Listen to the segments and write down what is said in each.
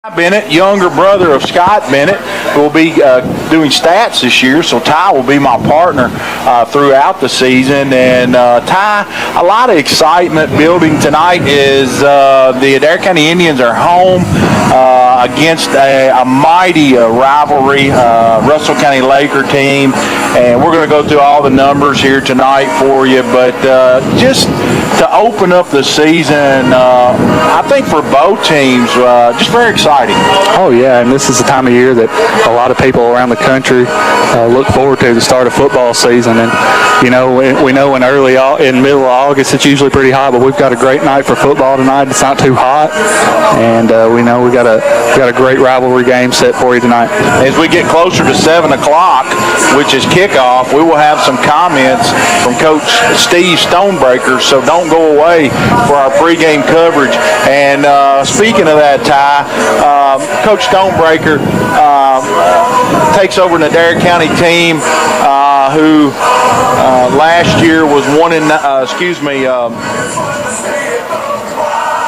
Bennett, younger brother of Scott Bennett, will be doing stats this year, so Ty will be my partner throughout the season. And Ty, a lot of excitement building tonight is the Adair County Indians are home against a mighty rivalry, Russell County Laker team, and we're going to go through all the numbers here tonight for you, but just to open up the season, I think for both teams, just very exciting. Oh, yeah, and this is the time of year that a lot of people around the country look forward to the start of football season. And, you know, we know in middle of August it's usually pretty hot, but we've got a great night for football tonight. It's not too hot, and we know we got a great rivalry game set for you tonight. As we get closer to 7 o'clock, which is kickoff, we will have some comments from Coach Steve Stonebreaker, so don't go away for our pregame coverage. And speaking of that, Ty, Coach Stonebreaker takes over an Adair County team who last year was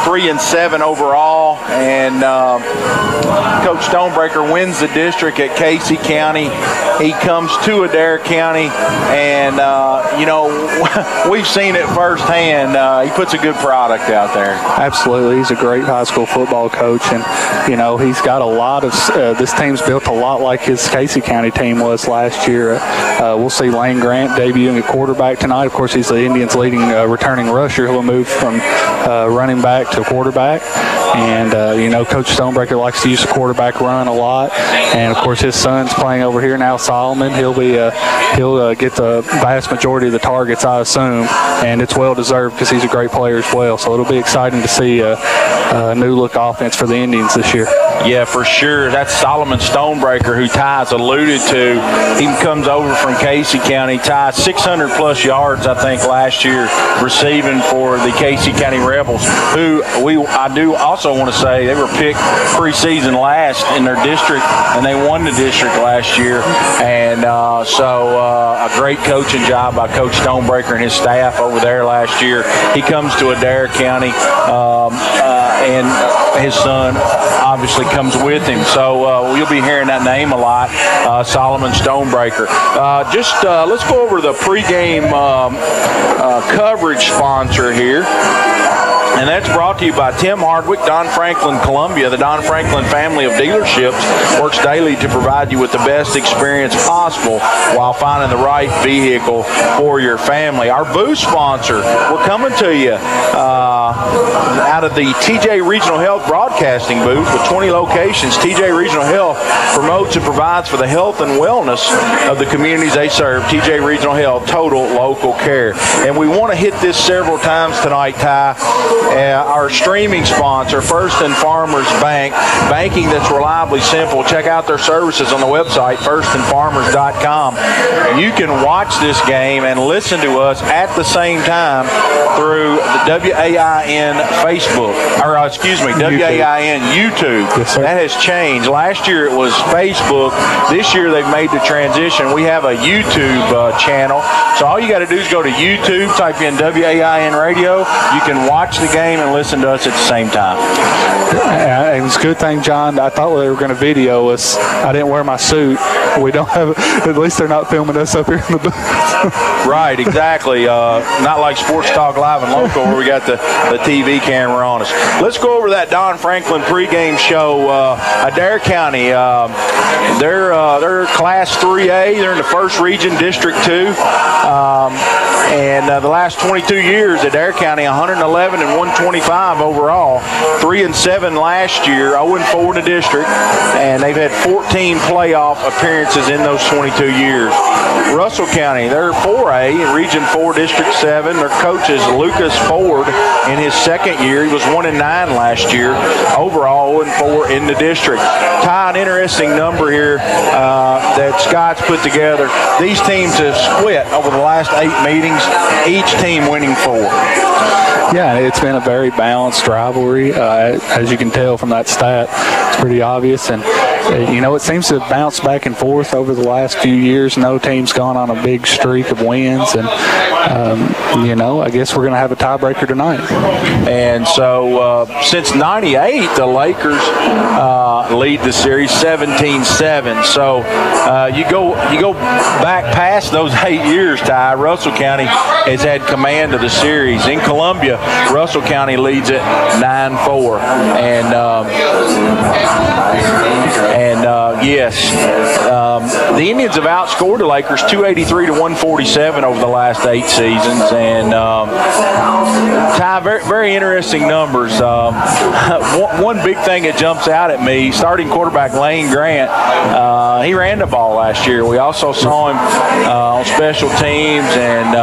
3-7 overall, and Coach Stonebreaker wins the district at Casey County. He comes to Adair County, and you know, we've seen it firsthand. He puts a good product out there. Absolutely, he's a great high school football coach, and you know, he's got a lot of this team's built a lot like his Casey County team was last year. We'll see Lane Grant debuting at quarterback tonight. Of course, he's the Indians' leading returning rusher, who will move from running back to quarterback. And you know, Coach Stonebreaker likes to use the quarterback run a lot. And of course, his son's playing over here now, Solomon. He'll get the vast majority of the targets, I assume, and it's well deserved because he's a great player as well. So it'll be exciting to see a new look offense for the Indians this year. Yeah, for sure. That's Solomon Stonebreaker, who Ty's alluded to. He comes over from Casey County. Ty, 600-plus yards, I think, last year receiving for the Casey County Rebels, who I do also want to say they were picked preseason last in their district, and they won the district last year. And so a great coaching job by Coach Stonebreaker and his staff over there last year. He comes to Adair County, and his son obviously comes with him. So you'll be hearing that name a lot, Solomon Stonebreaker. Let's go over the pregame coverage sponsor here. And that's brought to you by Tim Hardwick, Don Franklin, Columbia. The Don Franklin family of dealerships works daily to provide you with the best experience possible while finding the right vehicle for your family. Our booth sponsor, we're coming to you out of the TJ Regional Health Broadcasting booth with 20 locations. TJ Regional Health promotes and provides for the health and wellness of the communities they serve. TJ Regional Health, total local care. And we want to hit this several times tonight, Ty. Our streaming sponsor, First and Farmers Bank, banking that's reliably simple. Check out their services on the website, firstandfarmers.com. You can watch this game and listen to us at the same time through the WAIN Facebook, WAIN YouTube. Yes, sir. That has changed. Last year it was Facebook. This year they've made the transition. We have a YouTube channel. So all you got to do is go to YouTube, type in WAIN Radio. You can watch the game and listen to us at the same time. It was a good thing, John. I thought they were going to video us. I didn't wear my suit. We don't have. At least they're not filming us up here in the booth. Right, exactly. Not like Sports Talk Live and Local where we got the TV camera on us. Let's go over that Don Franklin pregame show. Adair County, they're Class 3A. They're in the First Region, District 2. And the last 22 years, Adair County 111 and 125 overall, 3-7 last year, 0-4 in the district, and they've had 14 playoff appearances in those 22 years. Russell County, they're 4A in Region 4, District 7. Their coach is Lucas Ford in his second year. He was 1-9 last year, overall 0-4 in the district. Ty, an interesting number here that Scott's put together. These teams have split over the last 8 meetings, each team winning 4. Yeah, it's been a very balanced rivalry, as you can tell from that stat. It's pretty obvious, and it seems to have bounced back and forth over the last few years. No team's gone on a big streak of wins, and I guess we're going to have a tiebreaker tonight. And so since '98, the Lakers lead the series 17-7. So you go back past those 8 years, Ty. Russell County has had command of the series. In Columbia, Russell County leads it 9-4, the Indians have outscored the Lakers 283-147 over the last 8 seasons, and Ty, very, very interesting numbers. One big thing that jumps out at me, starting quarterback Lane Grant, he ran the ball last year. We also saw him on special teams, and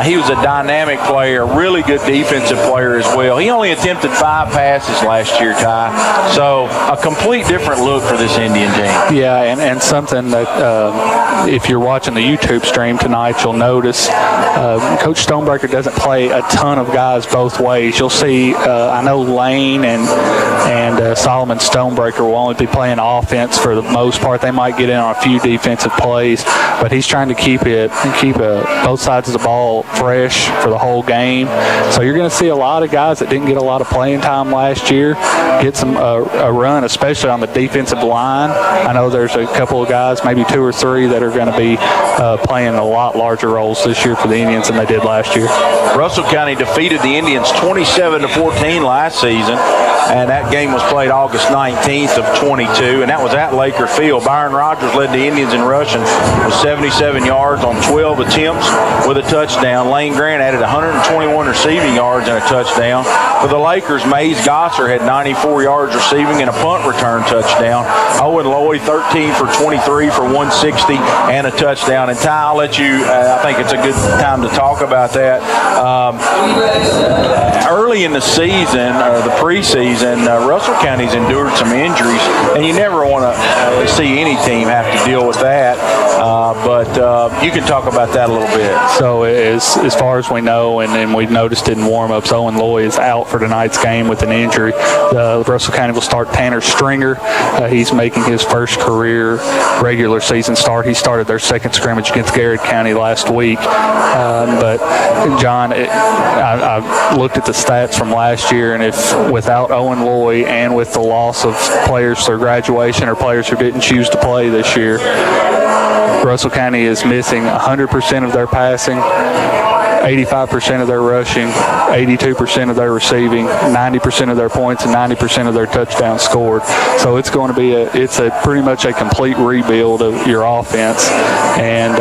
he was a dynamic player, really good defensive player as well. He only attempted 5 passes last year, Ty. So a complete different look for this Indian team. Yeah, and something that if you're watching the YouTube stream tonight, you'll notice Coach Stonebreaker doesn't play a ton of guys both ways. You'll see, I know Lane and Solomon Stonebreaker will only be playing offense for the most part. They might get in on a few defensive plays, but he's trying to keep both sides of the ball fresh for the whole game. So you're going to see a lot of guys that didn't get a lot of playing time last year get some a run, especially on the defensive line. I know there's a couple of guys, maybe 2 or 3, that are going to be playing a lot larger roles this year for the Indians than they did last year. Russell County defeated the Indians 27-14 last season, and that game was played August 19th of 22, and that was at Laker Field. Byron Rogers led the Indians in rushing with 77 yards on 12 attempts with a touchdown. Lane Grant added 121 receiving yards and a touchdown. For the Lakers, Mays Gosser had 94 yards receiving and a punt return touchdown. Owen Lloyd, 13 for 23 for 160 and a touchdown. And Ty, I'll let you, I think it's a good time to talk about that. Early in the season, the preseason, Russell County's endured some injuries, and you never want to see any team have to deal with that. But you can talk about that a little bit. So as far as we know, and we noticed it in warm-ups, Owen Lloyd is out for tonight's game with an injury. Russell County will start Tanner Stringer. He's making his first career regular season start. He started their second scrimmage against Garrett County last week. But, John, I looked at the stats from last year, and if without Owen Lloyd and with the loss of players through graduation or players who didn't choose to play this year, Russell County is missing 100% of their passing, 85% of their rushing, 82% of their receiving, 90% of their points, and 90% of their touchdowns scored. So it's going to be pretty much a complete rebuild of your offense, and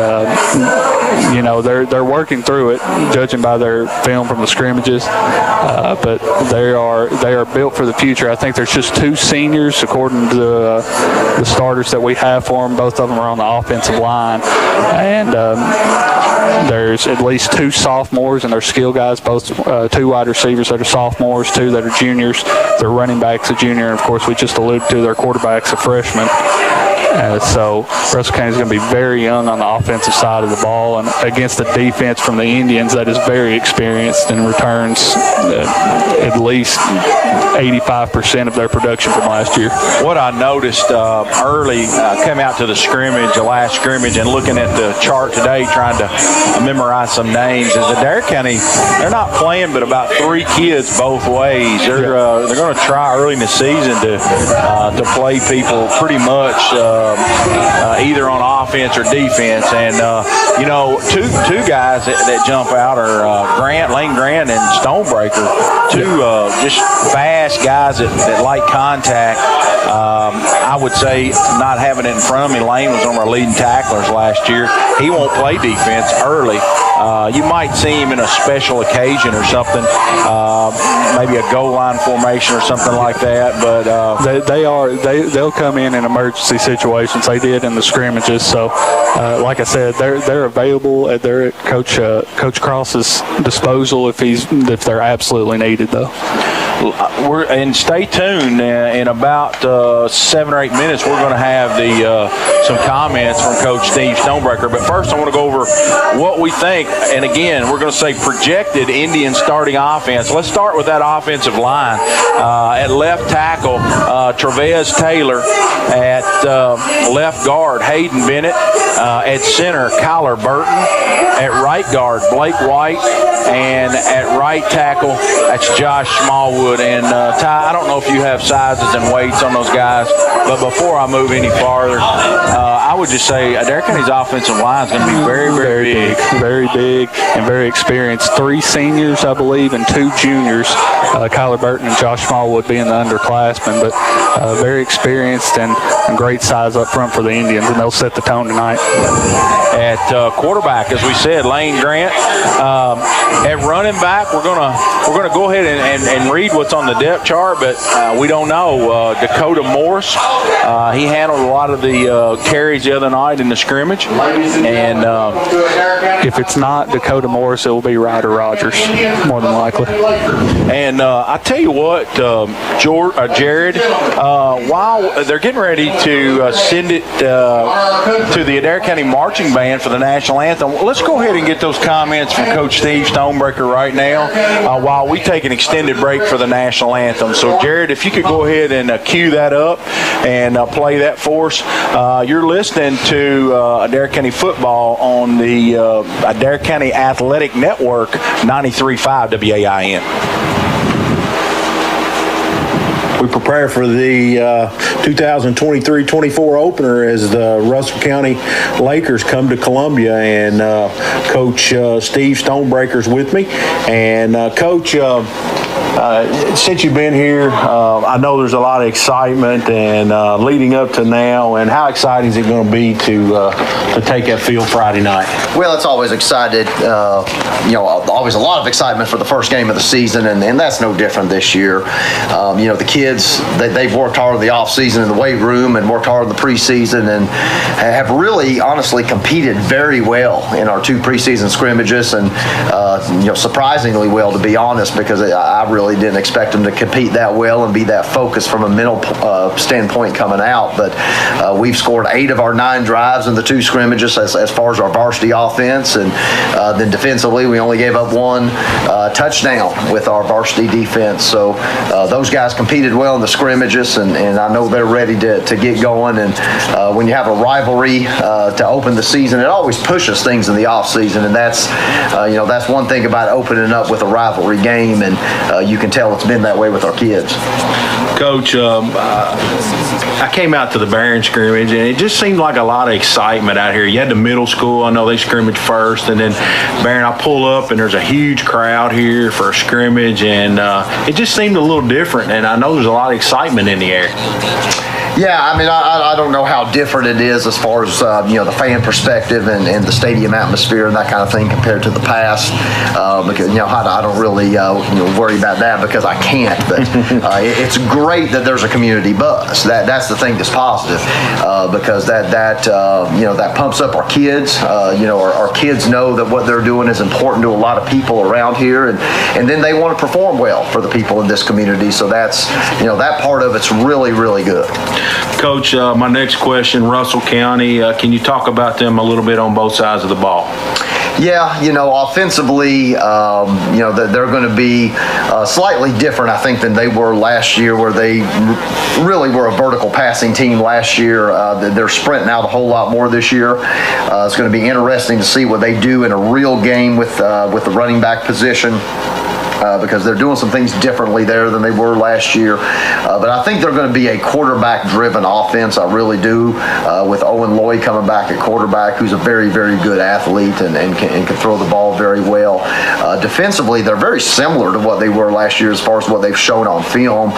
they're working through it, judging by their film from the scrimmages. But they are built for the future. I think there's just 2 seniors, according to the starters that we have for them. Both of them are on the offensive line, and there's at least 2 sophomores, and they're skill guys, both 2 wide receivers that are sophomores, 2 that are juniors. Their running back's a junior, and of course we just alluded to their quarterback's a freshman. So Russell County is going to be very young on the offensive side of the ball, and against the defense from the Indians that is very experienced and returns at least 85% of their production from last year. What I noticed early, came out to the last scrimmage, and looking at the chart today, trying to memorize some names, is Adair County, they're not playing but about 3 kids both ways. They're going to try early in the season to play people pretty much either on offense or defense. And, two guys that jump out are Lane Grant and Stonebreaker, 2 just fast guys that like contact. I would say, not having it in front of me, Lane was one of our leading tacklers last year. He won't play defense early. You might see him in a special occasion or something, maybe a goal line formation or something like that. But they'll come in emergency situations. They did in the scrimmages. So, like I said, they're available. They're at Coach Cross's disposal if they're absolutely needed, though. stay tuned. In about 7 or 8 minutes, we're going to have some comments from Coach Steve Stonebreaker. But first, I want to go over what we think. And again, we're going to say projected Indian starting offense. Let's start with that offensive line. At left tackle, Trevez Taylor. At left guard, Hayden Bennett. At center, Kyler Burton. At right guard, Blake White. And at right tackle, that's Josh Smallwood. And Ty, I don't know if you have sizes and weights on those guys, but before I move any farther, I would just say Adair County's offensive line is going to be very, very big. Very big and very experienced. 3 seniors, I believe, and 2 juniors, Kyler Burton and Josh Smallwood being the underclassmen, but very experienced and great size up front for the Indians, and they'll set the tone tonight. At quarterback, as we said, Lane Grant. At running back, we're gonna go ahead and read what's on the depth chart, but we don't know. Dakota Morse, he handled a lot of the carries the other night in the scrimmage, and if it's not Dakota Morse, it will be Ryder Rogers, more than likely. And I tell you what, Jared, while they're getting ready to send it to the Adair County Marching Band for the national anthem, let's go ahead and get those comments from Coach Steve Stonebreaker right now while we take an extended break for the national anthem. So, Jared, if you could go ahead and cue that up and play that for us. You're listening to Adair County football on the Adair County Athletic Network, 93.5 WAIN. We prepare for the 2023-24 opener as the Russell County Lakers come to Columbia, and Coach Steve Stonebreaker's with me. And Coach, since you've been here, I know there's a lot of excitement and leading up to now. And how exciting is it going to be to take that field Friday night? Well, it's always excited. Always a lot of excitement for the first game of the season, and that's no different this year. The kids, they've worked hard in the off season in the weight room and worked hard in the preseason, and have really, honestly, competed very well in our 2 preseason scrimmages, and surprisingly well, to be honest, because I really didn't expect them to compete that well and be that focused from a mental standpoint coming out. But we've scored 8 of our 9 drives in the 2 scrimmages as far as our varsity offense, and then defensively we only gave up 1 touchdown with our varsity defense. So those guys competed well in the scrimmages, and I know they're ready to get going. And when you have a rivalry to open the season, it always pushes things in the off season, and that's one thing about opening up with a rivalry game, and you can tell it's been that way with our kids. Coach, I came out to the Barron scrimmage, and it just seemed like a lot of excitement out here. You had the middle school, I know they scrimmaged first, and then Barron, I pull up, and there's a huge crowd here for a scrimmage, and it just seemed a little different, and I know there's a lot of excitement in the air. Yeah, I mean, I don't know how different it is as far as, the fan perspective and the stadium atmosphere and that kind of thing compared to the past. Because, I don't really worry about that because I can't. But it's great that there's a community buzz. That's the thing that's positive because that pumps up our kids. Our kids know that what they're doing is important to a lot of people around here. And then they want to perform well for the people in this community. So that's, that part of it's really, really good. Coach, my next question, Russell County, can you talk about them a little bit on both sides of the ball? Yeah, offensively, they're going to be slightly different, I think, than they were last year, where they really were a vertical passing team last year. They're sprinting out a whole lot more this year. It's going to be interesting to see what they do in a real game with the running back position. Because they're doing some things differently there than they were last year. But I think they're going to be a quarterback-driven offense. I really do, with Owen Lloyd coming back at quarterback, who's a very, very good athlete and can throw the ball very well. Defensively, they're very similar to what they were last year as far as what they've shown on film.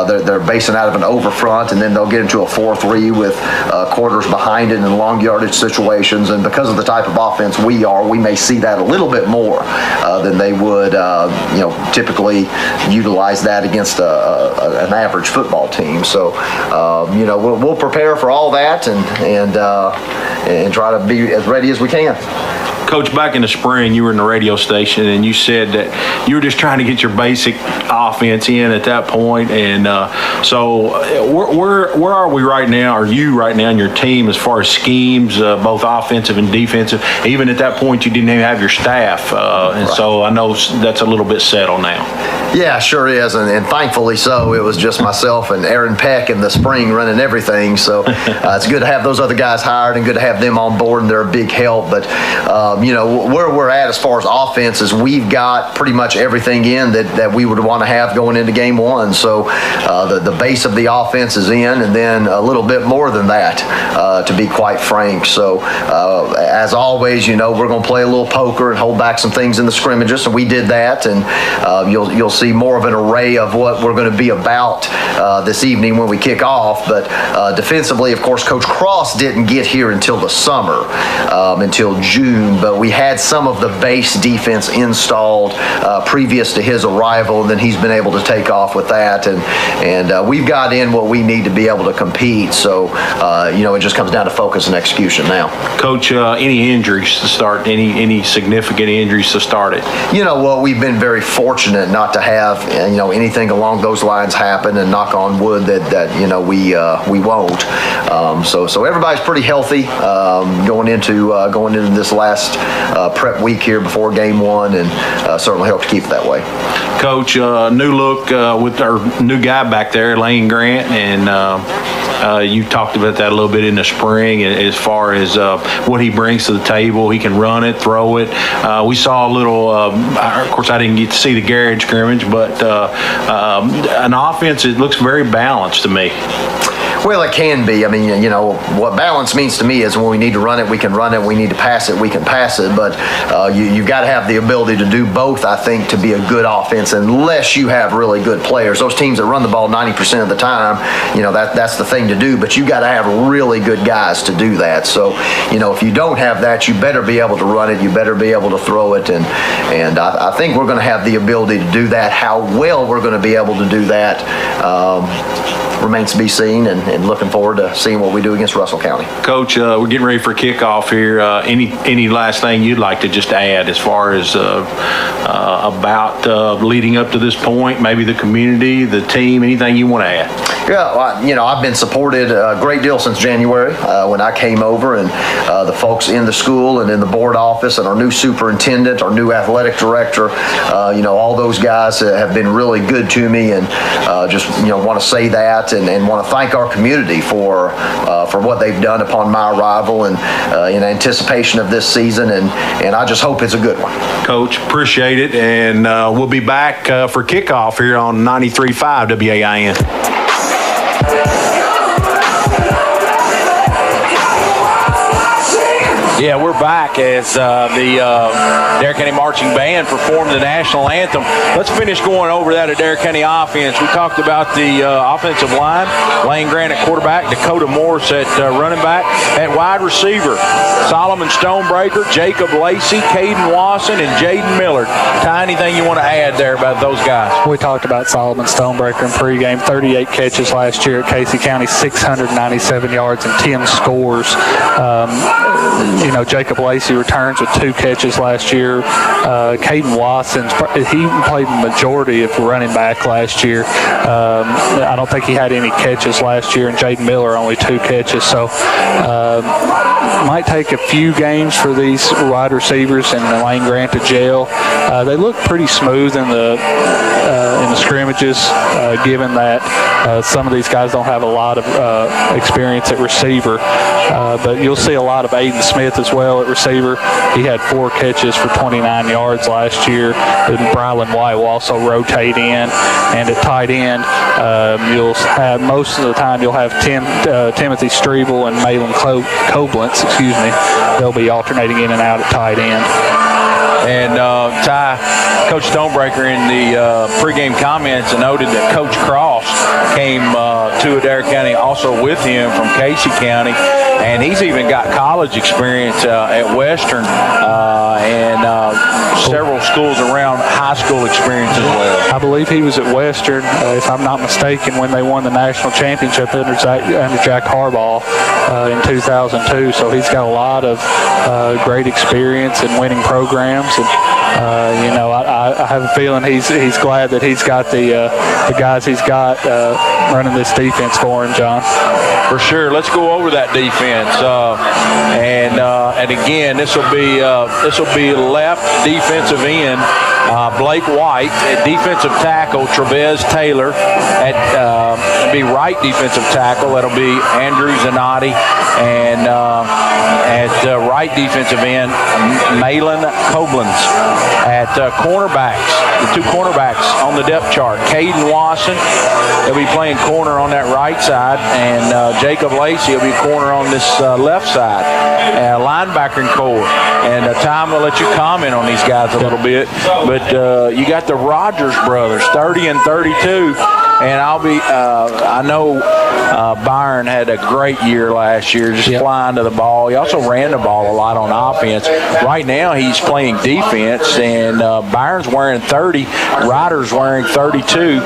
They're basing out of an over front, and then they'll get into a 4-3 with quarters behind it in long yardage situations. And because of the type of offense we may see that a little bit more than they would, typically utilize that against an average football team. So, we'll prepare for all that and try to be as ready as we can. Coach, back in the spring, you were in the radio station, and you said that you were just trying to get your basic offense in at that point. And so where are we right now? Are you right now in your team as far as schemes, both offensive and defensive? Even at that point, you didn't even have your staff. And so I know that's a little bit settled now. Yeah, sure is, and thankfully so. It was just myself and Aaron Peck in the spring running everything, so it's good to have those other guys hired and good to have them on board, and they're a big help. But, where we're at as far as offense is we've got pretty much everything in that we would want to have going into game one. So the base of the offense is in, and then a little bit more than that, to be quite frank. So as always, we're going to play a little poker and hold back some things in the scrimmages, and we did that, and you'll see more of an array of what we're going to be about this evening when we kick off. But defensively, of course, Coach Cross didn't get here until the summer, until June, but we had some of the base defense installed previous to his arrival, and then he's been able to take off with that, and we've got in what we need to be able to compete. So it just comes down to focus and execution now. Coach, any injuries to start? Any significant injuries to start it? We've been very fortunate not to have anything along those lines happen, and knock on wood that we won't. So everybody's pretty healthy going into this last prep week here before game one, and certainly hope to keep it that way. Coach, new look with our new guy back there, Lane Grant, and you talked about that a little bit in the spring as far as what he brings to the table. He can run it, throw it. We saw a little, of course, I didn't get to see the Garrett scrimmage, but an offense that looks very balanced to me. Well, it can be. I mean, what balance means to me is when we need to run it, we can run it. When we need to pass it, we can pass it. But you've got to have the ability to do both, I think, to be a good offense, unless you have really good players. Those teams that run the ball 90% of the time, that's the thing to do. But you got to have really good guys to do that. So, if you don't have that, you better be able to run it. You better be able to throw it. And I think we're going to have the ability to do that. How well we're going to be able to do that remains to be seen, and looking forward to seeing what we do against Russell County. Coach, we're getting ready for kickoff here. Any last thing you'd like to just add as far as about leading up to this point, maybe the community, the team, anything you want to add? Yeah, I've been supported a great deal since January when I came over, and the folks in the school and in the board office and our new superintendent, our new athletic director, all those guys have been really good to me, and just want to say that and want to thank our community for what they've done upon my arrival and in anticipation of this season, and I just hope it's a good one. Coach, appreciate it, and we'll be back for kickoff here on 93.5 WAIN. Yeah, we're back as the Adair County Marching Band performed the national anthem. Let's finish going over that Adair County offense. We talked about the offensive line, Lane Grant at quarterback, Dakota Morse at running back. At wide receiver, Solomon Stonebreaker, Jacob Lacey, Caden Wasson, and Jaden Millard. Ty, anything you want to add there about those guys? We talked about Solomon Stonebreaker in pregame. 38 catches last year at Casey County, 697 yards and 10 scores. Jacob Lacey returns with 2 catches last year. Caden Watson, he played the majority of running back last year. I don't think he had any catches last year, and Jaden Miller only 2 catches. So might take a few games for these wide receivers and Lane Grant to gel. They look pretty smooth in the scrimmages, given that some of these guys don't have a lot of experience at receiver. But you'll see a lot of Aiden Smith as well at receiver. He had 4 catches for 29 yards last year. And Brylan White will also rotate in. And at tight end, you'll have most of the time you'll have Timothy Strebel and Malin Koblentz, they'll be alternating in and out at tight end. And Ty, Coach Stonebreaker in the pregame comments noted that Coach Cross came to Adair County also with him from Casey County, and he's even got college experience at Western. several schools around high school experience as well. I believe he was at Western, if I'm not mistaken, when they won the national championship under Jack Harbaugh in 2002. So he's got a lot of great experience in winning programs, and I have a feeling he's glad that he's got the guys he's got running this defense for him, John. For sure. Let's go over that defense, and again, this will be left defensive end. Blake White at defensive tackle, Trevez Taylor at be right defensive tackle. That'll be Andrew Zanotti, and at right defensive end, Malin Koblenz. At cornerbacks, the two cornerbacks on the depth chart, Caden Wasson, he'll be playing corner on that right side, and Jacob Lacey will be corner on this left side. Linebacker core, and Tom will let you comment on these guys a little bit, but you got the Rogers brothers, 30 and 32, and I know Byron had a great year last year, just flying to the ball. He also ran the ball a lot on offense. Right now he's playing defense, and Byron's wearing 30, Ryder's wearing 32.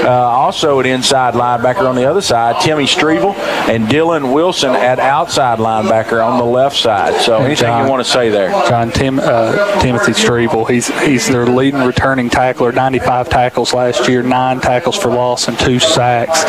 Also at inside linebacker on the other side, Timmy Strevel and Dylan Wilson at outside linebacker on the left side. So anything you want to say there? John, Timothy Strevel, he's their leading returning tackler, 95 tackles last year, 9 tackles for loss and 2 sacks.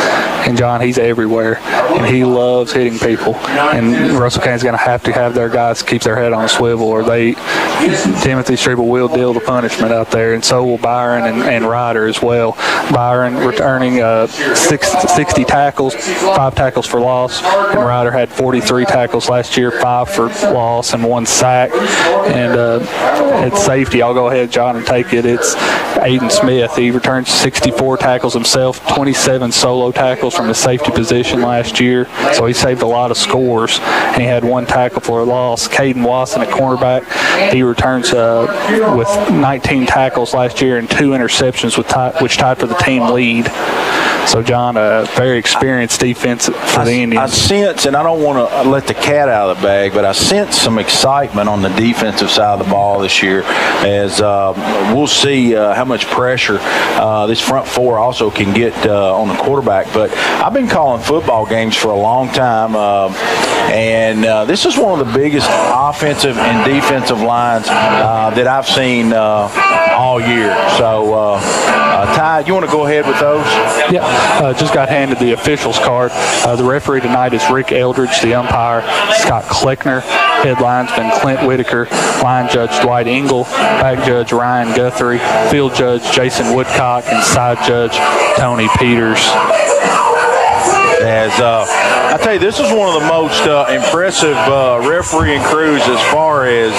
And John, he's everywhere, and he loves hitting people. And Russell County's going to have their guys keep their head on a swivel, or Timothy Strevel will deal the punishment out there, and so will Byron and Ryder as well. Byron returning 60 tackles, 5 tackles for loss, and Ryder had 43 tackles last year, 5 for loss and 1 sack. And at safety, I'll go ahead, John, and take it. It's Aiden Smith. He returned 64 tackles himself, 27 solo tackles from the safety position last year, so he saved a lot of scores, and he had 1 tackle for a loss. Caden Wasson at cornerback, he returns with 19 tackles last year and 2 interceptions, which tied for the team lead. So, John, a very experienced defense for the Indians. I sense, and I don't want to let the cat out of the bag, but I sense some excitement on the defensive side of the ball this year, as we'll see how much pressure this front four also can get on the quarterback. But I've been calling football games for a long time, and this is one of the biggest offensive and defensive lines that I've seen all year. So, Ty, you want to go ahead with those? Yeah. Just got handed the officials card. The referee tonight is Rick Eldridge. The umpire, Scott Kleckner. Head linesman Clint Whitaker. Line judge Dwight Engel. Back judge Ryan Guthrie. Field judge Jason Woodcock. And side judge Tony Peters. As I tell you, this is one of the most impressive refereeing crews as far as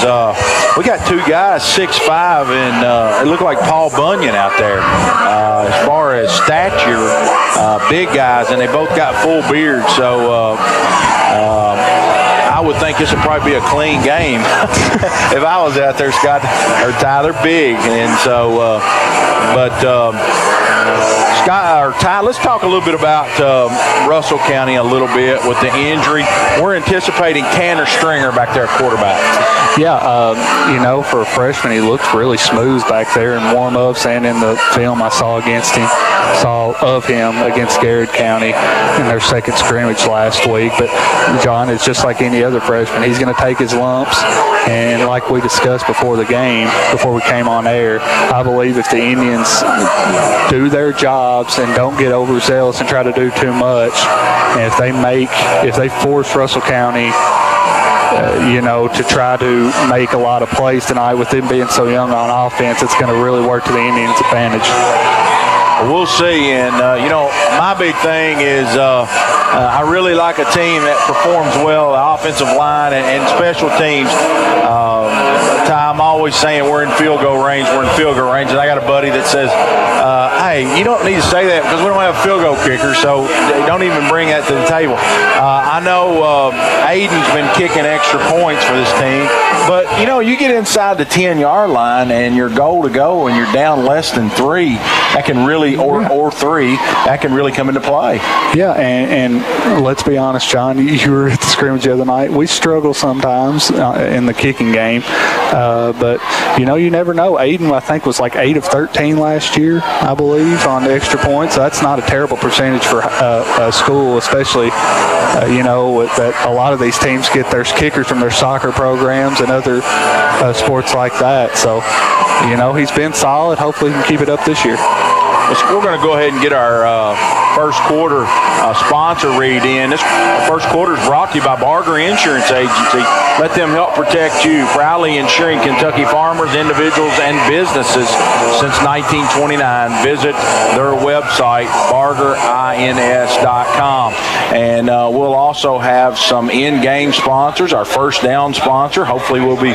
we got 2 guys, 6'5", and it looked like Paul Bunyan out there. As far as stature, big guys, and they both got full beards. So I would think this would probably be a clean game if I was out there, Scott or Tyler. Big, and so, Scott or Ty, let's talk a little bit about Russell County a little bit with the injury. We're anticipating Tanner Stringer back there at quarterback. Yeah, for a freshman, he looked really smooth back there in warm-ups and in the film I saw of him against Garrett County in their second scrimmage last week. But, John, it's just like any other freshman. He's going to take his lumps, and like we discussed before the game, before we came on air, I believe if the Indians do their jobs and don't get overzealous and try to do too much, and if they force Russell County to try to make a lot of plays tonight, with them being so young on offense, it's going to really work to the Indians' advantage. We'll see, and my big thing is I really like a team that performs well, the offensive line and special teams. Ty, I'm always saying we're in field goal range, and I got a buddy that says, hey, you don't need to say that because we don't have a field goal kicker, so don't even bring that to the table. I know Aiden's been kicking extra points for this team, but you get inside the 10-yard line and your goal to go and you're down less than 3, that can really, or 3, that can really come into play. Yeah, and let's be honest, John, you were at the scrimmage the other night. We struggle sometimes in the kicking game, but you never know. Aiden, I think, was like 8 of 13 last year, I believe, on the extra points. So that's not a terrible percentage for a school, especially that a lot of these teams get their kickers from their soccer programs and other sports like that. So he's been solid. Hopefully he can keep it up this year. We're going to go ahead and get our first quarter sponsor read in. This first quarter is brought to you by Barger Insurance Agency. Let them help protect you. Proudly insuring Kentucky farmers, individuals, and businesses since 1929. Visit their website, bargerins.com. And we'll also have some in-game sponsors. Our first down sponsor, hopefully we'll be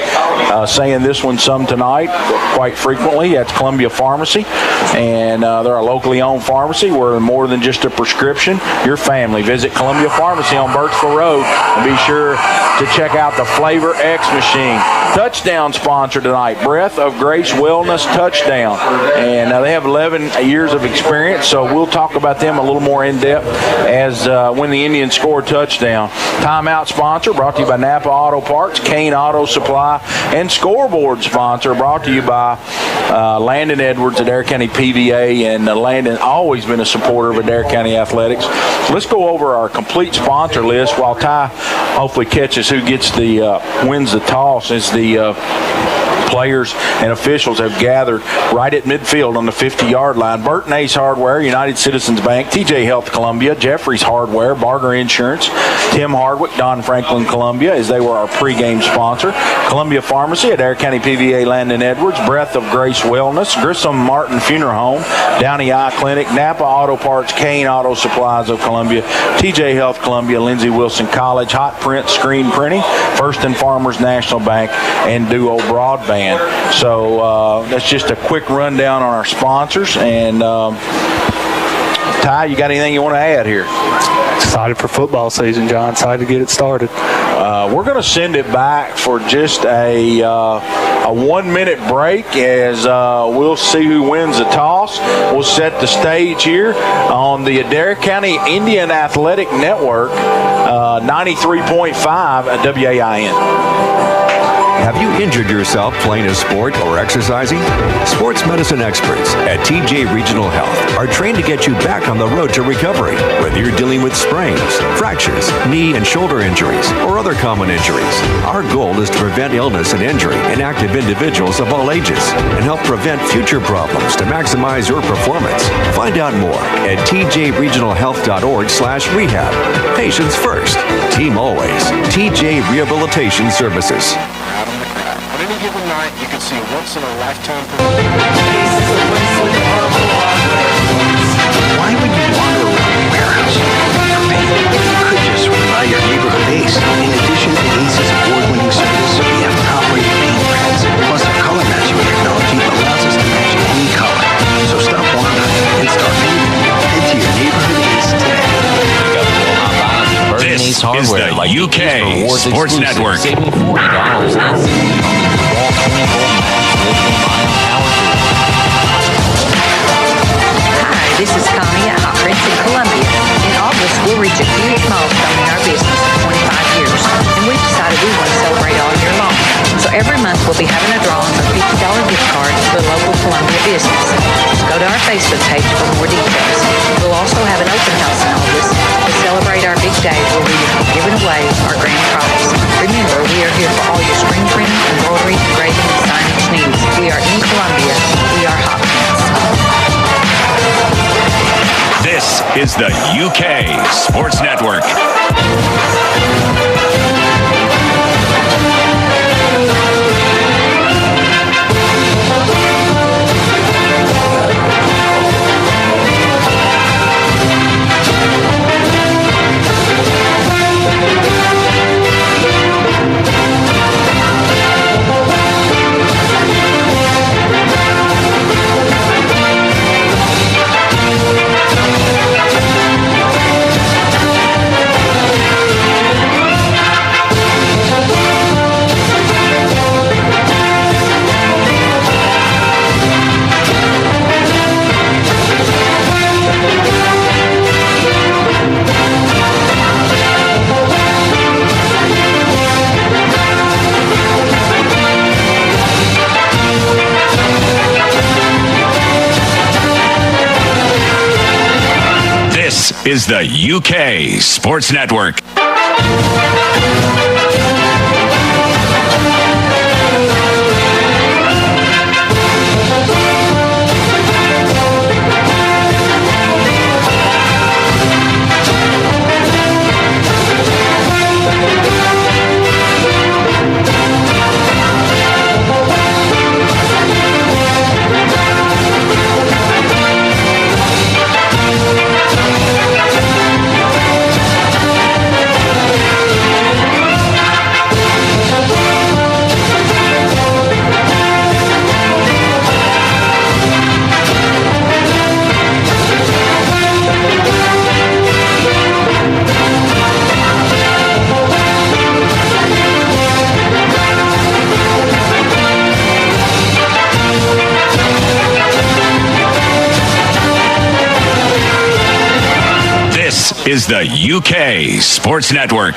saying this one some tonight quite frequently. That's Columbia Pharmacy. And they're a locally owned pharmacy. We're more than just a prescription. Your family. Visit Columbia Pharmacy on Birchville Road and be sure to check out the Flavor X machine. Touchdown sponsor tonight, Breath of Grace Wellness Touchdown. And they have 11 years of experience, so we'll talk about them a little more in depth as when the Indians score a touchdown. Timeout sponsor brought to you by Napa Auto Parts, Kane Auto Supply, and Scoreboard sponsor brought to you by Landon Edwards at Adair County PVA, and Landon always been a supporter of Adair County Athletics. Let's go over our complete sponsor list while Ty hopefully catches who gets wins the toss as the players and officials have gathered right at midfield on the 50-yard line. Burton Ace Hardware, United Citizens Bank, TJ Health Columbia, Jeffries Hardware, Barger Insurance, Tim Hardwick, Don Franklin Columbia, as they were our pregame sponsor. Columbia Pharmacy, Adair County PVA, Landon Edwards, Breath of Grace Wellness, Grissom Martin Funeral Home, Downey Eye Clinic, Napa Auto Parts, Kane Auto Supplies of Columbia, TJ Health Columbia, Lindsey Wilson College, Hot Print Screen Printing, First and Farmers National Bank, and Duo Broadband. So that's just a quick rundown on our sponsors. And Ty, you got anything you want to add here? Excited for football season, John. Excited to get it started. We're going to send it back for just a 1-minute break as we'll see who wins the toss. We'll set the stage here on the Adair County Indian Athletic Network, 93.5 at WAIN. Have you injured yourself playing a sport or exercising? Sports medicine experts at TJ Regional Health are trained to get you back on the road to recovery, whether you're dealing with sprains, fractures, knee and shoulder injuries, or other common injuries. Our goal is to prevent illness and injury in active individuals of all ages and help prevent future problems to maximize your performance. Find out more at tjregionalhealth.org/rehab. Patients first. Team always. TJ Rehabilitation Services. On any given night, you can see a once-in-a-lifetime Why would you wander around the warehouse? You could just buy your neighborhood Ace. In addition to Ace's award-winning service, we have top-rated paint brands. Plus, our color matching technology allows us to match any color. So stop wandering and start painting. Head to your neighborhood Ace today. This is the UK Sports Network. Saving $40 instantly on the DeWalt 20-volt max lithium ion power tool. Hi, this is Connie at Hot Prints in Columbia. In August, we'll reach a huge milestone in our business, 25 years, and we've decided we want to celebrate all year long. So every month, we'll be having a drawing of $50 gift cards for a local Columbia business. Just go to our Facebook page for more details. We'll also have an open house in August to celebrate our big day where we will be giving away our grand prize. Remember, we are here for all your screen printing, embroidery, engraving, and signage needs. We are in Columbia. We are Hot Prints. This is the UK Sports Network. is the UK Sports Network. This is the UK Sports Network.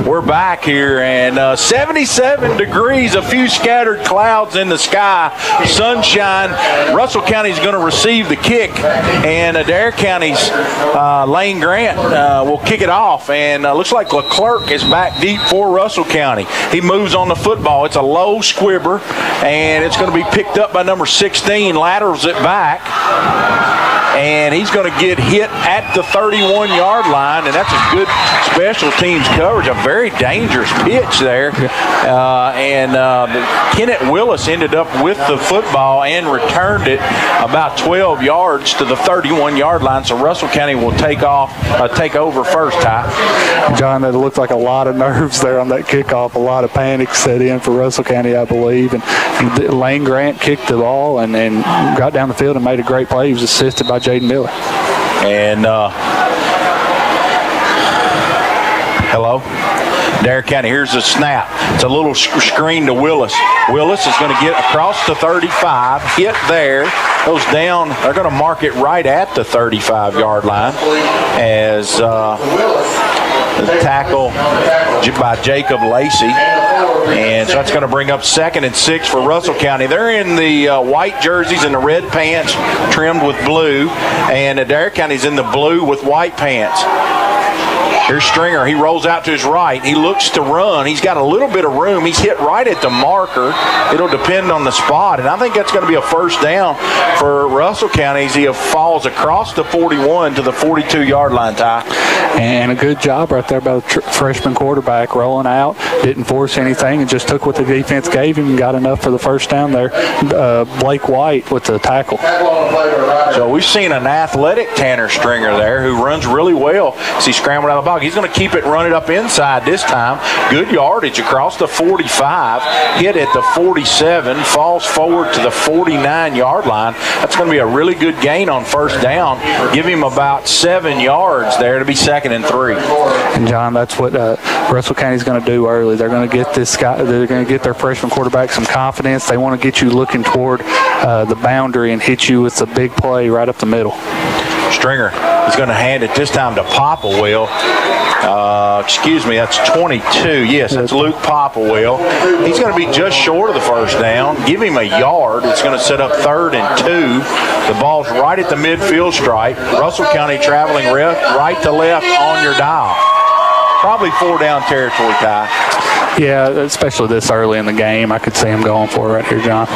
We're back here, and 77 degrees, a few scattered clouds in the sky, sunshine. Russell County is going to receive the kick, and Adair County's Lane Grant will kick it off. And looks like Leclerc is back deep for Russell County. He moves on the football. It's a low squibber, and it's going to be picked up by number 16, laterals it back. And he's going to get hit at the 31-yard line, and that's a good special teams coverage, a very dangerous pitch there. Kenneth Willis ended up with the football and returned it about 12 yards to the 31-yard line, so Russell County will take over first, Ty. John, that looked like a lot of nerves there on that kickoff. A lot of panic set in for Russell County, I believe. And Lane Grant kicked the ball and got down the field and made a great play. He was assisted by Jaden Miller. And hello, Adair County. Here's the snap. It's a little screen to Willis. Willis is going to get across the 35, hit there, goes down. They're going to mark it right at the 35-yard line as the tackle by Jacob Lacey. And so that's going to bring up 2nd and 6 for Russell County. They're in the white jerseys and the red pants trimmed with blue, and Adair County's in the blue with white pants. Here's Stringer. He rolls out to his right. He looks to run. He's got a little bit of room. He's hit right at the marker. It'll depend on the spot, and I think that's going to be a first down for Russell County as he falls across the 41 to the 42-yard line, Ty. And a good job right there by the freshman quarterback, rolling out, didn't force anything, and just took what the defense gave him and got enough for the first down there. Blake White with the tackle. So we've seen an athletic Tanner Stringer there who runs really well as he scrambled out of the box. He's going to keep it running up inside this time. Good yardage across the 45, hit at the 47, falls forward to the 49-yard line. That's going to be a really good gain on first down. Give him about 7 yards there to be 2nd and 3. And John, that's what Russell County's going to do early. They're going to get this guy. They're going to get their freshman quarterback some confidence. They want to get you looking toward the boundary and hit you with a big play right up the middle. Stringer is going to hand it this time to Popplewell. That's 22. Yes, that's Luke Popplewell. He's going to be just short of the first down. Give him a yard. It's going to set up 3rd and 2. The ball's right at the midfield stripe. Russell County traveling right to left on your dial. Probably 4-down territory, Ty. Yeah, especially this early in the game. I could see him going for it right here, John.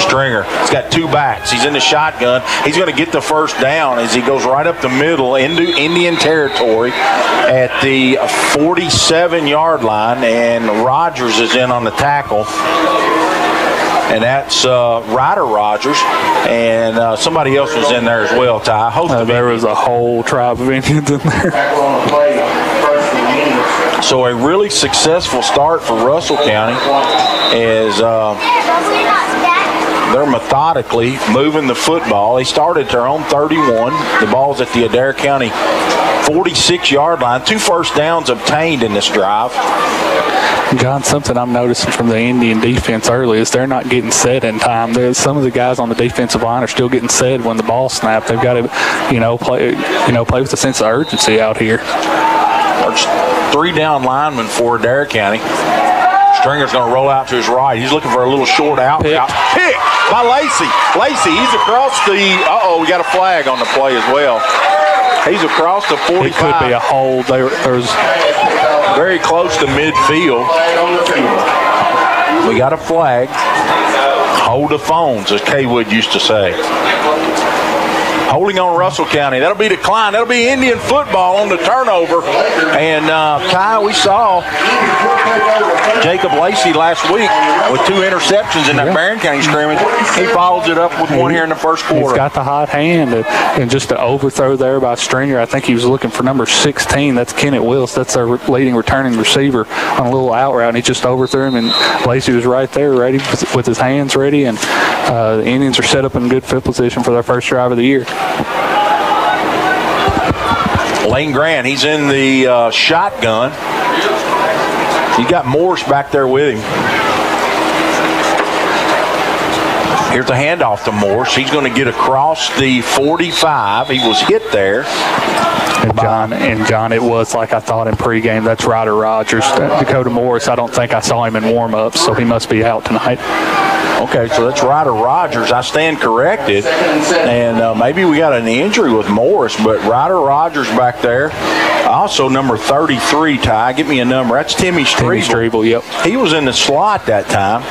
Stringer, he's got 2 backs. He's in the shotgun. He's going to get the first down as he goes right up the middle into Indian territory at the 47-yard line, and Rogers is in on the tackle. And that's Ryder Rogers, and somebody else was in there as well, Ty. There was a whole tribe of Indians in there. So a really successful start for Russell County as they're methodically moving the football. They started at their own 31. The ball's at the Adair County 46-yard line. 2 first downs obtained in this drive. John, something I'm noticing from the Indian defense early is they're not getting set in time. Some of the guys on the defensive line are still getting set when the ball snapped. They've got to, play with a sense of urgency out here. There's 3 down linemen for Adair County. Stringer's going to roll out to his right. He's looking for a little short out. Pick by Lacey. Lacey, he's across the. We got a flag on the play as well. He's across the 45. It could be a hold. There's very close to midfield. We got a flag. Hold the phones, as Kay Wood used to say. Holding on Russell County. That'll be declined. That'll be Indian football on the turnover. And, Kai, we saw Jacob Lacey last week with 2 interceptions in that Barron County scrimmage. He follows it up with 1 here in the first quarter. He's got the hot hand and just an overthrow there by Stringer. I think he was looking for number 16. That's Kenneth Willis. That's our leading returning receiver on a little out route. And he just overthrew him, and Lacey was right there ready with his hands ready. And the Indians are set up in good field position for their first drive of the year. Lane Grant, he's in the shotgun. He's got Morris back there with him. Here's the handoff to Morris. He's going to get across the 45. He was hit there. And John, it was like I thought in pregame. That's Ryder Rogers. Dakota Morris, I don't think I saw him in warm-ups, so he must be out tonight. Okay, so that's Ryder Rogers. I stand corrected. And maybe we got an injury with Morris, but Ryder Rogers back there. Also number 33, Ty. Give me a number. That's Timmy Strebel. Yep. He was in the slot that time.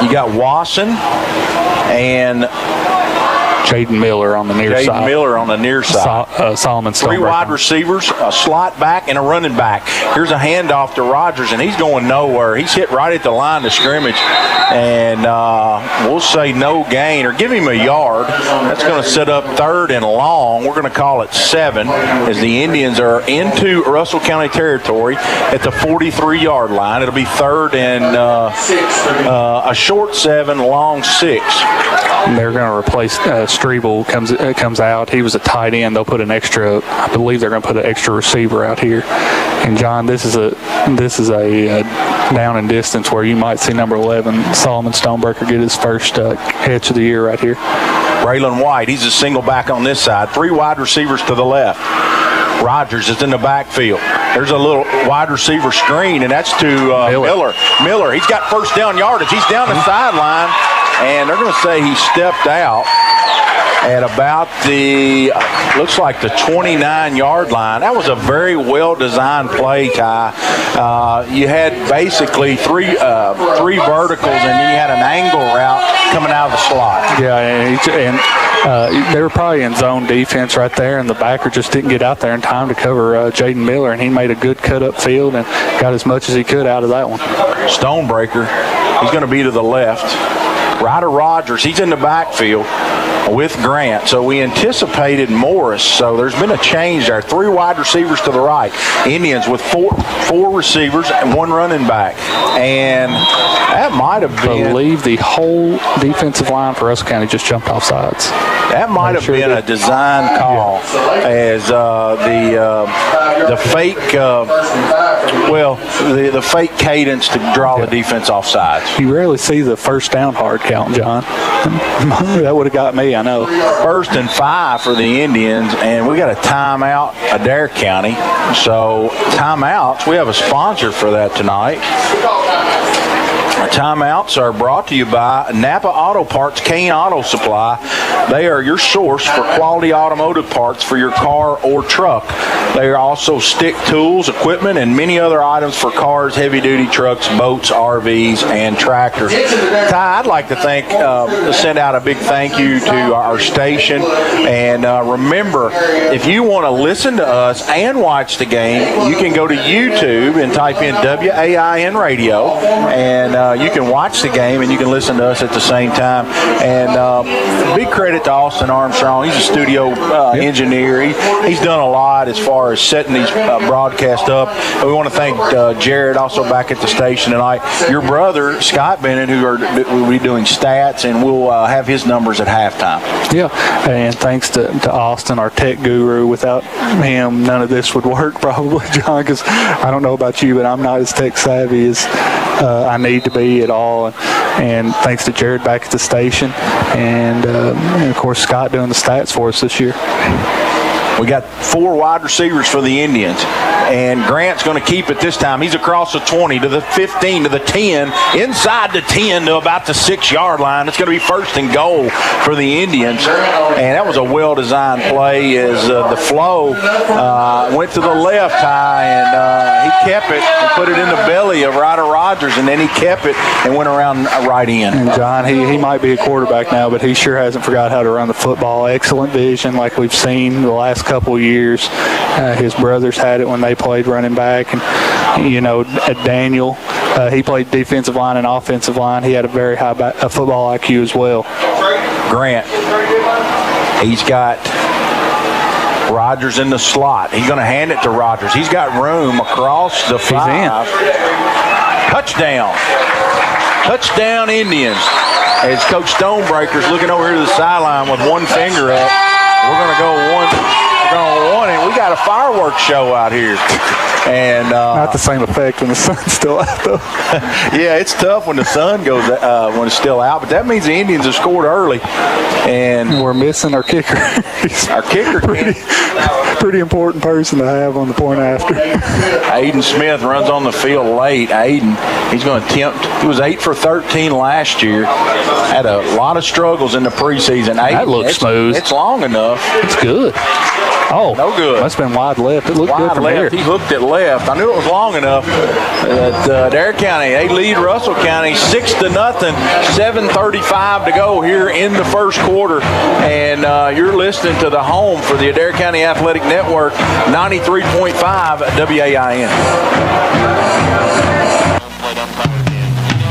You got Wasson and Jaden Miller on the near side. Jaden Miller on the near side. Solomon Stone. 3 wide receivers, a slot back, and a running back. Here's a handoff to Rogers, and he's going nowhere. He's hit right at the line of scrimmage, and we'll say no gain, or give him a yard. That's going to set up 3rd and long. We're going to call it 7 as the Indians are into Russell County territory at the 43-yard line. It'll be 3rd and a short 7, long 6. And they're going to replace Strebel comes out. He was a tight end. They'll put an extra. I believe they're going to put an extra receiver out here. And John, this is a down and distance where you might see number 11 Solomon Stonebreaker get his first catch of the year right here. Braylon White, he's a single back on this side. 3 wide receivers to the left. Rogers is in the backfield. There's a little wide receiver screen, and that's to Miller. Miller, he's got first down yardage. He's down the sideline, and they're going to say he stepped out at about the, looks like the 29-yard line. That was a very well-designed play, Ty. You had basically three verticals, and then you had an angle route coming out of the slot. Yeah, and they were probably in zone defense right there, and the backer just didn't get out there in time to cover Jaden Miller, and he made a good cut up field and got as much as he could out of that one. Stonebreaker, he's going to be to the left. Ryder Rogers, he's in the backfield with Grant. So we anticipated Morris. So there's been a change there. 3 wide receivers to the right. Indians with four receivers and 1 running back. And that might have been. I believe the whole defensive line for Russell County just jumped off sides. That might have been a design call as the fake, the fake cadence to draw the defense off sides. You rarely see the first down hard count, John. That would have got me, I know. 1st and 5 for the Indians, and we got a timeout, Adair County. So timeouts, we have a sponsor for that tonight. Our timeouts are brought to you by Napa Auto Parts, Kane Auto Supply. They are your source for quality automotive parts for your car or truck. They are also stick tools, equipment, and many other items for cars, heavy-duty trucks, boats, RVs, and tractors. Ty, I'd like to send out a big thank you to our station. And remember, if you want to listen to us and watch the game, you can go to YouTube and type in WAIN Radio, and you can watch the game and you can listen to us at the same time. And big credit to Austin Armstrong. He's a studio engineer. He's done a lot as far as setting these broadcasts up. And we want to thank Jared, also back at the station tonight. Your brother, Scott Bennett, who will be doing stats, and we'll have his numbers at halftime. Yeah, and thanks to Austin, our tech guru. Without him, none of this would work probably, John, because I don't know about you, but I'm not as tech savvy as I need to be at all. And thanks to Jared back at the station, and of course Scott doing the stats for us this year. We got 4 wide receivers for the Indians, and Grant's going to keep it this time. He's across the 20 to the 15 to the 10, inside the 10 to about the 6-yard line. It's going to be first and goal for the Indians, and that was a well-designed play as the flow went to the left high, and he kept it and put it in the belly of Ryder Rogers, and then he kept it and went around right in. And John, he might be a quarterback now, but he sure hasn't forgot how to run the football. Excellent vision like we've seen the last couple years. His brothers had it when they played running back, and Daniel, he played defensive line and offensive line. He had a very high football IQ as well. Grant, he's got Rogers in the slot. He's going to hand it to Rogers. He's got room across the 5. Touchdown Indians. As Coach Stonebreaker's looking over here to the sideline with one finger up. We're going to go one, and we got a fireworks show out here. And not the same effect when the sun's still out, though. Yeah, it's tough when the sun goes when it's still out, but that means the Indians have scored early, and we're missing our kicker. Our kicker, pretty important person to have on the point after. Aiden Smith runs on the field late. He's going to attempt. He was 8 for 13 last year. Had a lot of struggles in the preseason. That looks smooth. It's long enough. It's good. Oh, no good. Must have been wide left. It looked wide good from left. here. He hooked it left. I knew it was long enough. Adair County, they lead Russell County 6-0. 7:35 to go here in the first quarter, and you're listening to the home for the Adair County Athletic Network, 93.5 WAIN.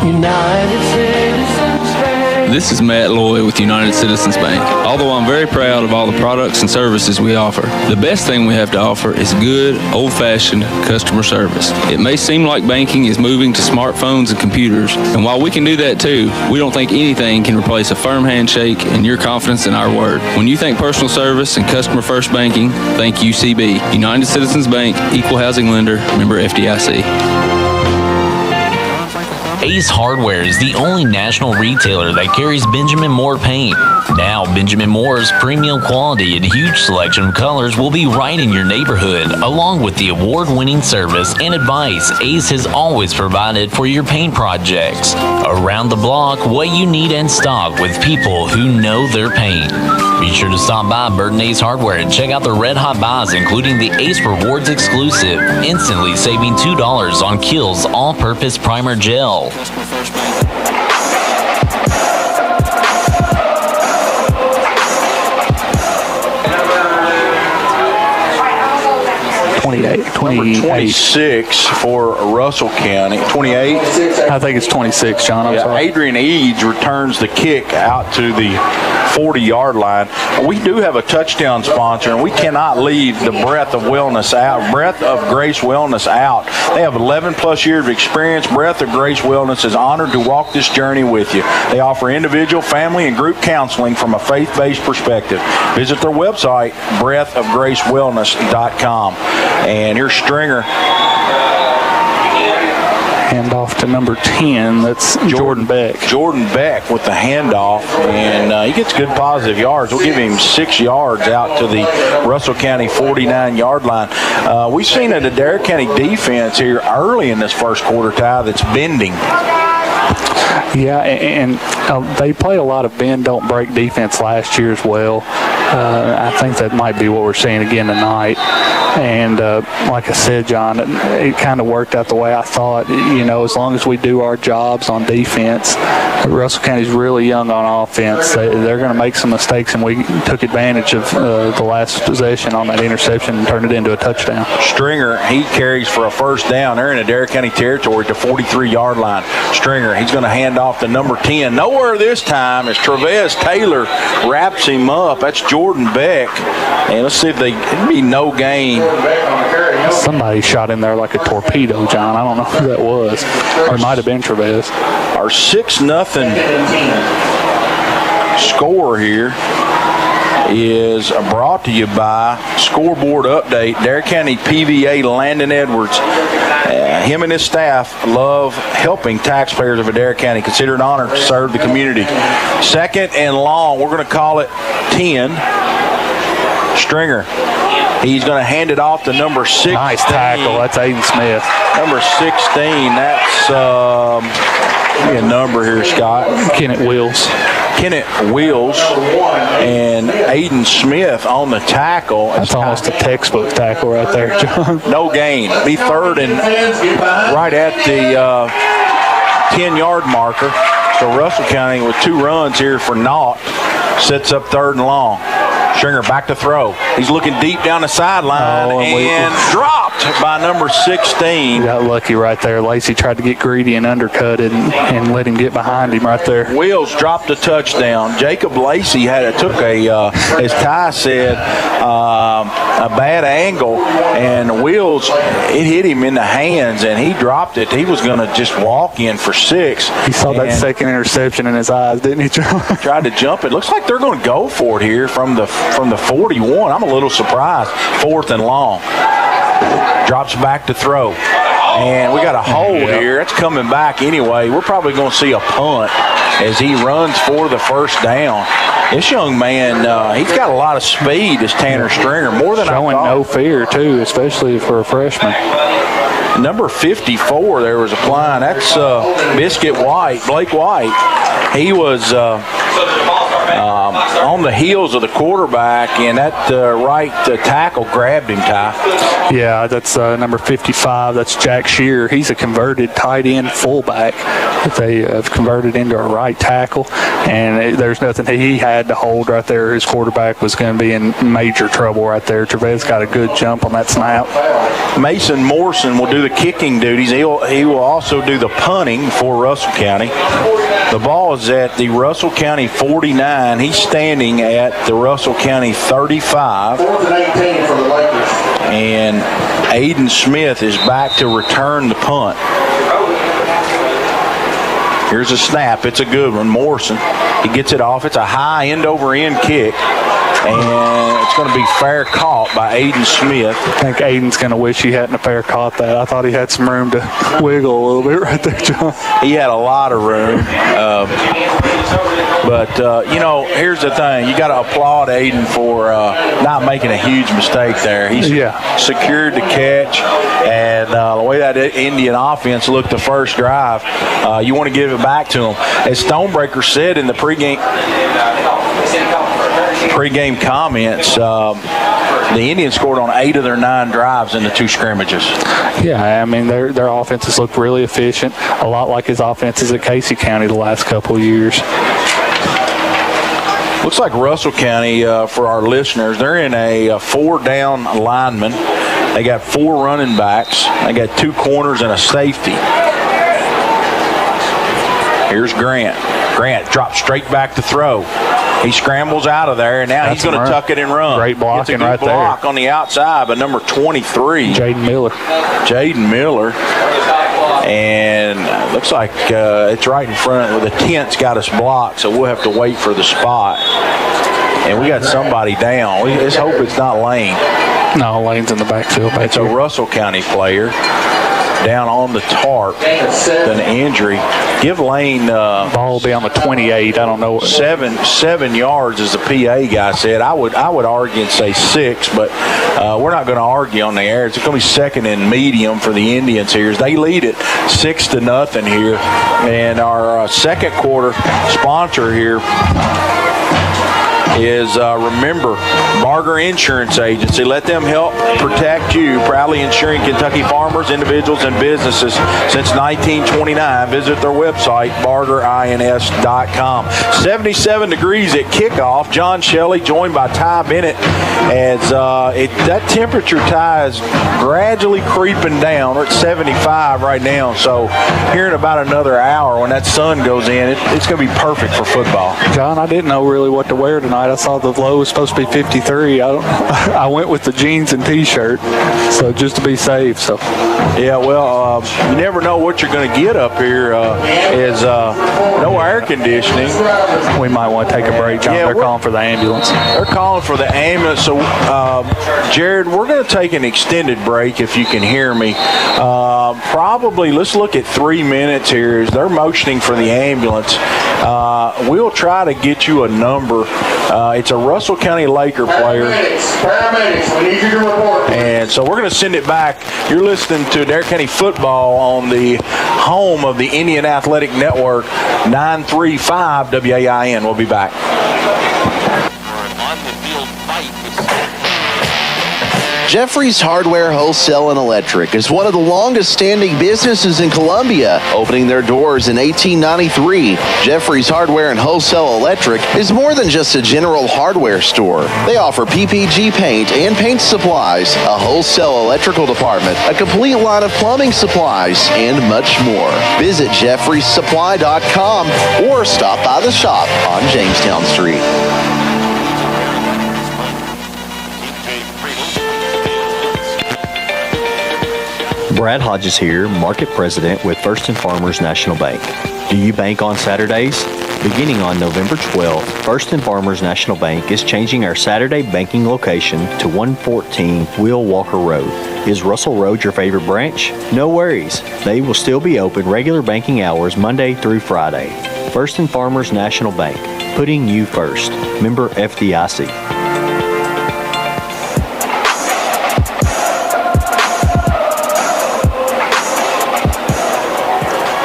United Citizens Bank. This is Matt Loy with United Citizens Bank. Although I'm very proud of all the products and services we offer, the best thing we have to offer is good, old-fashioned customer service. It may seem like banking is moving to smartphones and computers, and while we can do that too, we don't think anything can replace a firm handshake and your confidence in our word. When you think personal service and customer-first banking, think UCB. United Citizens Bank, Equal Housing Lender, member FDIC. Ace Hardware is the only national retailer that carries Benjamin Moore paint. Now, Benjamin Moore's premium quality and huge selection of colors will be right in your neighborhood, along with the award-winning service and advice Ace has always provided for your paint projects. Around the block, what you need in stock with people who know their paint. Be sure to stop by Burton Ace Hardware and check out the Red Hot Buys, including the Ace Rewards exclusive, instantly saving $2 on Kiehl's all-purpose primer gel. 26 for Russell County. 28? I think it's 26, John. I'm sorry. Adrian Eads returns the kick out to the 40-yard line. We do have a touchdown sponsor, and we cannot leave the Breath of Wellness out. Breath of Grace Wellness out. They have 11-plus years of experience. Breath of Grace Wellness is honored to walk this journey with you. They offer individual, family, and group counseling from a faith-based perspective. Visit their website, breathofgracewellness.com. And here's Stringer. Handoff to number 10. That's Jordan Beck. Jordan Beck with the handoff, and he gets good positive yards. We'll give him 6 yards out to the Russell County 49-yard line. We've seen an Adair County defense here early in this first quarter, Ty, that's bending. Yeah, and they played a lot of bend, don't break defense last year as well. I think that might be what we're seeing again tonight. And like I said, John, it kind of worked out the way I thought. As long as we do our jobs on defense, Russell County's really young on offense. They're going to make some mistakes, and we took advantage of the last possession on that interception and turned it into a touchdown. Stringer, he carries for a first down. They're in Adair County territory at the 43-yard line. Stringer, he's going to hand off to number 10. Nowhere this time as Trevez Taylor wraps him up. That's Jordan Beck. And let's see if it'd be no gain. Somebody shot in there like a torpedo, John. I don't know who that was. Or it might have been Trevez. Our 6-0 score here is brought to you by Scoreboard Update. Adair County PVA Landon Edwards. Him and his staff love helping taxpayers of Adair County. Consider it an honor to serve the community. 2nd and long. We're going to call it 10. Stringer. He's going to hand it off to number 16. Nice tackle. That's Aiden Smith. Number 16. That's give me a number here, Scott. Kenneth Wills. And Aiden Smith on the tackle. That's almost a textbook tackle right there, John. No gain. Be 3rd and right at the 10-yard marker. So Russell County with 2 runs here for naught sets up 3rd and long. Stringer back to throw. He's looking deep down the sideline and dropped by number 16. Got lucky right there. Lacey tried to get greedy and undercut it and let him get behind him right there. Wills dropped a touchdown. Jacob Lacey took a, as Ty said, a bad angle, and Wills, it hit him in the hands, and he dropped it. He was going to just walk in for 6. He saw that second interception in his eyes, didn't he, John? Tried to jump it. Looks like they're going to go for it here from the 41. I'm a little surprised. 4th and long. Drops back to throw. And we got a hold here. It's coming back anyway. We're probably going to see a punt as he runs for the first down. This young man, he's got a lot of speed, this Tanner Stringer, more than showing I thought. No fear, too, especially for a freshman. Number 54 there was applying. That's Blake White. He was on the heels of the quarterback, and that right tackle grabbed him, Ty. Yeah, that's number 55. That's Jack Shear. He's a converted tight end fullback that they have converted into a right tackle, and there's nothing he had to hold right there. His quarterback was going to be in major trouble right there. Trevez got a good jump on that snap. Mason Morrison will do the kicking duties. He will also do the punting for Russell County. The ball is at the Russell County 49. He's standing at the Russell County 35. 4th and 18 for the Lakers. And Aiden Smith is back to return the punt. Here's a snap. It's a good one. Morrison, he gets it off. It's a high end-over-end kick. And it's going to be fair caught by Aiden Smith. I think Aiden's going to wish he hadn't fair caught that. I thought he had some room to wiggle a little bit right there, John. He had a lot of room. But here's the thing. You got to applaud Aiden for not making a huge mistake there. He secured the catch. And the way that Indian offense looked the first drive, you want to give it back to him. As Stonebreaker said in the pregame comments, the Indians scored on 8 of their 9 drives in the 2 scrimmages. Yeah, I mean, their offenses look really efficient, a lot like his offenses at Casey County the last couple of years. Looks like Russell County, for our listeners, they're in a 4-down lineman. They got 4 running backs. They got 2 corners and a safety. Here's Grant. Grant drops straight back to throw. He scrambles out of there, and now he's going to tuck it and run. Great blocking right there. Block on the outside by number 23. Jaden Miller. And looks like it's right in front where the tent's got us blocked, so we'll have to wait for the spot. And we got somebody down. Let's hope it's not Lane. No, Lane's in the backfield. It's a Russell County player down on the tarp. An injury. Give Lane ball will be on the 28. I don't know. 7 yards, as the PA guy said. I would argue and say 6, but we're not going to argue on the air. It's going to be 2nd and medium for the Indians here. They lead it 6-0 here, and our second quarter sponsor here is remember, Barger Insurance Agency. Let them help protect you. Proudly insuring Kentucky farmers, individuals, and businesses since 1929. Visit their website, bargerins.com. 77 degrees at kickoff. John Shelley joined by Ty Bennett as that temperature, Ty, is gradually creeping down. We're at 75 right now, so here in about another hour when that sun goes in, it's going to be perfect for football. John, I didn't know really what to wear tonight. I saw the low was supposed to be 53. I went with the jeans and T-shirt, so just to be safe. So yeah, well, you never know what you're going to get up here. Is no air conditioning. We might want to take a break, John. They're calling for the ambulance. They're calling for the ambulance. So, Jared, we're going to take an extended break if you can hear me. Probably, let's look at 3 minutes here as they're motioning for the ambulance. We'll try to get you a number. It's a Russell County Laker player. Paramedics, we need you to report. And so we're going to send it back. You're listening to Adair County Football on the home of the Indian Athletic Network, 935 WAIN. We'll be back. Jeffrey's Hardware Wholesale and Electric is one of the longest-standing businesses in Columbia, opening their doors in 1893. Jeffrey's Hardware and Wholesale Electric is more than just a general hardware store. They offer PPG paint and paint supplies, a wholesale electrical department, a complete line of plumbing supplies, and much more. Visit jeffreysupply.com or stop by the shop on Jamestown Street. Brad Hodges here, Market President with First and Farmers National Bank. Do you bank on Saturdays? Beginning on November 12th, First and Farmers National Bank is changing our Saturday banking location to 114 Will Walker Road. Is Russell Road your favorite branch? No worries. They will still be open regular banking hours Monday through Friday. First and Farmers National Bank, putting you first. Member FDIC.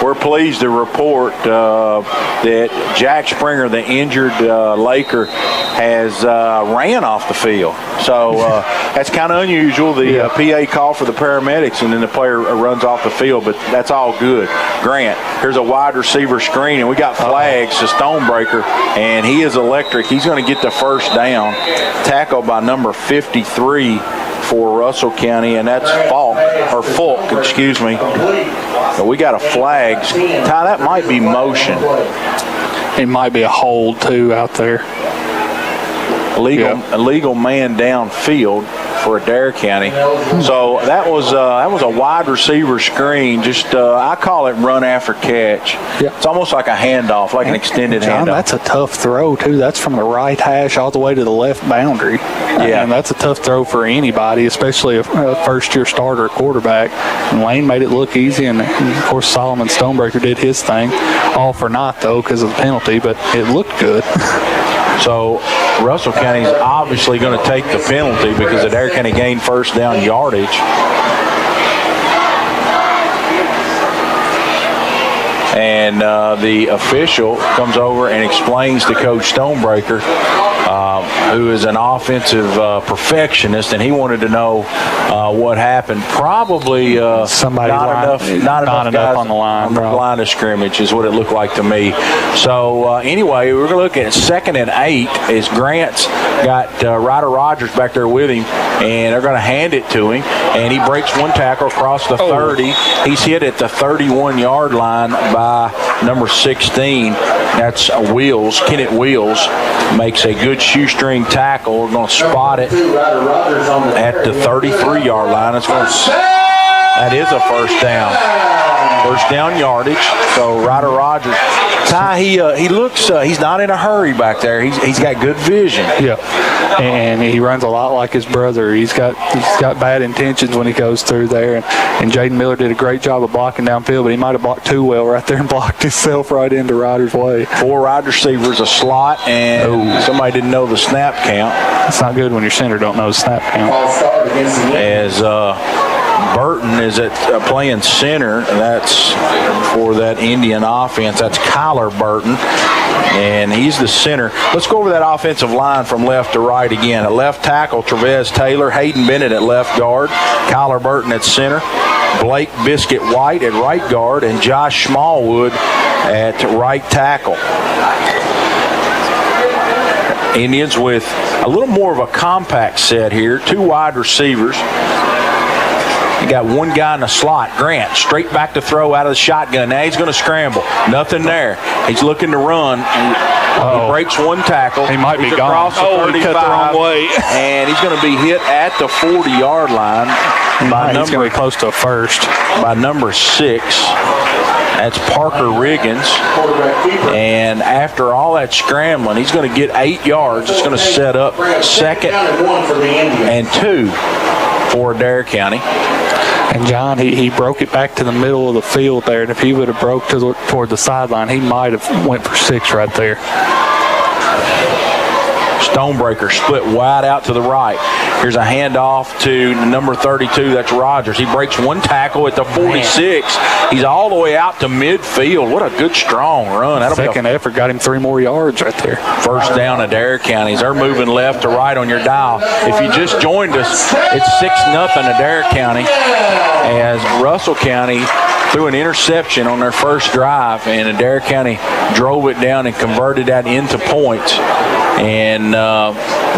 We're pleased to report that Jack Springer, the injured Laker, has ran off the field. So that's kind of unusual. The PA call for the paramedics, and then the player runs off the field, but that's all good. Grant, here's a wide receiver screen, and we got flags to Stonebreaker, and he is electric. He's going to get the first down. Tackled by number 53 for Russell County, and that's Falk, excuse me. But we got a flag. Ty, that might be motion. It might be a hold, too, out there. Illegal man downfield for Adair County. So that was a wide receiver screen. Just I call it run after catch. It's almost like a handoff, like an extended handoff. That's a tough throw too. That's from the right hash all the way to the left boundary. Yeah, and that's a tough throw for anybody, especially a first-year starter quarterback. And Lane made it look easy, and of course Solomon Stonebreaker did his thing. All for naught though because of the penalty, but it looked good. So Russell County is obviously going to take the penalty because Adair County gained first down yardage. And the official comes over and explains to Coach Stonebreaker, who is an offensive perfectionist, and he wanted to know what happened. Probably somebody not enough on the line of scrimmage is what it looked like to me. So anyway, we're going to look at 2nd and 8 as Grant's got Ryder Rogers back there with him, and they're going to hand it to him, and he breaks one tackle across the 30. He's hit at the 31-yard line by number 16. That's Wheels. Kenneth Wheels makes a good shoestring tackle. We're going to spot it at the 33-yard line. That is a first down. First down yardage. So Ryder Rogers, Ty, he looks, he's not in a hurry back there. He's got good vision. Yeah, and he runs a lot like his brother. He's got bad intentions when he goes through there. And Jaden Miller did a great job of blocking downfield, but he might have blocked too well right there and blocked himself right into Ryder's way. 4 wide receivers, a slot, and somebody didn't know the snap count. It's not good when your center don't know the snap count. As Burton is playing center. That's for that Indian offense. That's Kyler Burton, and he's the center. Let's go over that offensive line from left to right again. At left tackle, Trevez Taylor, Hayden Bennett at left guard, Kyler Burton at center, Blake Biscuit White at right guard, and Josh Smallwood at right tackle. Indians with a little more of a compact set here. 2 wide receivers. You got one guy in the slot, Grant, straight back to throw out of the shotgun. Now he's going to scramble. Nothing there. He's looking to run. He breaks one tackle. He might be gone. Across the 35, he cut the wrong way. And he's going to be hit at the 40-yard line. He's going to be close to a first. By number 6. That's Parker Riggins. And after all that scrambling, he's going to get 8 yards. It's going to set up 2nd and 2 for Adair County. And John, he broke it back to the middle of the field there, and if he would have broke toward the sideline, he might have went for 6 right there. Stonebreaker split wide out to the right. Here's a handoff to number 32. That's Rogers. He breaks one tackle at the 46. He's all the way out to midfield. What a good, strong run. That'll Second effort got him 3 more yards right there. First down at Adair County. They're moving left to right on your dial. If you just joined us, it's 6-0 Adair County as Russell County threw an interception on their first drive, and Adair County drove it down and converted that into points. And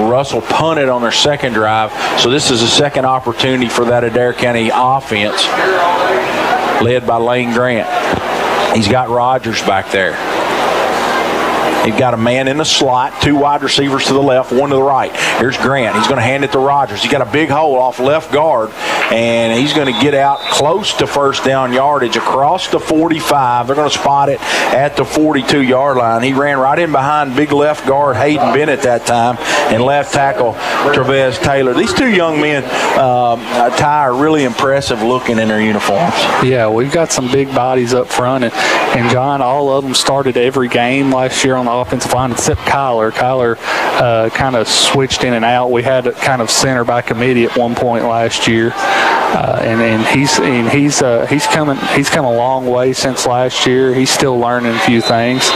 Russell punted on their second drive. So this is a second opportunity for that Adair County offense led by Lane Grant. He's got Rogers back there. He's got a man in the slot, 2 wide receivers to the left, 1 to the right. Here's Grant. He's going to hand it to Rogers. He's got a big hole off left guard, and he's going to get out close to first down yardage across the 45. They're going to spot it at the 42-yard line. He ran right in behind big left guard Hayden Bennett that time, and left tackle Trevez Taylor. These 2 young men, Ty, are really impressive looking in their uniforms. Yeah, we've got some big bodies up front, and John, all of them started every game last year on the offensive line except Kyler. Kyler kind of switched in and out. We had kind of center by committee at one point last year, and he's come a long way since last year. He's still learning a few things,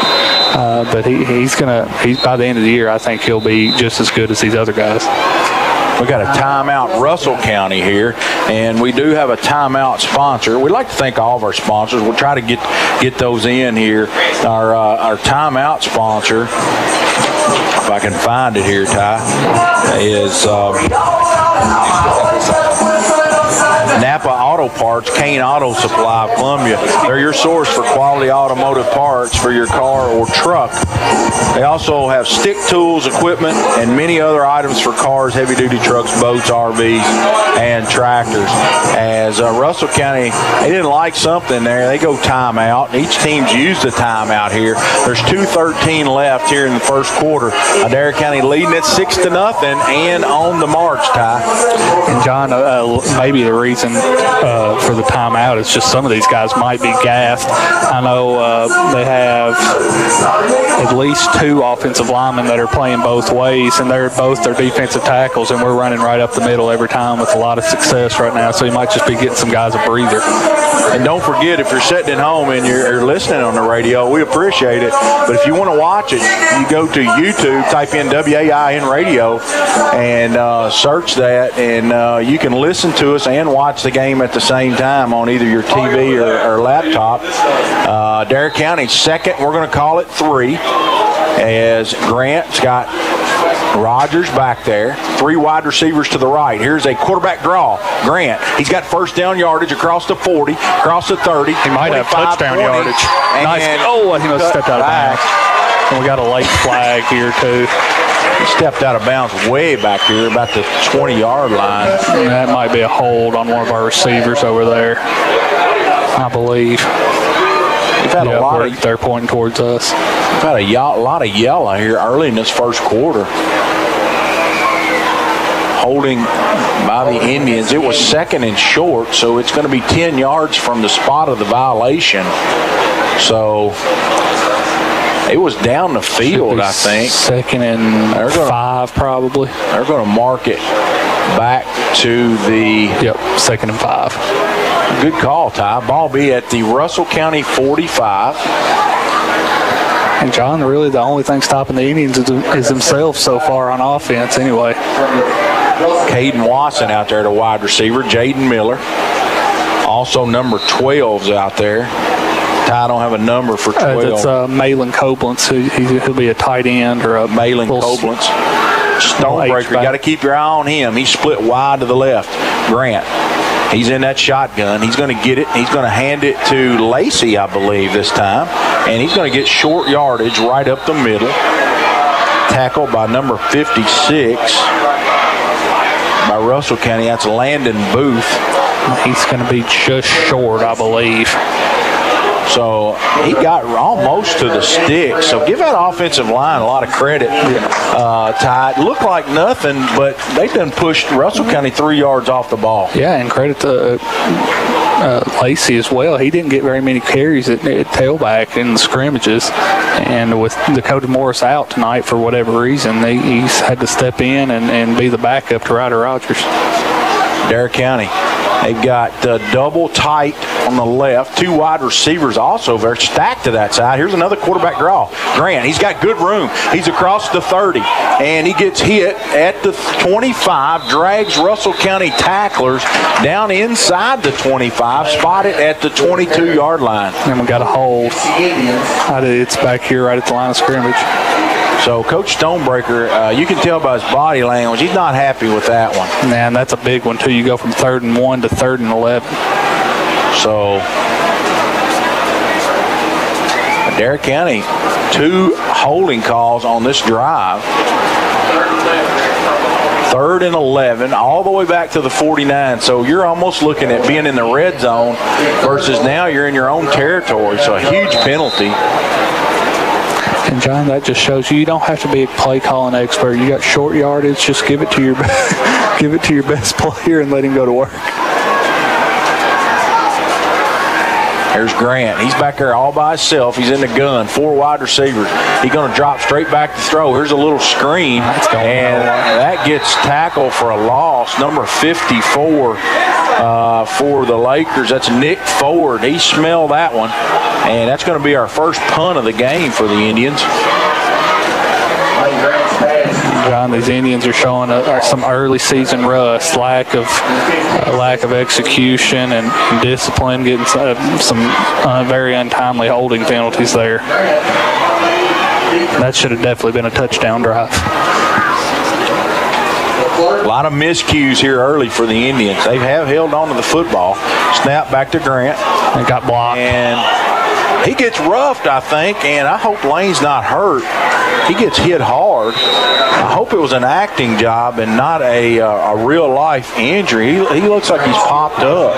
but he's by the end of the year, I think he'll be just as good as these other guys. We got a timeout Russell County here, and we do have a timeout sponsor. We'd like to thank all of our sponsors. We'll try to get those in here. Our timeout sponsor, if I can find it here, Ty, is Napa Auto Parts, Kane Auto Supply of Columbia. They're your source for quality automotive parts for your car or truck. They also have stick tools, equipment, and many other items for cars, heavy-duty trucks, boats, RVs, and tractors. As Russell County, they didn't like something there. They go timeout. Each team's used a timeout here. There's 2:13 left here in the first quarter. Adair County leading it 6-0 and on the march, Ty. And John, maybe the reason for the timeout is just some of these guys might be gassed. I know they have at least 2 offensive linemen that are playing both ways, and they're both their defensive tackles, and we're running right up the middle every time with a lot of success right now, so you might just be getting some guys a breather. And don't forget, if you're sitting at home and you're listening on the radio, we appreciate it, but if you want to watch it, you go to YouTube, type in WAIN radio, and search that, and you can listen to us and watch the game at the same time on either your TV or laptop. Adair County second, we're going to call it 3, as Grant's got Rogers back there, 3 wide receivers to the right. Here's a quarterback draw. Grant, he's got first down yardage across the 40, across the 30. He might have touchdown 20, yardage. Nice. Oh, he must have stepped out of bounds. And we got a late flag here, too. He stepped out of bounds way back here, about the 20-yard line. And that might be a hold on one of our receivers over there, I believe. We've had a lot of, they're pointing towards us. We've had a lot of yellow here early in this first quarter. Holding by the Indians. It was second and short, so it's going to be 10 yards from the spot of the violation. So it was down the field, I think. Second and 5, probably. They're going to mark it back to the 2nd and 5. Good call, Ty. Ball be at the Russell County 45. And John, really the only thing stopping the Indians is themselves so far on offense anyway. Caden Wasson out there, the wide receiver. Jaden Miller. Also number 12's out there. Ty, I don't have a number for 12. That's Malin Koblenz. He'll be a tight end or a Malin Koblenz. Stonebreaker, you got to keep your eye on him. He's split wide to the left. Grant. He's in that shotgun. He's going to get it. He's going to hand it to Lacey, I believe, this time. And he's going to get short yardage right up the middle. Tackled by number 56 by Russell County. That's Landon Booth. He's going to be just short, I believe. So he got almost to the stick. So give that offensive line a lot of credit, Ty. It looked like nothing, but they done pushed Russell County 3 yards off the ball. Yeah, and credit to Lacey as well. He didn't get very many carries at tailback in the scrimmages. And with Dakota Morris out tonight for whatever reason, he's had to step in and be the backup to Ryder Rogers. Adair County. They've got double tight on the left. 2 wide receivers also very stacked to that side. Here's another quarterback draw. Grant, he's got good room. He's across the 30, and he gets hit at the 25, drags Russell County tacklers down inside the 25, spotted at the 22-yard line. And we got a hold. It's back here right at the line of scrimmage. So Coach Stonebreaker, you can tell by his body language, he's not happy with that one. Man, that's a big one, too. You go from 3rd and 1 to 3rd and 11. So Adair County, 2 holding calls on this drive. 3rd and 11, all the way back to the 49. So you're almost looking at being in the red zone versus now you're in your own territory. So a huge penalty. And John, that just shows you don't have to be a play calling expert. You got short yardage, just give it to your best player and let him go to work. There's Grant. He's back there all by himself. He's in the gun. 4 wide receivers. He's going to drop straight back to throw. Here's a little screen, and that gets tackled for a loss. Number 54 for the Lakers. That's Nick Ford. He smelled that one, and that's going to be our first punt of the game for the Indians. John, these Indians are showing some early season rust, lack of execution and discipline, getting some very untimely holding penalties there. That should have definitely been a touchdown drive. A lot of miscues here early for the Indians. They have held on to the football. Snap back to Grant. And got blocked. And he gets roughed, I think, and I hope Lane's not hurt. He gets hit hard. I hope it was an acting job and not a real-life injury. He looks like he's popped up.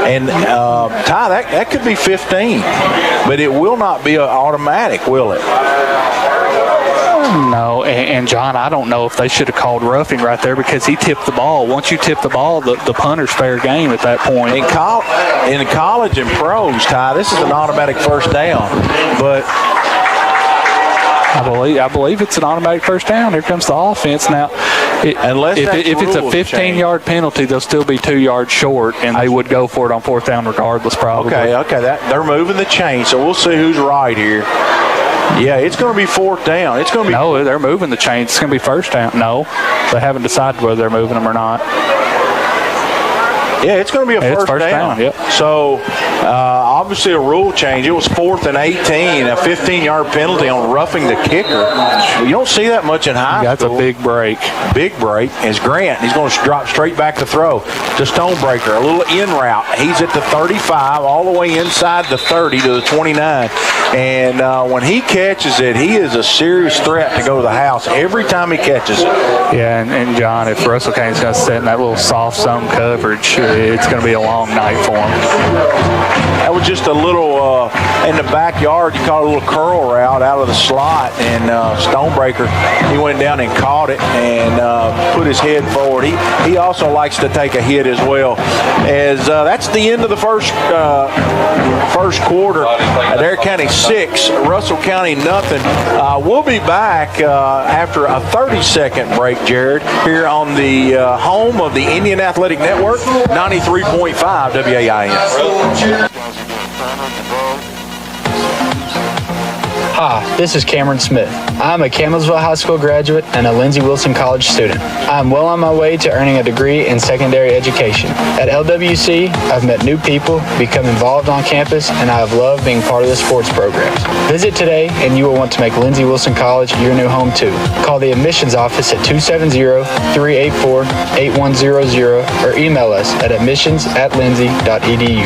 And, Ty, that could be 15, but it will not be automatic, will it? No, and John, I don't know if they should have called roughing right there because he tipped the ball. Once you tip the ball, the punter's fair game at that point. In college and pros, Ty, this is an automatic first down, but I believe it's an automatic first down. Here comes the offense now. If it's a 15-yard penalty, they'll still be 2 yards short, and they would go for it on 4th down regardless, probably. Okay, they're moving the chain, so we'll see who's right here. Yeah, it's going to be 4th down. It's going to be. No, they're moving the chains. It's going to be 1st down. No, they haven't decided whether they're moving them or not. Yeah, it's going to be a first down. Yep. So, obviously a rule change. It was 4th and 18, a 15-yard penalty on roughing the kicker. You don't see that much in high school. That's a big break. Big break is Grant. He's going to drop straight back to throw to Stonebreaker. A little in route. He's at the 35, all the way inside the 30 to the 29. And when he catches it, he is a serious threat to go to the house every time he catches it. Yeah, and John, if Russell County's going to sit in that little soft zone coverage, it's going to be a long night for him. that was just a little in the backyard. You call it a little curl route out of the slot, and Stonebreaker, he went down and caught it and put his head forward. He also likes to take a hit as well. As that's the end of the first quarter. Adair County 6, Russell County nothing. We'll be back after a 30-second break, Jared, here on the home of the Indian Athletic Network, 93.5 WAIN. Hi, this is Cameron Smith. I'm a Campbellsville High School graduate and a Lindsey Wilson College student. I'm well on my way to earning a degree in secondary education. At LWC, I've met new people, become involved on campus, and I have loved being part of the sports programs. Visit today and you will want to make Lindsey Wilson College your new home too. Call the admissions office at 270-384-8100 or email us at admissions@lindsey.edu.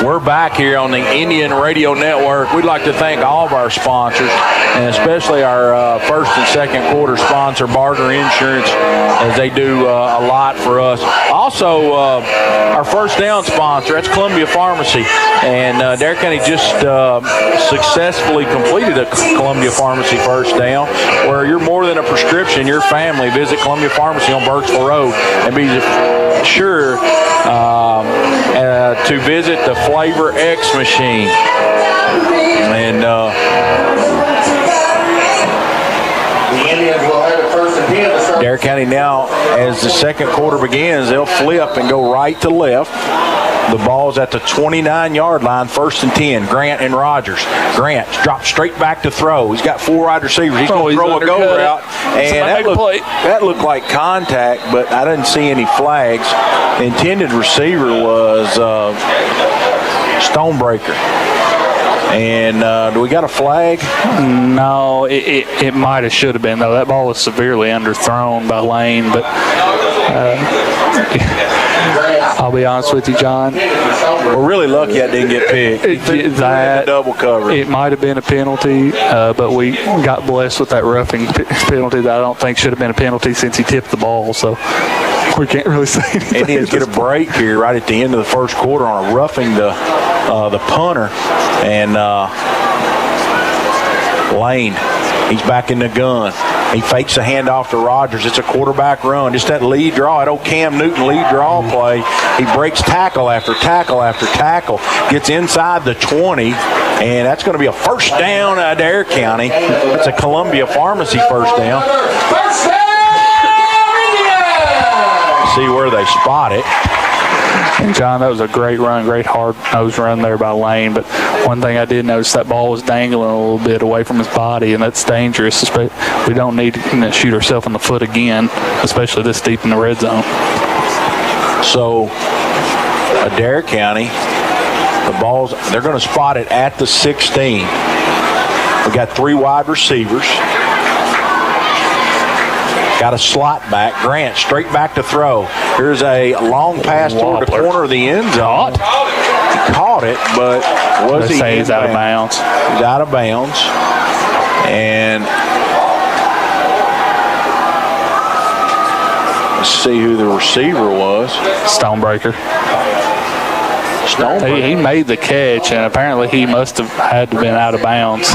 We're back here on the Indian Radio Network. We'd like to thank all of our sponsors, and especially our first and second quarter sponsor, Barter Insurance, as they do a lot for us. Also, our first down sponsor, that's Columbia Pharmacy. And Adair County just successfully completed a Columbia Pharmacy first down, where you're more than a prescription, your family. Visit Columbia Pharmacy on Burkesville Road and be sure to visit the Flavor X machine. And Adair County now, as the second quarter begins, they'll flip and go right to left. The ball's at the 29-yard line, 1st and 10. Grant and Rogers. Grant drops straight back to throw. He's got 4 wide receivers. He's going to throw a go route. And that looked like contact, but I didn't see any flags. The intended receiver was Stonebreaker. And do we got a flag? No, it might have should have been, though. That ball was severely underthrown by Lane, but I'll be honest with you, John. We're really lucky that didn't get picked. That double cover. It might have been a penalty, but we got blessed with that roughing penalty that I don't think should have been a penalty since he tipped the ball. So we can't really say anything. Indians get a break here right at the end of the first quarter on a roughing the punter, and Lane, he's back in the gun. He fakes a handoff to Rogers. It's a quarterback run. Just that lead draw, that old Cam Newton lead draw play. He breaks tackle after tackle after tackle, gets inside the 20, and that's going to be a first down at Adair County. That's a Columbia Pharmacy first down. See where they spot it. And, John, that was a great run, great hard-nosed run there by Lane. But one thing I did notice, that ball was dangling a little bit away from his body, and that's dangerous. We don't need to shoot ourselves in the foot again, especially this deep in the red zone. So, Adair County, they're going to spot it at the 16. We got 3 wide receivers. Got a slot back. Grant straight back to throw. Here's a long pass toward the corner of the end zone. He caught it, but he's out of bounds. He's out of bounds. And let's see who the receiver was. Stonebreaker. He made the catch, and apparently he must have had to have been out of bounds.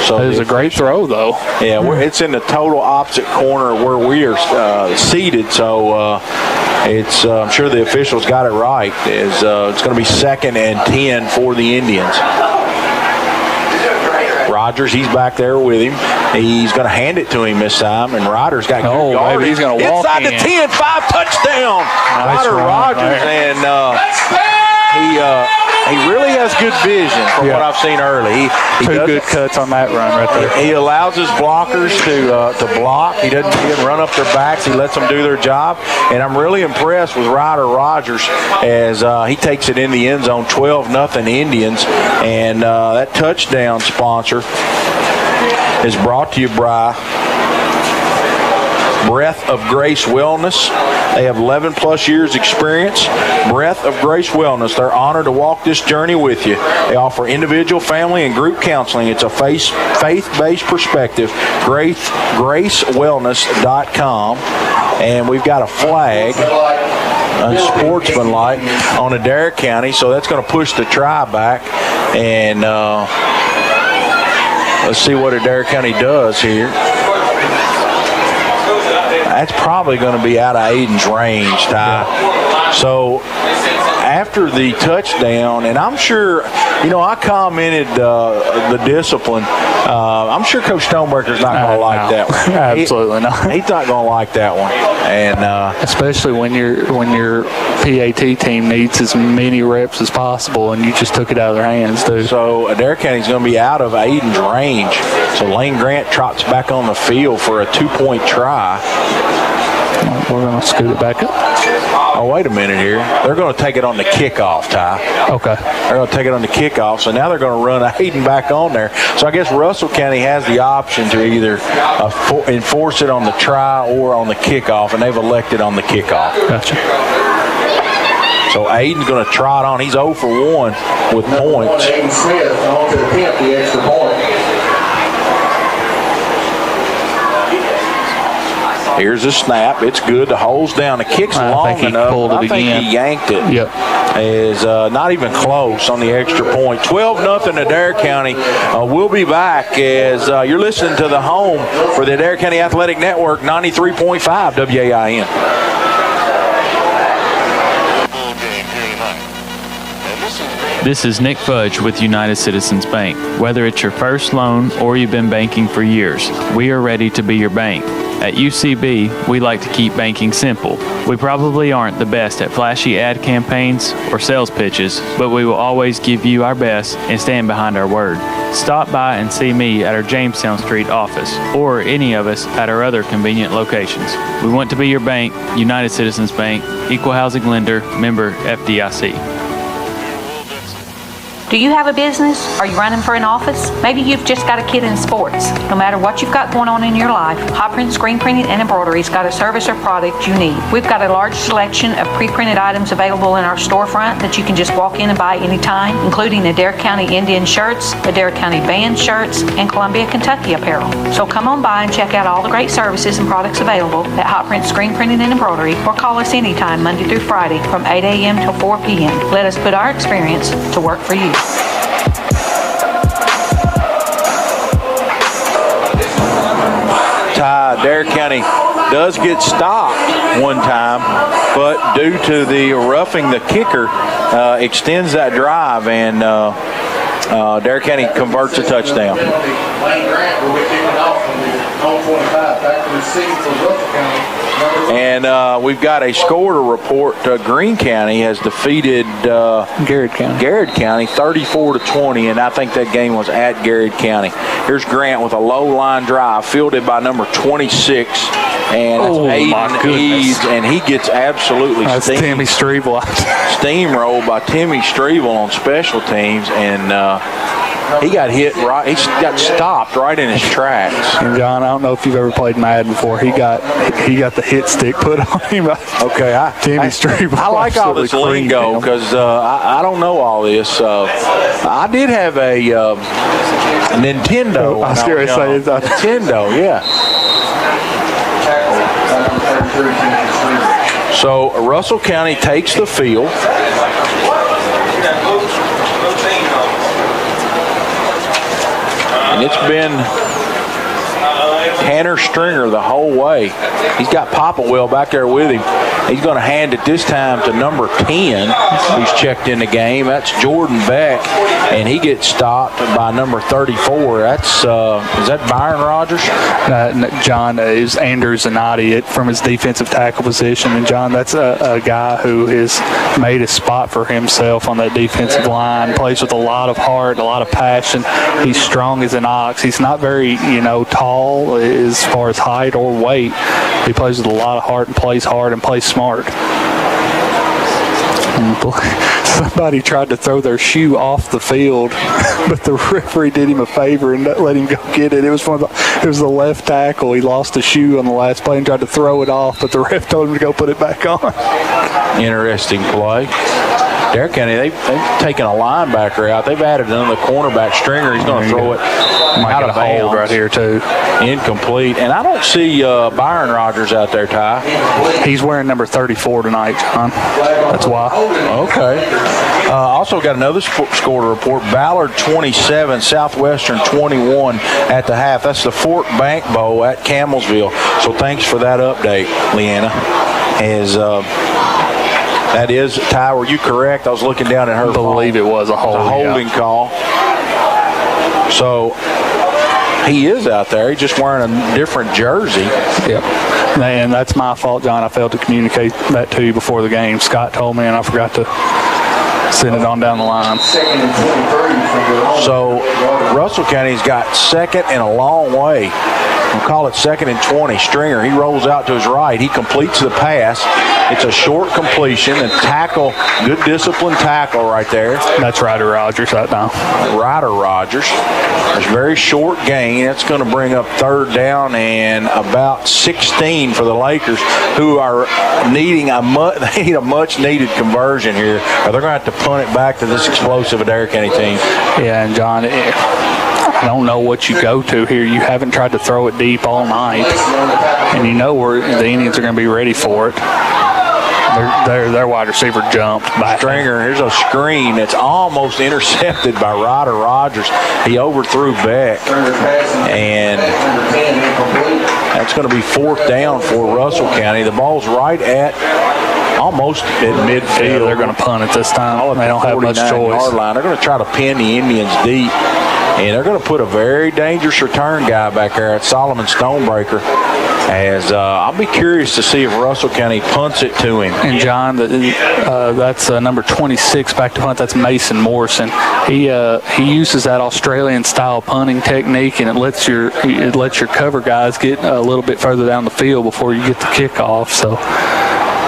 So it was a great throw, though. Yeah, it's in the total opposite corner where we are seated. So I'm sure the officials got it right. It's going to be 2nd and 10 for the Indians. Rogers, he's back there with him. He's going to hand it to him this time, and Ryder's got good yardage. He's going to walk inside the 10, 5 touchdown. Nice Ryder Rogers, and he really has good vision from what I've seen early. He 2 good cuts on that run right there. He allows his blockers to block. He doesn't run up their backs. He lets them do their job. And I'm really impressed with Ryder Rogers as he takes it in the end zone, 12-0 Indians. And that touchdown sponsor is brought to you by Breath of Grace Wellness. They have 11 plus years experience. Breath of Grace Wellness. They're honored to walk this journey with you. They offer individual, family, and group counseling. It's a faith-based perspective. GraceWellness.com. And we've got a flag, unsportsmanlike, on Adair County, so that's going to push the try back. And let's see what Adair County does here. That's probably going to be out of Aiden's range, Ty. So after the touchdown, and I'm sure, I commented the discipline. I'm sure Coach Stonebreaker's not going to like that one. Absolutely not. He's not going to like that one. And especially when your PAT team needs as many reps as possible, and you just took it out of their hands, dude. So Adair County's going to be out of Aiden's range. So Lane Grant trots back on the field for a 2-point try. We're going to scoot it back up. Oh, wait a minute here. They're going to take it on the kickoff, Ty. Okay. They're going to take it on the kickoff, so now they're going to run Aiden back on there. So I guess Russell County has the option to either enforce it on the try or on the kickoff, and they've elected on the kickoff. Gotcha. So Aiden's going to trot on. He's 0 for 1 with points. Aiden Smith on to attempt the extra point. Here's a snap. It's good. The hole's down. The kick's long enough. I think he yanked it. Yep. Is not even close on the extra point. 12-0 Adair County. We'll be back as you're listening to the home for the Adair County Athletic Network, 93.5 WAIN. This is Nick Fudge with United Citizens Bank. Whether it's your first loan or you've been banking for years, we are ready to be your bank. At UCB, we like to keep banking simple. We probably aren't the best at flashy ad campaigns or sales pitches, but we will always give you our best and stand behind our word. Stop by and see me at our Jamestown Street office or any of us at our other convenient locations. We want to be your bank, United Citizens Bank, equal housing lender, member FDIC. Do you have a business? Are you running for an office? Maybe you've just got a kid in sports. No matter what you've got going on in your life, Hot Print Screen Printing and Embroidery's got a service or product you need. We've got a large selection of pre-printed items available in our storefront that you can just walk in and buy anytime, including Adair County Indian shirts, Adair County band shirts, and Columbia, Kentucky apparel. So come on by and check out all the great services and products available at Hot Print Screen Printing and Embroidery, or call us anytime Monday through Friday from 8 a.m. till 4 p.m. Let us put our experience to work for you. Adair County does get stopped one time, but due to the roughing the kicker, extends that drive, and Adair County converts a touchdown. And we've got a score to report. Greene County has defeated Garrett County 34-20, and I think that game was at Garrett County. Here's Grant with a low line drive, fielded by number 26, and that's Aiden Eads, and he gets absolutely Timmy Strevel. steamrolled by Timmy Strevel on special teams, and he got hit right. He got stopped right in his tracks. And John, I don't know if you've ever played Madden before. He got the hit stick put on him. Okay, Timmy Strevel. I like all this lingo because I don't know all this. I did have a Nintendo. I was going to say Nintendo. Yeah. So Russell County takes the field. And it's been Tanner Stringer the whole way. He's got Popplewell back there with him. He's going to hand it this time to number 10, who's checked in the game. That's Jordan Beck, and he gets stopped by number 34. That's is that Byron Rogers? John, is Andrew Zanotti from his defensive tackle position. And, John, that's a guy who has made a spot for himself on that defensive line, plays with a lot of heart, a lot of passion. He's strong as an ox. He's not very, tall as far as height or weight. He plays with a lot of heart and plays hard and plays smart. Somebody tried to throw their shoe off the field, but the referee did him a favor and let him go get it. It was the left tackle. He lost the shoe on the last play and tried to throw it off, but the ref told him to go put it back on. Interesting play. Adair County, they've taken a linebacker out. They've added another cornerback. Stringer. He's going to throw it out of bounds right here too. Incomplete. And I don't see Byron Rogers out there, Ty. He's wearing number 34 tonight, John. That's why. Okay. Also got another score to report. Ballard 27, Southwestern 21 at the half. That's the Fort Bank Bowl at Camelsville. So thanks for that update, Leanna. That is, Ty, were you correct? I was looking down at her. I believe it was a holding call. So he is out there. He's just wearing a different jersey. Yep. And that's my fault, John. I failed to communicate that to you before the game. Scott told me, and I forgot to send it on down the line. So Russell County's got second and a long way. We'll call it 2nd and 20. Stringer, he rolls out to his right. He completes the pass. It's a short completion and tackle, good disciplined tackle right there. That's Ryder Rogers right now. Ryder Rogers. It's a very short gain. That's going to bring up 3rd down and about 16 for the Lakers, who are needing a much needed conversion here. Or they're going to have to punt it back to this explosive Adair County team. Yeah, and John, I don't know what you go to here. You haven't tried to throw it deep all night, and you know where the Indians are going to be ready for it. Their wide receiver jumped back. Stringer, here's a screen that's almost intercepted by Ryder Rogers. He overthrew Beck, and that's going to be 4th down for Russell County. The ball's right at almost at midfield. They're going to punt it this time. They don't have much choice. Line. They're going to try to pin the Indians deep. And they're going to put a very dangerous return guy back there at Solomon Stonebreaker. As I'll be curious to see if Russell County punts it to him. And John, that's number 26 back to punt. That's Mason Morrison. He uses that Australian style punting technique, and it lets your cover guys get a little bit further down the field before you get the kickoff. So.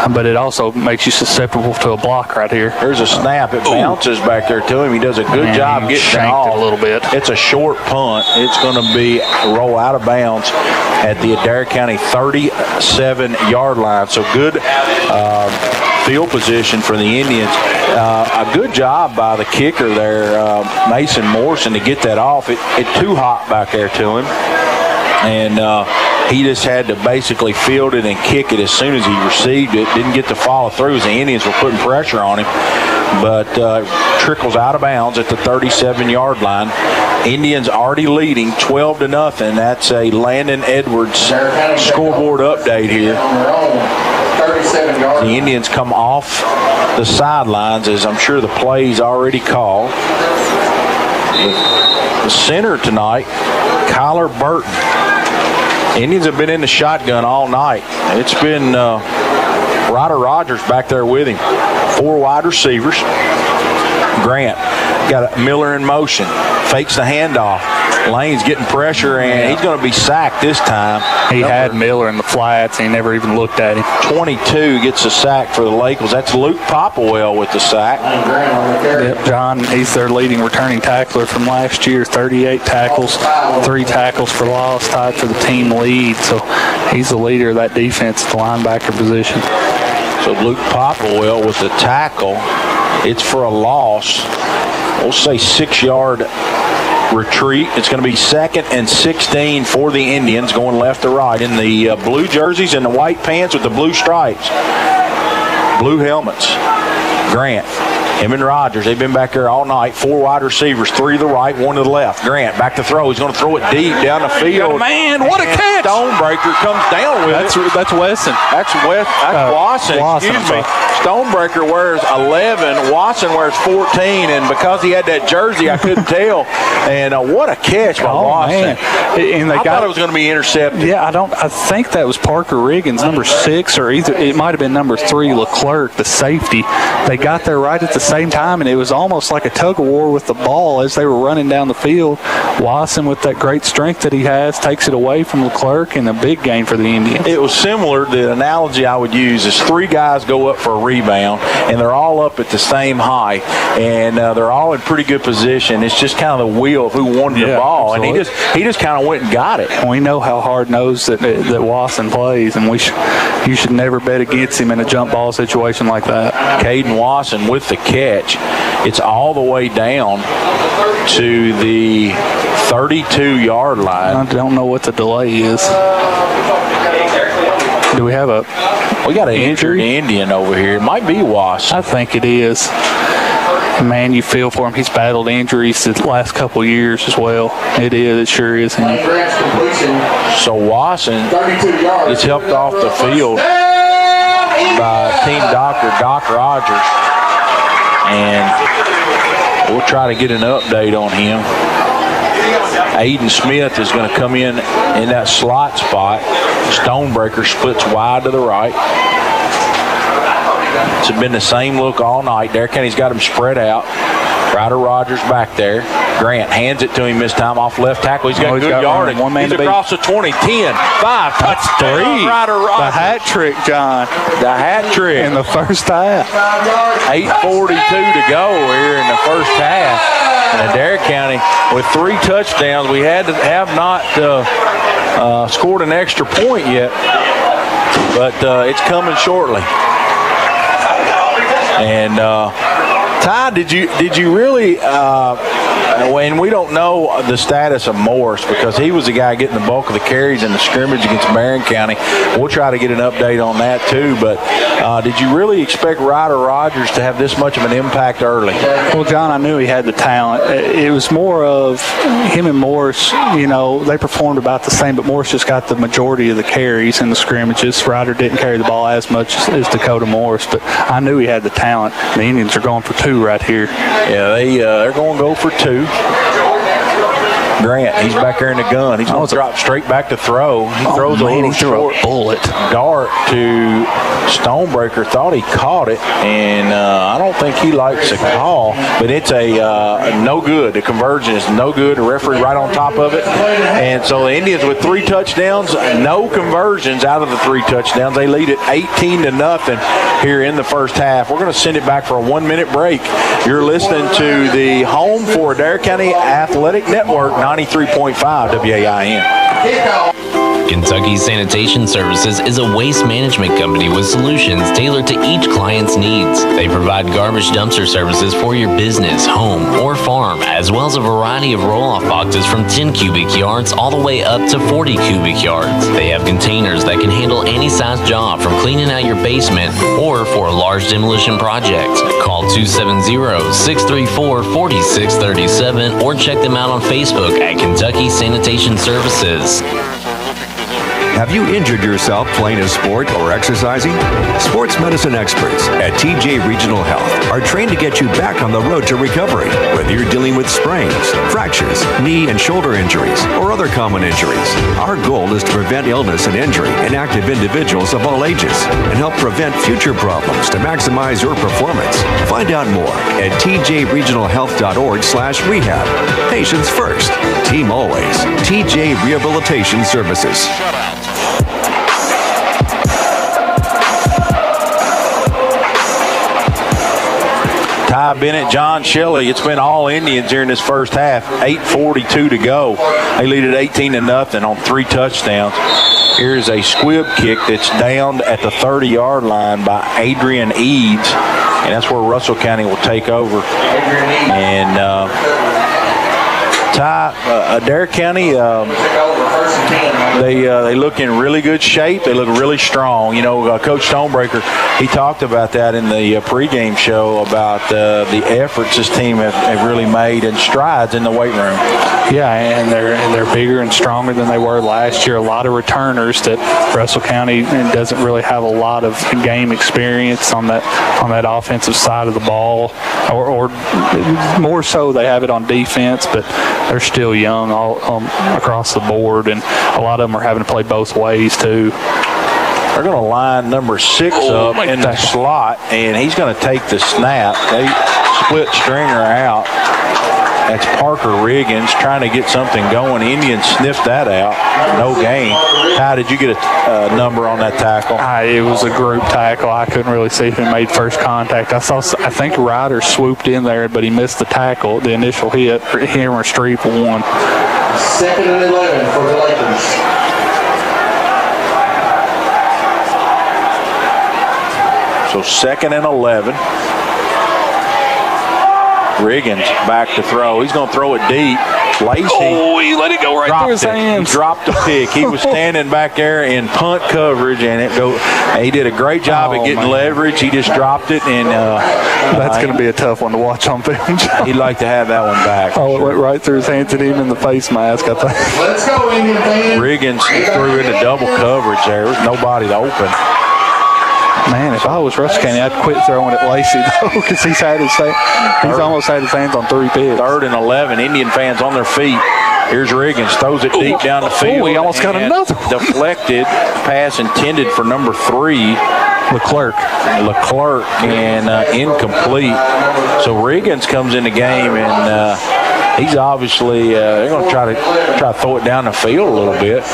But it also makes you susceptible to a block right here. There's a snap. It bounces back there to him. He does a good job getting it off. A little bit. It's a short punt. It's going to be roll out of bounds at the Adair County 37-yard line. So good field position for the Indians. A good job by the kicker there, Mason Morrison, to get that off. It too hot back there to him. And he just had to basically field it and kick it as soon as he received it. Didn't get to follow through as the Indians were putting pressure on him. But trickles out of bounds at the 37-yard line. Indians already leading 12-0. That's a Landon Edwards scoreboard update here. The Indians come off the sidelines, as I'm sure the play's already called. The center tonight, Kyler Burton. Indians have been in the shotgun all night. It's been Ryder Rogers back there with him. 4 wide receivers. Grant got Miller in motion. Fakes the handoff. Lane's getting pressure, and he's going to be sacked this time. He had Miller in the flats, and he never even looked at him. 22 gets a sack for the Lakers. That's Luke Popplewell with the sack. Yep, John, he's their leading returning tackler from last year. 38 tackles, 3 tackles for loss, tied for the team lead. So he's the leader of that defense at the linebacker position. So Luke Popplewell with the tackle. It's for a loss. We'll say 6-yard retreat. It's going to be 2nd and 16 for the Indians, going left to right in the blue jerseys and the white pants with the blue stripes. Blue helmets. Grant. Him and Rogers, they've been back there all night. 4 wide receivers, 3 to the right, 1 to the left. Grant back to throw. He's going to throw it deep down the field. Man, what a catch! Stonebreaker comes down with it. That's Wesson. That's Wasson. Excuse me. Stonebreaker wears 11. Wasson wears 14. And because he had that jersey, I couldn't tell. And what a catch by Wasson. And I thought it was going to be intercepted. Yeah, I think that was Parker Riggins, number 6, or either it might have been number 3, Leclerc, the safety. They got there right at the same time, and it was almost like a tug of war with the ball as they were running down the field. Wasson, with that great strength that he has, takes it away from Leclerc, and a big gain for the Indians. It was similar. The analogy I would use is 3 guys go up for a rebound, and they're all up at the same height, and they're all in pretty good position. It's just kind of the wheel of who wanted the ball, absolutely. And he just kind of went and got it. We know how hard-nosed that Wasson plays, and you should never bet against him in a jump ball situation like that. Caden Wasson with the catch. It's all the way down to the 32-yard line. I don't know what the delay is. Do we have we got an injured Indian over here. It might be Wasson. I think it is. Man, you feel for him. He's battled injuries the last couple of years as well. It is. It sure is him. So Wasson gets helped off the field by team doctor, Doc Rogers. And we'll try to get an update on him. Aiden Smith is going to come in that slot spot. Stonebreaker splits wide to the right. It's been the same look all night. Adair County's got him spread out. Ryder Rogers back there. Grant hands it to him this time off left tackle. He's got good yardage. He's across the 20, 10, 5, touchdown. Ryder Rogers. The hat trick, John. The hat trick. In the first half. 8:42 to go here in the first half. And Adair County with 3 touchdowns. We have not scored an extra point yet, but it's coming shortly. And Ty, did you really? And we don't know the status of Morris because he was the guy getting the bulk of the carries in the scrimmage against Barron County. We'll try to get an update on that too. But did you really expect Ryder Rogers to have this much of an impact early? Well, John, I knew he had the talent. It was more of him and Morris. They performed about the same, but Morris just got the majority of the carries in the scrimmages. Ryder didn't carry the ball as much as Dakota Morris, but I knew he had the talent. The Indians are going for 2 right here. Yeah, they're going to go for 2. Grant, he's back there in the gun. He's going to drop straight back to throw. He throws a little short bullet dart to Stonebreaker. Thought he caught it, and I don't think he likes a call, but it's a no good. The conversion is no good. The referee right on top of it. And so the Indians with 3 touchdowns, no conversions out of the 3 touchdowns. They lead it 18-0 here in the first half. We're going to send it back for a 1-minute break. You're listening to the home for Adair County Athletic Network, 93.5 WAIN. Kentucky Sanitation Services is a waste management company with solutions tailored to each client's needs. They provide garbage dumpster services for your business, home, or farm, as well as a variety of roll-off boxes from 10 cubic yards all the way up to 40 cubic yards. They have containers that can handle any size job, from cleaning out your basement or for a large demolition project. Call 270-634-4637 or check them out on Facebook at Kentucky Sanitation Services. Have you injured yourself playing a sport or exercising? Sports medicine experts at TJ Regional Health are trained to get you back on the road to recovery, whether you're dealing with sprains, fractures, knee and shoulder injuries, or other common injuries. Our goal is to prevent illness and injury in active individuals of all ages and help prevent future problems to maximize your performance. Find out more at tjregionalhealth.org/rehab. Patients first, team always. TJ Rehabilitation Services. Ty Bennett, John Shelley. It's been all Indians here in this first half. 8:42 to go. They lead it 18-0 on 3 touchdowns. Here's a squib kick that's downed at the 30-yard line by Adrian Eads, and that's where Russell County will take over. And Ty, Adair County, they look in really good shape. They look really strong. Coach Stonebreaker, he talked about that in the pregame show about the efforts this team have really made and strides in the weight room. Yeah, and they're bigger and stronger than they were last year. A lot of returners that Russell County doesn't really have a lot of game experience on that offensive side of the ball, or more so they have it on defense, but they're still young all across the board, and a lot of them are having to play both ways too. They're going to line number 6 up in the slot, and he's going to take the snap. split stringer out. That's Parker Riggins trying to get something going. Indians sniffed that out. No gain. How did you get a number on that tackle? It was a group tackle. I couldn't really see if he made first contact. I think Ryder swooped in there, but he missed the tackle. The initial hit. Him or Streep won. 2nd and 11 for the Lakers. So 2nd and 11. Riggins back to throw. He's going to throw it deep. Lacey. Oh, he let it go right through his hands. He dropped the pick. He was standing back there in punt coverage, and he did a great job at getting leverage. He just dropped it, and that's going to be a tough one to watch on film. He'd like to have that one back. Oh, it went right through his hands and even in the face mask, I think. Let's go, Indian fans. Riggins threw into double coverage there. There was nobody open. Man, if I was Russell County, I'd quit throwing at Lacey, though, because he's almost had his hands on 3 picks. 3rd and 11. Indian fans on their feet. Here's Riggins. Throws it deep down the field. He almost got another one. Deflected. Pass intended for number 3. Leclerc, and incomplete. So Riggins comes in the game, and he's obviously they're going to try to throw it down the field a little bit.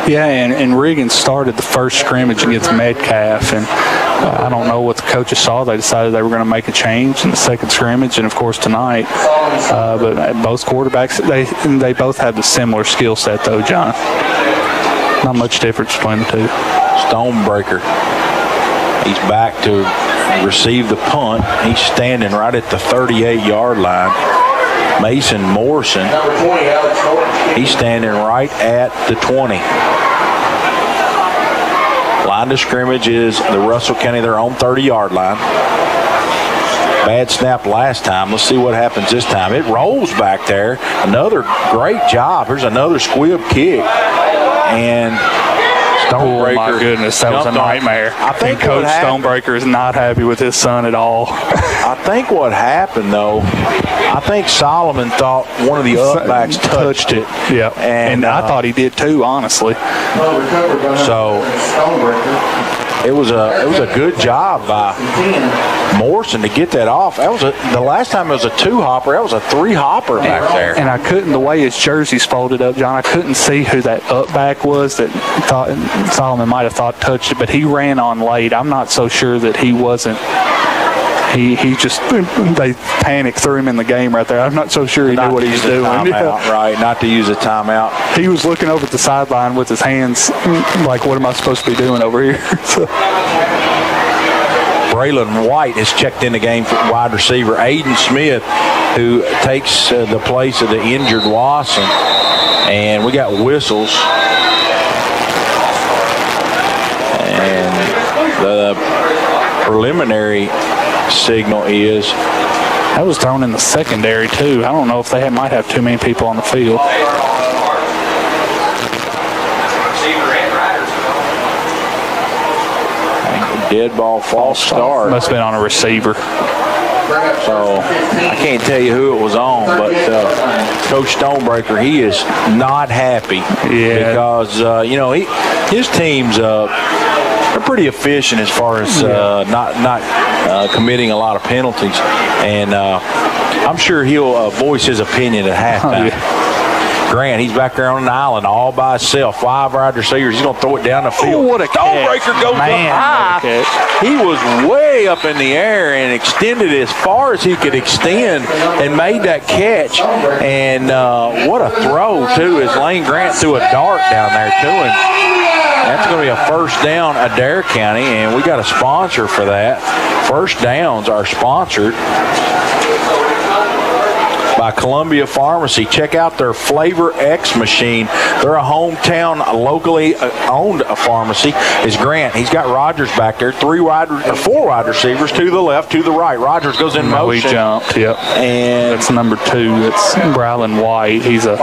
Yeah, and Riggins started the first scrimmage against Metcalf, and I don't know what the coaches saw. They decided they were going to make a change in the second scrimmage, and of course tonight. But both quarterbacks, they both have the similar skill set, though, John. Not much difference between the two. Stonebreaker. He's back to receive the punt. He's standing right at the 38-yard line. Mason Morrison, he's standing right at the 20. Line of scrimmage is the Russell County, their own 30-yard line. Bad snap last time. Let's see what happens this time. It rolls back there. Another great job. Here's another squib kick. And Stonebreaker. Oh, my goodness, that was a nightmare. I think Coach Stonebreaker is not happy with his son at all. I think what happened, though, I think Solomon thought one of the upbacks touched it. Yeah, and I thought he did too, honestly. So it was a good job by Morrison to get that off. That was the last time it was a 2-hopper. That was a 3-hopper back there. And I couldn't, the way his jersey's folded up, John, I couldn't see who that up back was that thought Solomon might have thought touched it, but he ran on late. I'm not so sure that he wasn't. He just, they panicked, threw him in the game right there. I'm not so sure he knew what he was doing. Right, not to use a timeout. He was looking over at the sideline with his hands like, what am I supposed to be doing over here? Braylon White has checked in the game for wide receiver. Aiden Smith, who takes the place of the injured Wasson. And we got whistles. And the preliminary signal is that was thrown in the secondary too. I don't know if they might have too many people on the field. Dead ball, false start. Must have been on a receiver. So I can't tell you who it was on, but Coach Stonebreaker, he is not happy because his team's they're pretty efficient as far as not committing a lot of penalties, and I'm sure he'll voice his opinion at halftime. Grant, he's back there on an island all by himself. 5 wide receivers. He's going to throw it down the field. What a Stonebreaker goes up high. He was way up in the air and extended as far as he could extend and made that catch. And what a throw, too, as Lane Grant threw a dart down there to him. That's going to be a first down, Adair County, and we got a sponsor for that. First downs are sponsored by Columbia Pharmacy. Check out their Flavor X machine. They're a hometown, locally owned pharmacy. Is Grant. He's got Rogers back there. 4 wide receivers to the left, to the right. Rogers goes in motion. He jumped, yep. And that's number 2. That's Braylon White. He's a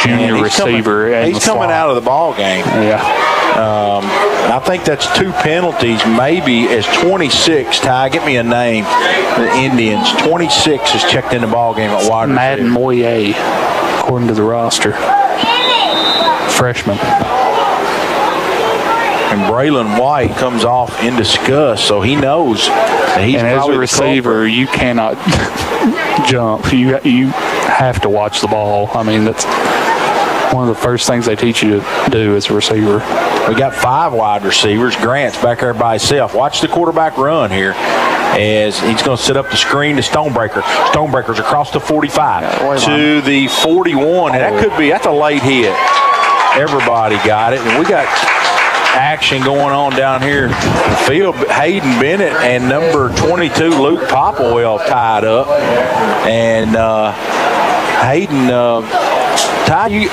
junior receiver. He's coming out of the ball game. Yeah. I think that's 2 penalties, maybe as 26. Ty, get me a name. The Indians. 26 is checked in the ball game at wide receiver. Madden Moyer, according to the roster. Freshman. And Braylon White comes off in disgust, so he knows that he's and as probably a receiver, you cannot jump. You have to watch the ball. I mean, that's one of the first things they teach you to do as a receiver. We got 5 wide receivers. Grant's back there by himself. Watch the quarterback run here as he's going to set up the screen to Stonebreaker. Stonebreaker's across the 45 to the 41, and that's a late hit. Everybody got it, and we got action going on down here in the field. Hayden Bennett and number 22 Luke Popplewell tied up, and Hayden. Ty, you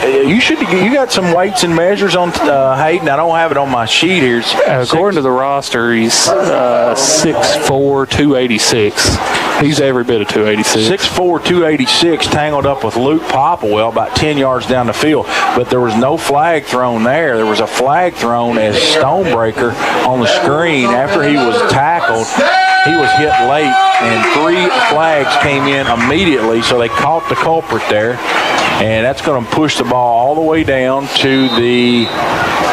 got some weights and measures on Hayden. I don't have it on my sheet here. According to the roster, he's 6'4", 286. He's every bit of 286. 6'4", 286, tangled up with Luke Popplewell about 10 yards down the field. But there was no flag thrown there. There was a flag thrown as Stonebreaker on the screen after he was tackled. He was hit late, and 3 flags came in immediately, so they caught the culprit there. And that's going to push the ball all the way down to the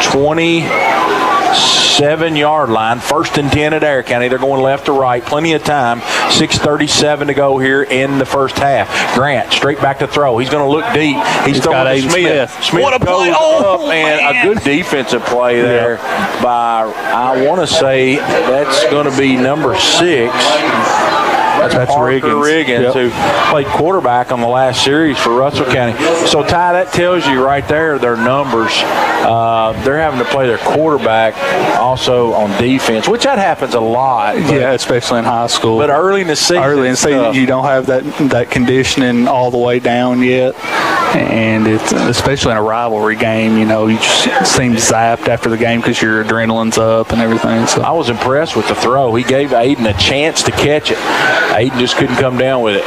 27-yard line. 1st and 10 at Adair County. They're going left to right. Plenty of time. 6:37 to go here in the first half. Grant straight back to throw. He's going to look deep. He's throwing to Smith. Smith what a play! Up, and a good defensive play there by, I want to say, that's going to be number 6. That's Riggins who played quarterback on the last series for Russell County. So, Ty, that tells you right there their numbers. They're having to play their quarterback also on defense, which that happens a lot. Yeah, especially in high school. But early in the season, you don't have that conditioning all the way down yet. And it's especially in a rivalry game, you just seem zapped after the game because your adrenaline's up and everything. So I was impressed with the throw. He gave Aiden a chance to catch it. Aiden just couldn't come down with it.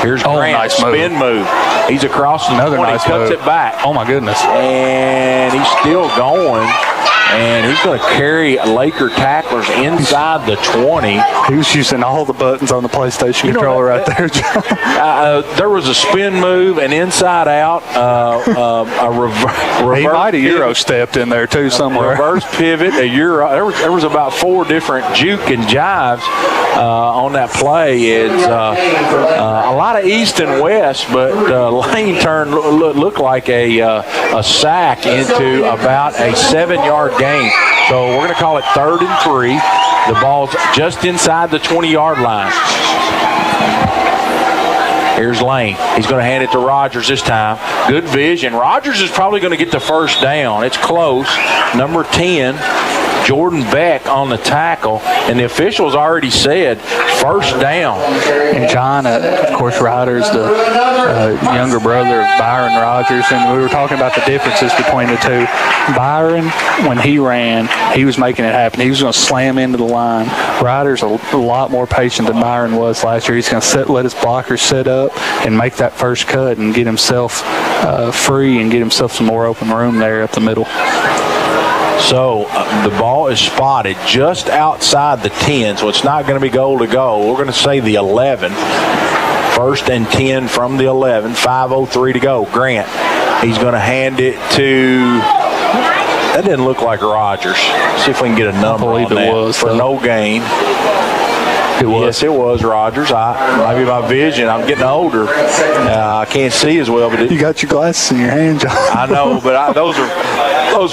Here's Grant, nice spin move. He's across the 20, nice cuts move. It back. Oh, my goodness. And he's still going. And he's going to carry Laker tacklers inside the 20. He was using all the buttons on the PlayStation controller right there, John. There was a spin move, an inside out, a reverse. He might have Euro stepped in there too somewhere. Reverse pivot, a Euro. There was about 4 different juke and jives on that play. It's a lot of east and west, but lane turn looked like a sack into about a 7-yard gain. So we're going to call it 3rd and 3. The ball's just inside the 20-yard line. Here's Lane. He's going to hand it to Rogers this time. Good vision. Rogers is probably going to get the first down. It's close. Number 10, Jordan Beck on the tackle. And the officials already said first down. And John, of course, Ryder's the younger brother of Byron Rogers. And we were talking about the differences between the two. Byron, when he ran, he was making it happen. He was going to slam into the line. Ryder's a lot more patient than Byron was last year. He's going to let his blockers set up and make that first cut and get himself free and get himself some more open room there up the middle. So the ball is spotted just outside the 10, so it's not going to be goal to goal. We're going to say the 11. 1st and 10 from the 11. 5:03 to go. Grant, he's going to hand it to... That didn't look like Rogers. See if we can get a number on that. It was, for no gain. It was. Yes, it was Rogers. Maybe my vision. I'm getting older. I can't see as well. But you got your glasses in your hand, John. I know, but those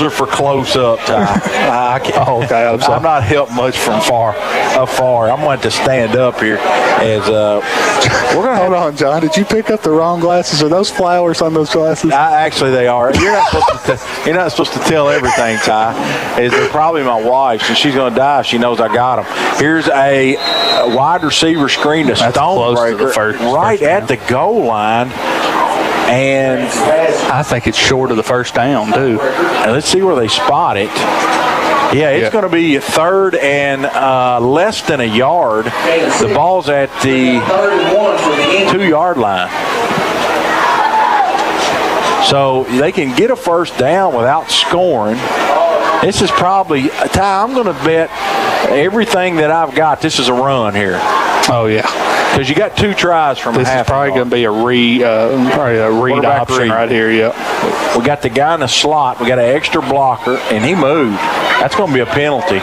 are for close up, Ty. Okay, I'm not helped much from far. I'm going to have to stand up here. As we're going to hold on, John. Did you pick up the wrong glasses? Are those flowers on those glasses? Actually, they are. You're not supposed to tell everything, Ty. They're probably my wife's, and she's going to die if she knows I got them. Here's a wide receiver screen to Stonebreaker right at the goal line. And I think it's short of the first down, too. And let's see where they spot it. Yeah, it's going to be 3rd and less than a yard. The ball's at the 2-yard line. So they can get a first down without scoring. This is probably, Ty, I'm going to bet everything that I've got, this is a run here. Oh, yeah. Because you got 2 tries from this a half. This is probably going to be a read option right here, yep. We got the guy in the slot. We got an extra blocker, and he moved. That's going to be a penalty.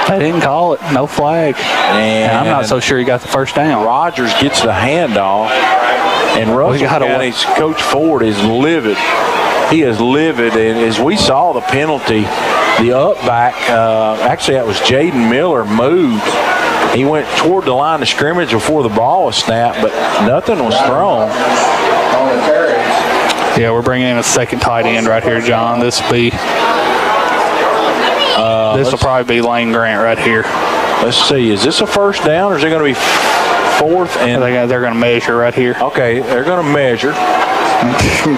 They didn't call it. No flag. And I'm not so sure he got the first down. Rogers gets the handoff, and Russell County's Coach Ford is livid. He is livid, and as we saw the penalty, the up back, actually that was Jaden Miller, moved. He went toward the line of scrimmage before the ball was snapped, but nothing was thrown. Yeah, we're bringing in a second tight end right here, John. This will be this will probably be Lane Grant right here. Let's see. Is this a first down, or is it going to be fourth? And they're going to measure right here. Okay, they're going to measure.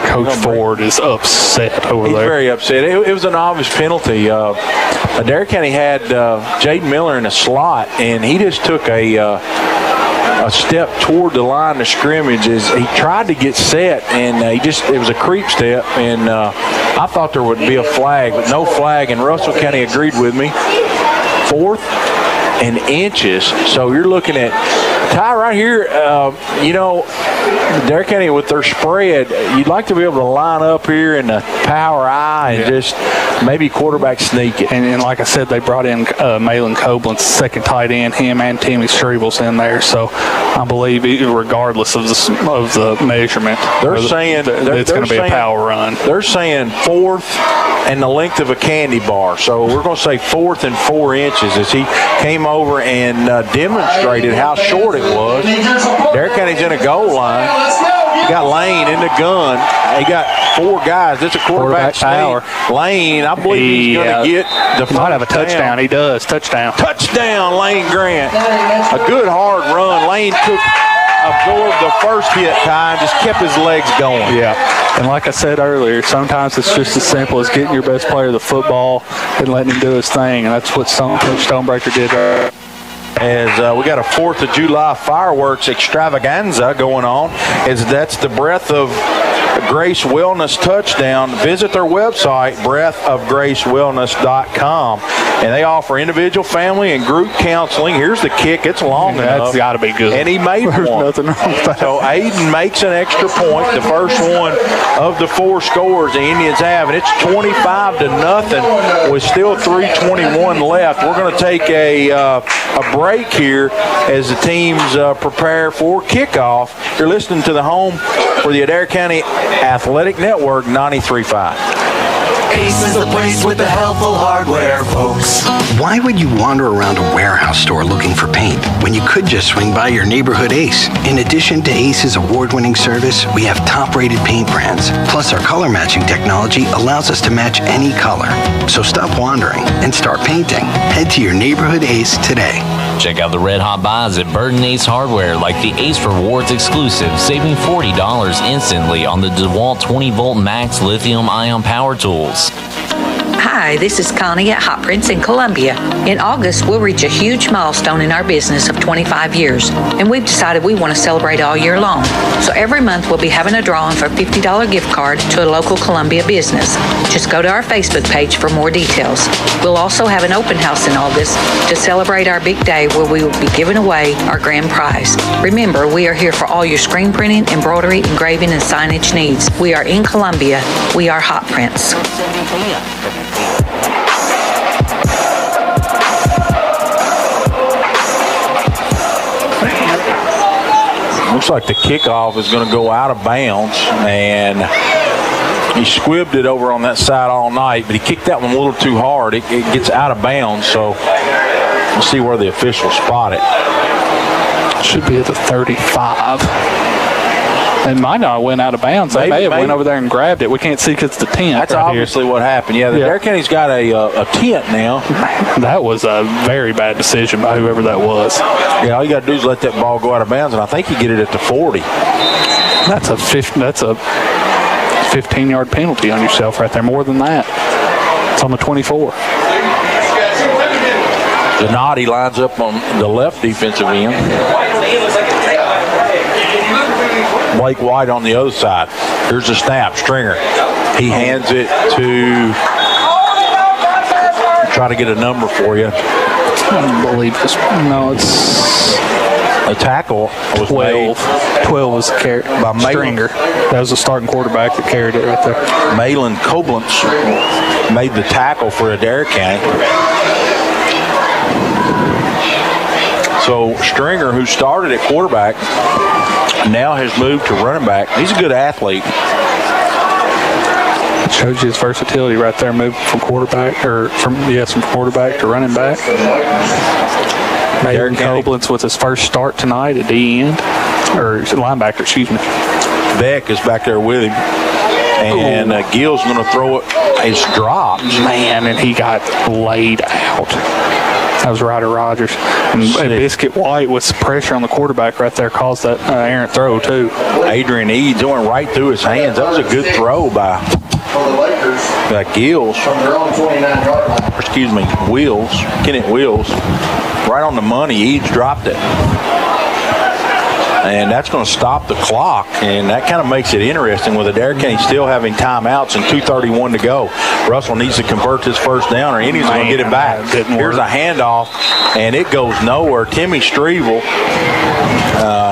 Coach Ford is upset over there. He's very upset. It was an obvious penalty. Adair County had Jaden Miller in a slot, and he just took a step toward the line of scrimmage as he tried to get set, and it was a creep step, and I thought there would be a flag, but no flag, and Russell County agreed with me. 4th and inches. So you're looking at Ty right here. Adair County with their spread, you'd like to be able to line up here in the power eye and just maybe quarterback sneak it. And like I said, they brought in Malin Koblenz, second tight end. Him and Timmy Strebel's in there. So I believe, regardless of the measurement, they're saying it's going to be a power run. They're saying 4th and the length of a candy bar. So we're going to say 4th and 4 inches as he came over and demonstrated how short it was. Adair County's in a goal line. You got Lane in the gun. He got 4 guys. This is a quarterback power. Lane, I believe he's going to get the might have a touchdown. He does. Touchdown. Touchdown, Lane Grant. A good hard run. Lane absorbed the first hit time, just kept his legs going. Yeah. And like I said earlier, sometimes it's just as simple as getting your best player the football and letting him do his thing, and that's what Stonebreaker did. As we got a 4th of July fireworks extravaganza going on, that's the Breath of Grace Wellness touchdown. Visit their website, breathofgracewellness.com, and they offer individual, family, and group counseling. Here's the kick. It's long enough. That's got to be good. And he made There's one. Nothing wrong with that. So Aiden makes an extra point, the first one of the 4 scores the Indians have, and it's 25-0 with still 3:21 left. We're going to take a break here as the teams prepare for kickoff. You're listening to the home for the Adair County Athletic Network 93.5. Ace is the place with the helpful hardware, folks. Why would you wander around a warehouse store looking for paint when you could just swing by your neighborhood Ace? In addition to Ace's award-winning service, we have top-rated paint brands. Plus, our color matching technology allows us to match any color. So stop wandering and start painting. Head to your neighborhood Ace today. Check out the red hot buys at Burton Ace Hardware, like the Ace Rewards exclusive, saving $40 instantly on the DeWalt 20-volt max lithium-ion power tools. Hi, this is Connie at Hot Prince in Columbia. In August, we'll reach a huge milestone in our business of 25 years, and we've decided we want to celebrate all year long. So every month, we'll be having a drawing for a $50 gift card to a local Columbia business. Just go to our Facebook page for more details. We'll also have an open house in August to celebrate our big day where we will be giving away our grand prize. Remember, we are here for all your screen printing, embroidery, engraving, and signage needs. We are in Columbia. We are Hot Prince. Looks like the kickoff is going to go out of bounds, and he squibbed it over on that side all night, but he kicked that one a little too hard. It gets out of bounds, so we'll see where the officials spot it. Should be at the 35. It might not have went out of bounds. They may have went over there and grabbed it. We can't see because it's the tent. That's obviously what happened. Yeah, the Adair County's got a tent now. That was a very bad decision by whoever that was. Yeah, all you got to do is let that ball go out of bounds, and I think you get it at the 40. That's a 15-yard penalty on yourself right there. More than that. It's on the 24. Donati lines up on the left defensive end. Blake White on the other side. Here's the snap. Stringer. He hands it to, try to get a number for you. I believe it's a tackle was 12. 12 was the by Stringer. That was the starting quarterback that carried it right there. Malin Koblenz made the tackle for Adair County. So Stringer, who started at quarterback, now has moved to running back. He's a good athlete. Shows you his versatility right there, moving from quarterback from quarterback to running back. Adair Koblenz with his first start tonight at D end, or linebacker, excuse me. Beck is back there with him. And Gill's going to throw it. It's dropped. Man, and he got laid out. That was Ryder Rogers. And Biscuit White with some pressure on the quarterback right there caused that errant throw, too. Adrian Eads went right through his hands. That was a good throw by Gills. Excuse me, Wills. Kenneth Wills. Right on the money. Eads dropped it. And that's going to stop the clock, and that kind of makes it interesting with Adair County still having timeouts and 2:31 to go. Russell needs to convert his first down, or Indians going to get it back. Here's a handoff, and it goes nowhere. Timmy Strevel,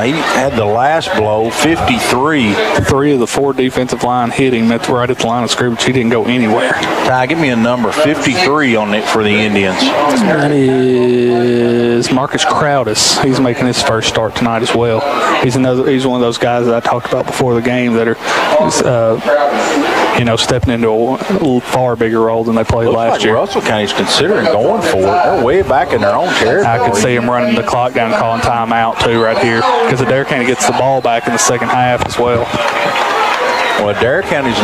he had the last blow, 53. 3 of the 4 defensive line hit him. That's right at the line of scrimmage. He didn't go anywhere. Ty, give me a number, 53 on it for the Indians. That is Marcus Crowdis. He's making his first start tonight as well. He's one of those guys that I talked about before the game that are, stepping into a far bigger role than they played last year. Russell County's considering going for it. They're way back in their own territory. I could see him running the clock down, calling timeout too right here, because Adair County gets the ball back in the second half as well. Well, Adair County's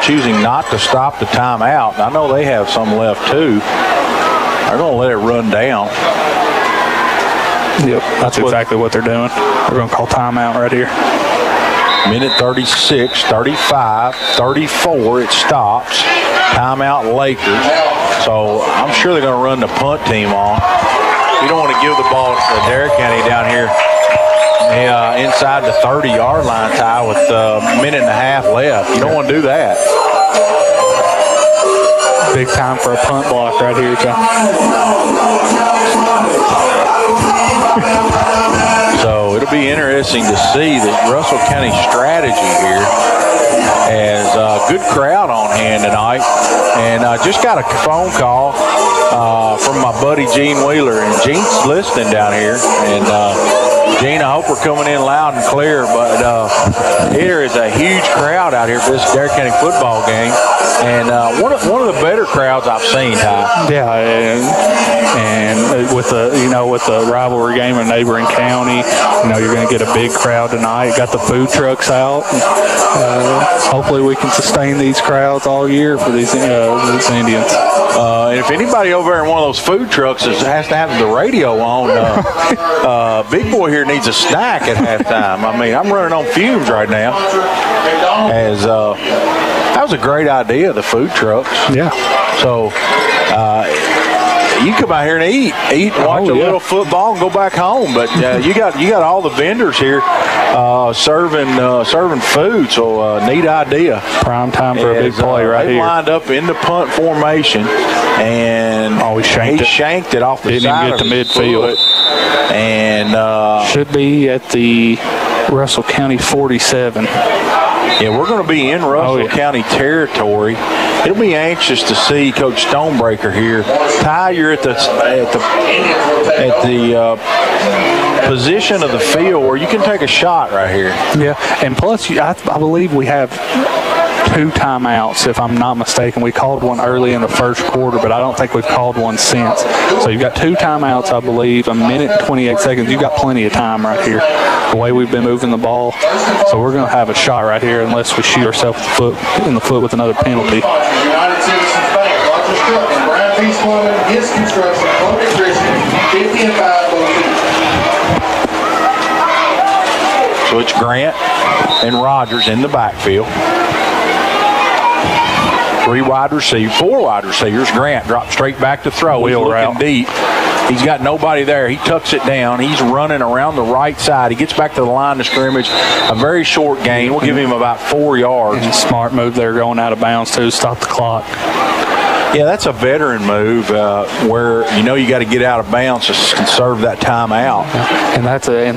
choosing not to stop the timeout. I know they have some left too. They're going to let it run down. Yep, that's exactly what they're doing. We're going to call timeout right here. Minute 36, 35, 34, it stops. Timeout Lakers. So I'm sure they're going to run the punt team on. You don't want to give the ball to Adair County down here inside the 30-yard line, Ty, with a minute and a half left. You don't want to do that. Big time for a punt block right here, John. So it'll be interesting to see that Russell County strategy here has a good crowd on hand tonight. And I just got a phone call from my buddy Gene Wheeler, and Gene's listening down here. And Gene, I hope we're coming in loud and clear, but there is a huge crowd out here for this Adair County football game. And one of the better crowds I've seen, Ty. Yeah, and with the rivalry game in a neighboring county, you're going to get a big crowd tonight. Got the food trucks out. Hopefully, we can sustain these crowds all year for these Indians. And if anybody over there in one of those food trucks has to have the radio on, Big Boy here needs a snack at halftime. I mean, I'm running on fumes right now. That was a great idea, the food trucks. Yeah. So you come out here and eat, watch a little football, and go back home. But you got all the vendors here serving food. So neat idea. Prime time for a big play right here. They lined up in the punt formation, and he shanked it off the side. Didn't even get to midfield. And should be at the Russell County 47. Yeah, we're going to be in Russell County territory. It'll be anxious to see Coach Stonebreaker here. Ty, you're at the position of the field where you can take a shot right here. Yeah, and plus, I believe we have 2 timeouts, if I'm not mistaken. We called one early in the first quarter, but I don't think we've called one since. So you've got 2 timeouts, I believe, a minute and 28 seconds. You've got plenty of time right here, the way we've been moving the ball. So we're going to have a shot right here unless we shoot ourselves in the foot with another penalty. United Citizens Bank, Roger Struck, Brian Peace Plumbing, his construction, Columbia Christian, 50 and 5 So it's Grant and Rogers in the backfield. 4 wide receivers. Grant drops straight back to throw. He's looking deep. He's got nobody there. He tucks it down. He's running around the right side. He gets back to the line of scrimmage. A very short gain. We'll give him about 4 yards. And smart move there going out of bounds, too. Stop the clock. Yeah, that's a veteran move where you got to get out of bounds to conserve that timeout. And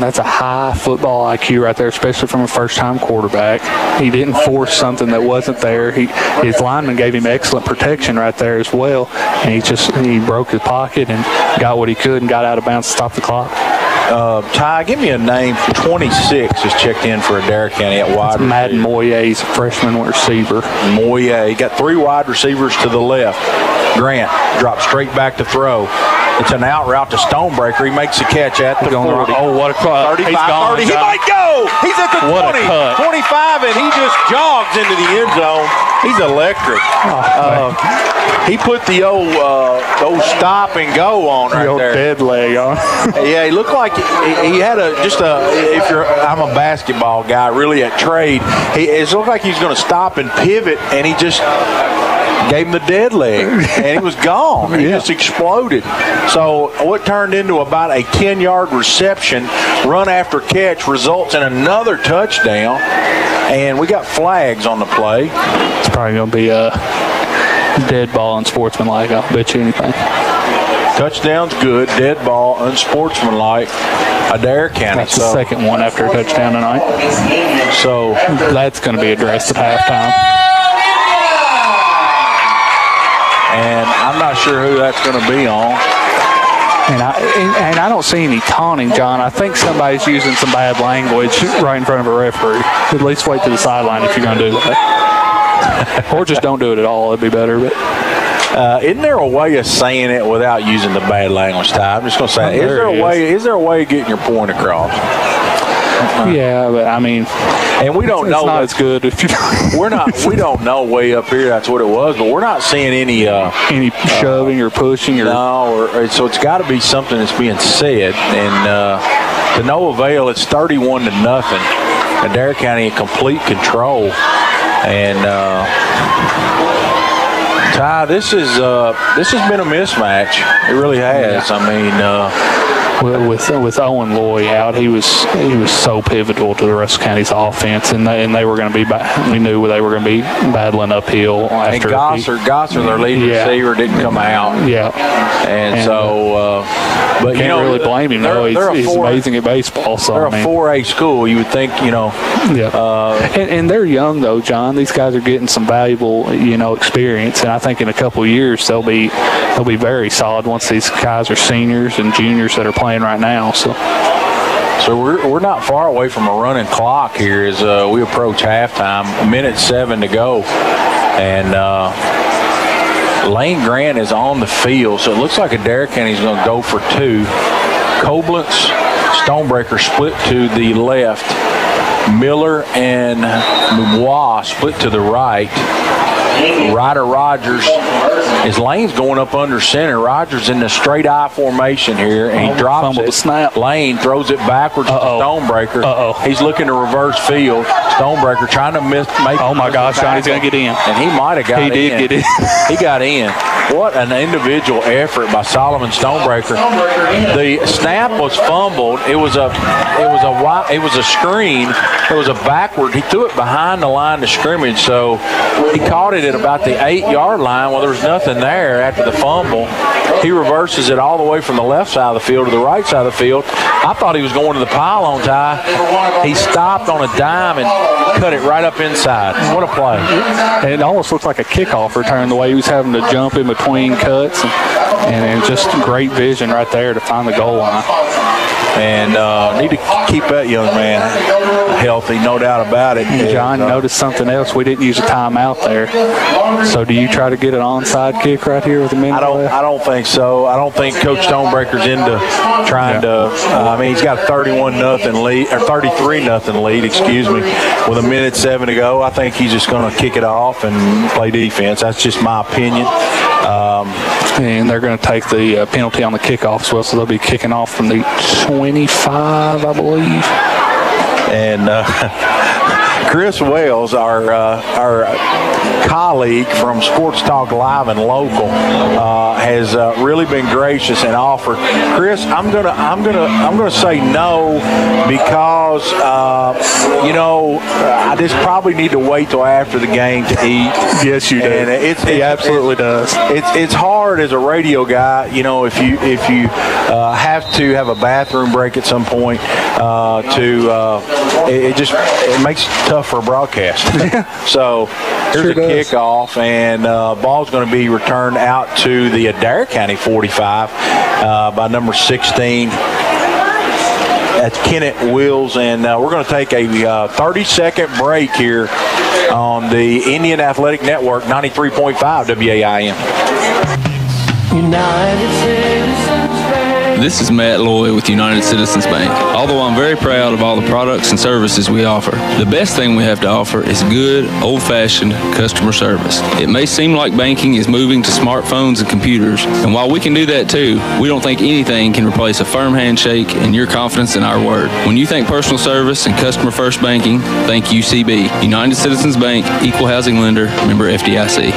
that's a high football IQ right there, especially from a first-time quarterback. He didn't force something that wasn't there. His lineman gave him excellent protection right there as well, and he broke his pocket and got what he could and got out of bounds to stop the clock. Ty, give me a name. 26 is checked in for Adair County at wide receiver. Madden Moye, he's a freshman receiver. Moye, he got 3 wide receivers to the left. Grant drops straight back to throw. It's an out route to Stonebreaker. He makes a catch at the 40. Oh, what a cut. 35, He's gone, 30. He might go. He's at the what 20, a cut. 25, and he just jogs into the end zone. He's electric. He put the old stop and go on right there. Dead leg on. Yeah, he looked like he had I'm a basketball guy, really at trade. It looked like he was going to stop and pivot, and he just gave him the dead leg, and he was gone. He just exploded. So what turned into about a 10-yard reception, run after catch, results in another touchdown, and we got flags on the play. It's probably going to be a dead ball unsportsmanlike. I'll bet you anything. Touchdown's good. Dead ball, unsportsmanlike. Adair County. That's the second one after a touchdown tonight. So that's going to be addressed at halftime. And I'm not sure who that's going to be on. And I don't see any taunting, John. I think somebody's using some bad language right in front of a referee. At least wait to the sideline if you're going to do that. Or just don't do it at all. It'd be better. But isn't there a way of saying it without using the bad language, Ty? I'm just going to say, is there a way of getting your point across? Yeah, but I mean, and we don't know. It's not as good if you. We don't know way up here that's what it was, but we're not seeing any shoving or pushing or so it's got to be something that's being said, and to no avail. It's 31-0. Adair County in complete control, and Ty, this has been a mismatch. It really has. Yeah. I mean. With Owen Loy out, he was so pivotal to the Russell County's offense, and they were going to be. We knew they were going to be battling uphill. After Gosser, their leading receiver, didn't come out. Yeah, and so, but can't really blame him. He's amazing at baseball. So they're a 4A school. You would think, Yeah, and they're young though, John. These guys are getting some valuable, experience, and I think in a couple of years they'll be very solid once these guys are seniors and juniors that are playing right now. So we're not far away from a running clock here as we approach halftime. 1:07 to go, and Lane Grant is on the field, so it looks like Adair County's going to go for 2. Koblenz, Stonebreaker split to the left. Miller and Dubois split to the right. Ryder Rogers, his Lane's going up under center. Rogers in the straight eye formation here, and he drops it. Snap. Lane throws it backwards to Stonebreaker. He's looking to reverse field. Stonebreaker trying to make. Oh my gosh, Johnny's going to get in. And he might have got in. He did get in. He got in. What an individual effort by Solomon Stonebreaker. The snap was fumbled. It was a screen. It was a backward. He threw it behind the line of scrimmage, so he caught it at about the 8-yard line. Well, there was nothing there after the fumble. He reverses it all the way from the left side of the field to the right side of the field. I thought he was going to the pylon, Ty. He stopped on a dime and cut it right up inside. What a play. It almost looked like a kickoff return, the way he was having to jump in between cuts, and just great vision right there to find the goal line. And need to keep that young man healthy, no doubt about it. And John, noticed something else. We didn't use a timeout there. So do you try to get an onside kick right here with a minute left? I don't think so. I don't think Coach Stonebreaker's into trying to. He's got a 31-0 lead or 33-0 lead, excuse me, with 1:07 to go. I think he's just going to kick it off and play defense. That's just my opinion. And they're going to take the penalty on the kickoff as well, so they'll be kicking off from the 25, I believe. And Chris Wells, our colleague from Sports Talk Live and Local, has really been gracious and offered. Chris, I'm gonna say no because I just probably need to wait till after the game to eat. Yes, you do. And he absolutely does. It's hard as a radio guy, if you have to have a bathroom break at some point. It makes it tough for a broadcast. So here's a kickoff, and ball's going to be returned out to the Adair County 45 by number 16. That's Kenneth Wills, and we're going to take a 30-second break here on the Indian Athletic Network, 93.5 WAIM. United Citizens Bank. This is Matt Loy with United Citizens Bank. Although I'm very proud of all the products and services we offer, the best thing we have to offer is good, old-fashioned customer service. It may seem like banking is moving to smartphones and computers, and while we can do that too, we don't think anything can replace a firm handshake and your confidence in our word. When you think personal service and customer-first banking, think UCB. United Citizens Bank, Equal Housing Lender, member FDIC.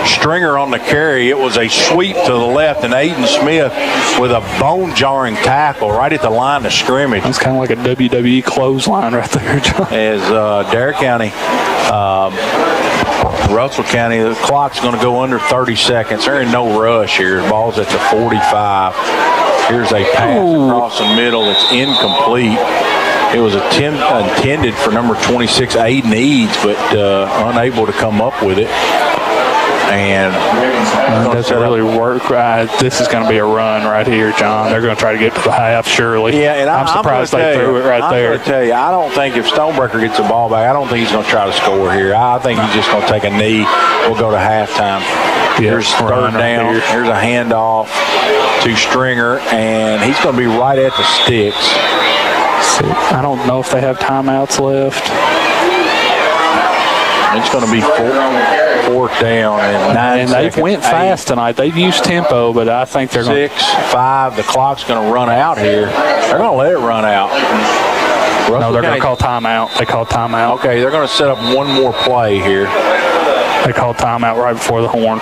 Stringer on the carry. It was a sweep to the left, and Aiden Smith with a bone-jarring tackle right at the line of scrimmage. It's kind of like a WWE clothesline right there, John. As Adair County, Russell County, the clock's going to go under 30 seconds. They're in no rush here. The ball's at the 45. Here's a pass across the middle that's incomplete. It was intended for number 26, Aiden Eads, but unable to come up with it. And it doesn't really work. This is going to be a run right here, John. They're going to try to get to the half, surely. Yeah, and I'm surprised they threw it right there. I'm going to tell you, I don't think if Stonebreaker gets the ball back, I don't think he's going to try to score here. I think he's just going to take a knee. We'll go to halftime. Here's third down. Here's a handoff to Stringer, and he's going to be right at the sticks. I don't know if they have timeouts left. It's going to be fourth down and 9 and seconds. They went fast tonight. They've used tempo, but I think they're going 6-5. The clock's going to run out here. They're going to let it run out. No, they're going to call timeout. They call timeout. Okay, they're going to set up one more play here. They call timeout right before the horn.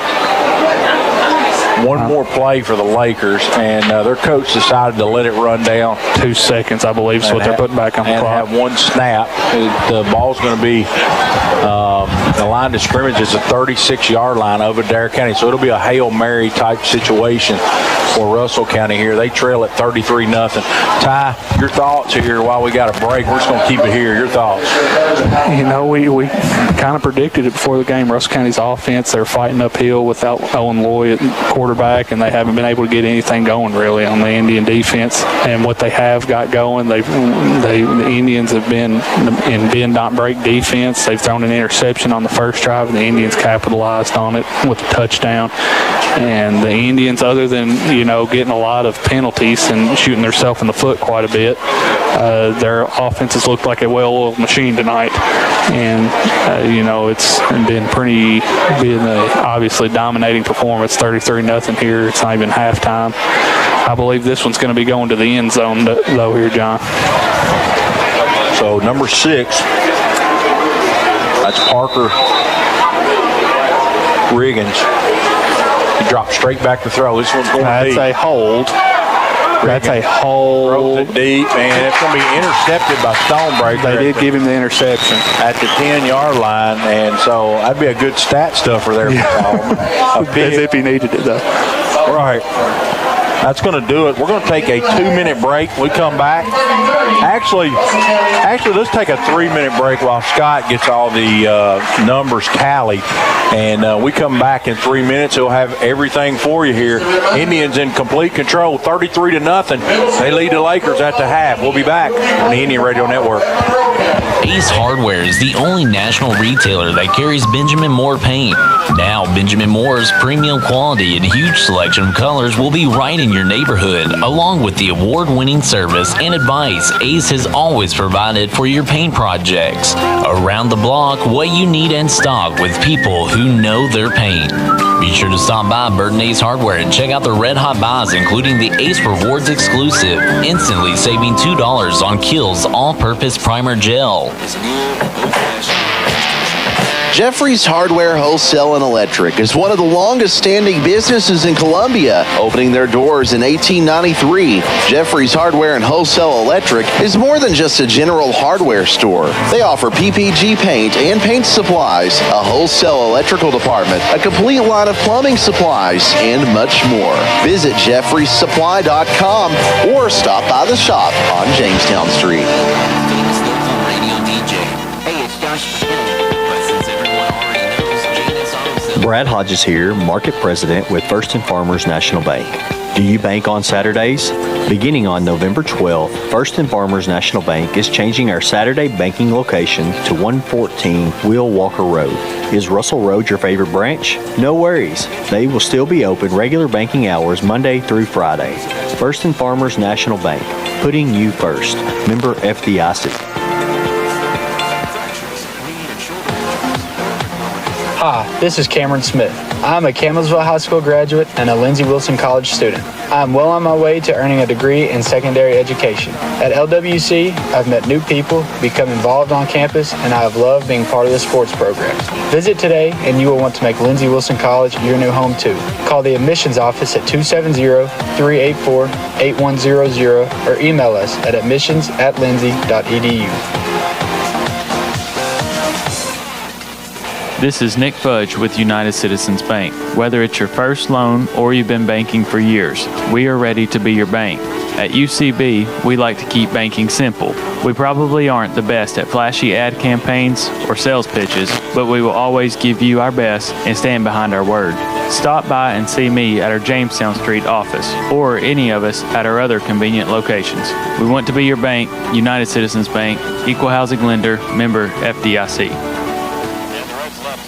One more play for the Lakers, and their coach decided to let it run down. 2 seconds, I believe, is what they're putting back on the clock. And have one snap. The ball's going to be the line of scrimmage is a 36-yard line of Adair County, so it'll be a Hail Mary type situation for Russell County here. They trail at 33-0. Ty, your thoughts here while we got a break? We're just going to keep it here. Your thoughts? We kind of predicted it before the game. Russell County's offense, they're fighting uphill without Owen Loy at quarterback, and they haven't been able to get anything going really on the Indian defense. And what they have got going, the Indians have been in bend not break defense. They've thrown an interception on the first drive, and the Indians capitalized on it with a touchdown. And the Indians, other than getting a lot of penalties and shooting themselves in the foot quite a bit, their offenses looked like a well-oiled machine tonight. And it's been obviously dominating performance. 33-0 here. It's not even halftime. I believe this one's going to be going to the end zone though here, John. So number 6, that's Parker Riggins. He dropped straight back to throw. This one's going deep. That's a hold. That's a hold. Throws it deep, and it's going to be intercepted by Stonebreaker. They did give him the interception at the 10-yard line, and so that'd be a good stat stuffer there. As if he needed it, though. Right. That's going to do it. We're going to take a 2-minute break. We come back. Actually, let's take a 3-minute break while Scott gets all the numbers tallied. And we come back in 3 minutes. He'll have everything for you here. Indians in complete control, 33-0. They lead the Lakers at the half. We'll be back on the Indian Radio Network. Ace Hardware is the only national retailer that carries Benjamin Moore paint. Now, Benjamin Moore's premium quality and huge selection of colors will be right in your neighborhood, along with the award-winning service and advice Ace Ace has always provided for your paint projects. Around the block, what you need in stock with people who know their paint. Be sure to stop by Burton Ace Hardware and check out the red hot buys, including the Ace Rewards exclusive, instantly saving $2 on Kills all-purpose primer gel. Jeffrey's Hardware Wholesale and Electric is one of the longest-standing businesses in Columbia, opening their doors in 1893. Jeffrey's Hardware and Wholesale Electric is more than just a general hardware store. They offer PPG paint and paint supplies, a wholesale electrical department, a complete line of plumbing supplies, and much more. Visit jeffreysupply.com or stop by the shop on Jamestown Street. Brad Hodges here, Market President with First and Farmers National Bank. Do you bank on Saturdays? Beginning on November 12th, First and Farmers National Bank is changing our Saturday banking location to 114 Will Walker Road. Is Russell Road your favorite branch? No worries. They will still be open regular banking hours Monday through Friday. First and Farmers National Bank, putting you first. Member FDIC. Hi, this is Cameron Smith. I'm a Campbellsville High School graduate and a Lindsey Wilson College student. I'm well on my way to earning a degree in secondary education. At LWC, I've met new people, become involved on campus, and I have loved being part of the sports programs. Visit today and you will want to make Lindsey Wilson College your new home too. Call the admissions office at 270-384-8100 or email us at admissions@lindsey.edu. This is Nick Fudge with United Citizens Bank. Whether it's your first loan or you've been banking for years, we are ready to be your bank. At UCB, we like to keep banking simple. We probably aren't the best at flashy ad campaigns or sales pitches, but we will always give you our best and stand behind our word. Stop by and see me at our Jamestown Street office or any of us at our other convenient locations. We want to be your bank, United Citizens Bank, equal housing lender, member FDIC.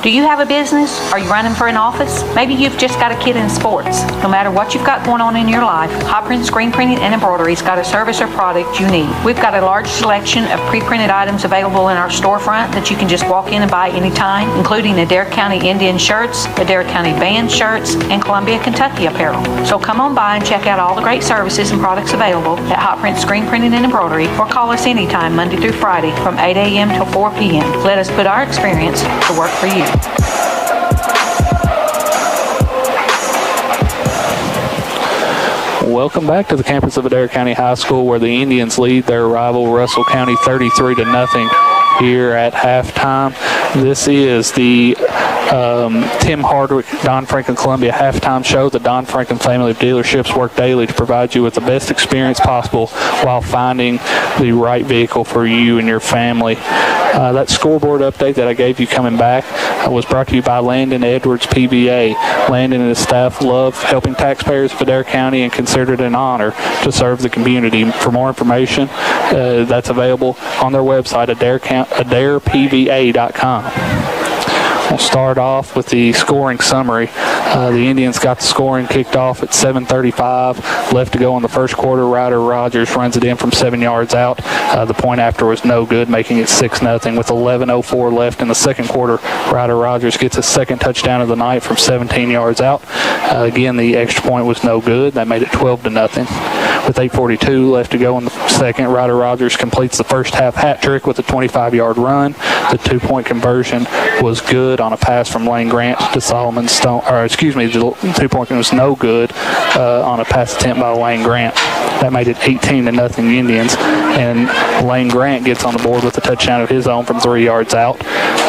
Do you have a business? Are you running for an office? Maybe you've just got a kid in sports. No matter what you've got going on in your life, Hot Print Screen Printing and Embroidery's got a service or product you need. We've got a large selection of pre-printed items available in our storefront that you can just walk in and buy anytime, including Adair County Indians shirts, Adair County band shirts, and Columbia, Kentucky apparel. So come on by and check out all the great services and products available at Hot Print Screen Printing and Embroidery, or call us anytime Monday through Friday from 8 a.m. till 4 p.m. Let us put our experience to work for you. Welcome back to the campus of Adair County High School, where the Indians lead their rival Russell County 33-0 here at halftime. This is the Tim Hardwick Don Franklin Columbia halftime show. The Don Franklin family of dealerships work daily to provide you with the best experience possible while finding the right vehicle for you and your family. That scoreboard update that I gave you coming back was brought to you by Landon Edwards PBA. Landon and his staff love helping taxpayers of Adair County and consider it an honor to serve the community. For more information, that's available on their website, AdairPVA.com. We'll start off with the scoring summary. The Indians got the scoring kicked off at 7:35. Left to go in the first quarter. Ryder Rogers runs it in from 7 yards out. The point after was no good, making it 6-0. With 11:04 left in the second quarter, Ryder Rogers gets his second touchdown of the night from 17 yards out. Again, the extra point was no good. That made it 12-0. With 8:42 left to go in the second, Ryder Rogers completes the first half hat trick with a 25-yard run. The 2-point conversion was good on a pass from Lane Grant to Solomon Stone. The 2-point was no good on a pass attempt by Lane Grant. That made it 18-0 Indians. And Lane Grant gets on the board with a touchdown of his own from 3 yards out.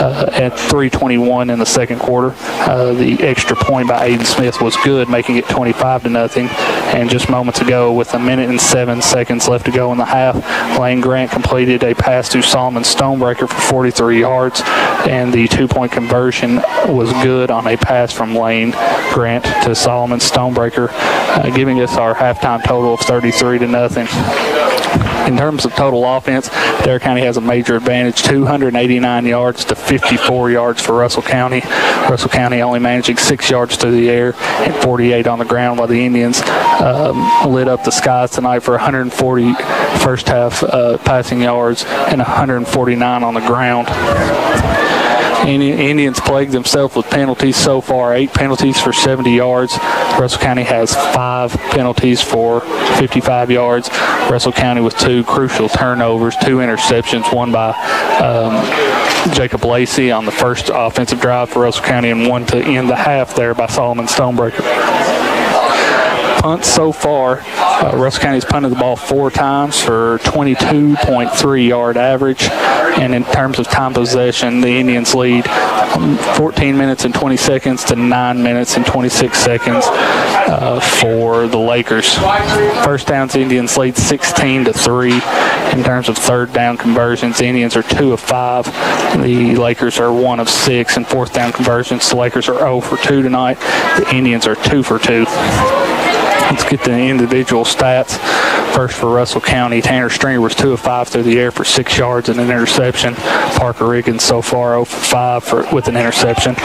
At 3:21 in the second quarter, the extra point by Aiden Smith was good, making it 25-0. And just moments ago, with 1 minute and 7 seconds left to go in the half, Lane Grant completed a pass to Solomon Stonebreaker for 43 yards, and the 2-point conversion was good on a pass from Lane Grant to Solomon Stonebreaker, giving us our halftime total of 33-0. In terms of total offense, Adair County has a major advantage, 289 yards to 54 yards for Russell County. Russell County only managing 6 yards through the air and 48 on the ground, while the Indians lit up the skies tonight for 140 first half passing yards and 149 on the ground. Indians plagued themselves with penalties so far, 8 penalties for 70 yards. Russell County has 5 penalties for 55 yards. Russell County with 2 crucial turnovers, 2 interceptions, one by Jacob Lacey on the first offensive drive for Russell County, and one to end the half there by Solomon Stonebreaker. Punts so far, Russell County's punted the ball 4 times for 22.3 yard average, and in terms of time possession, the Indians lead 14 minutes and 20 seconds to 9 minutes and 26 seconds for the Lakers. First downs, the Indians lead 16-3. In terms of third down conversions, the Indians are 2 of 5. The Lakers are 1 of 6. In fourth down conversions, the Lakers are 0 for 2 tonight. The Indians are 2 for 2. Let's get the individual stats. First for Russell County, Tanner Stringer was 2 of 5 through the air for 6 yards and an interception. Parker Riggins so far 0 for 5 with an interception.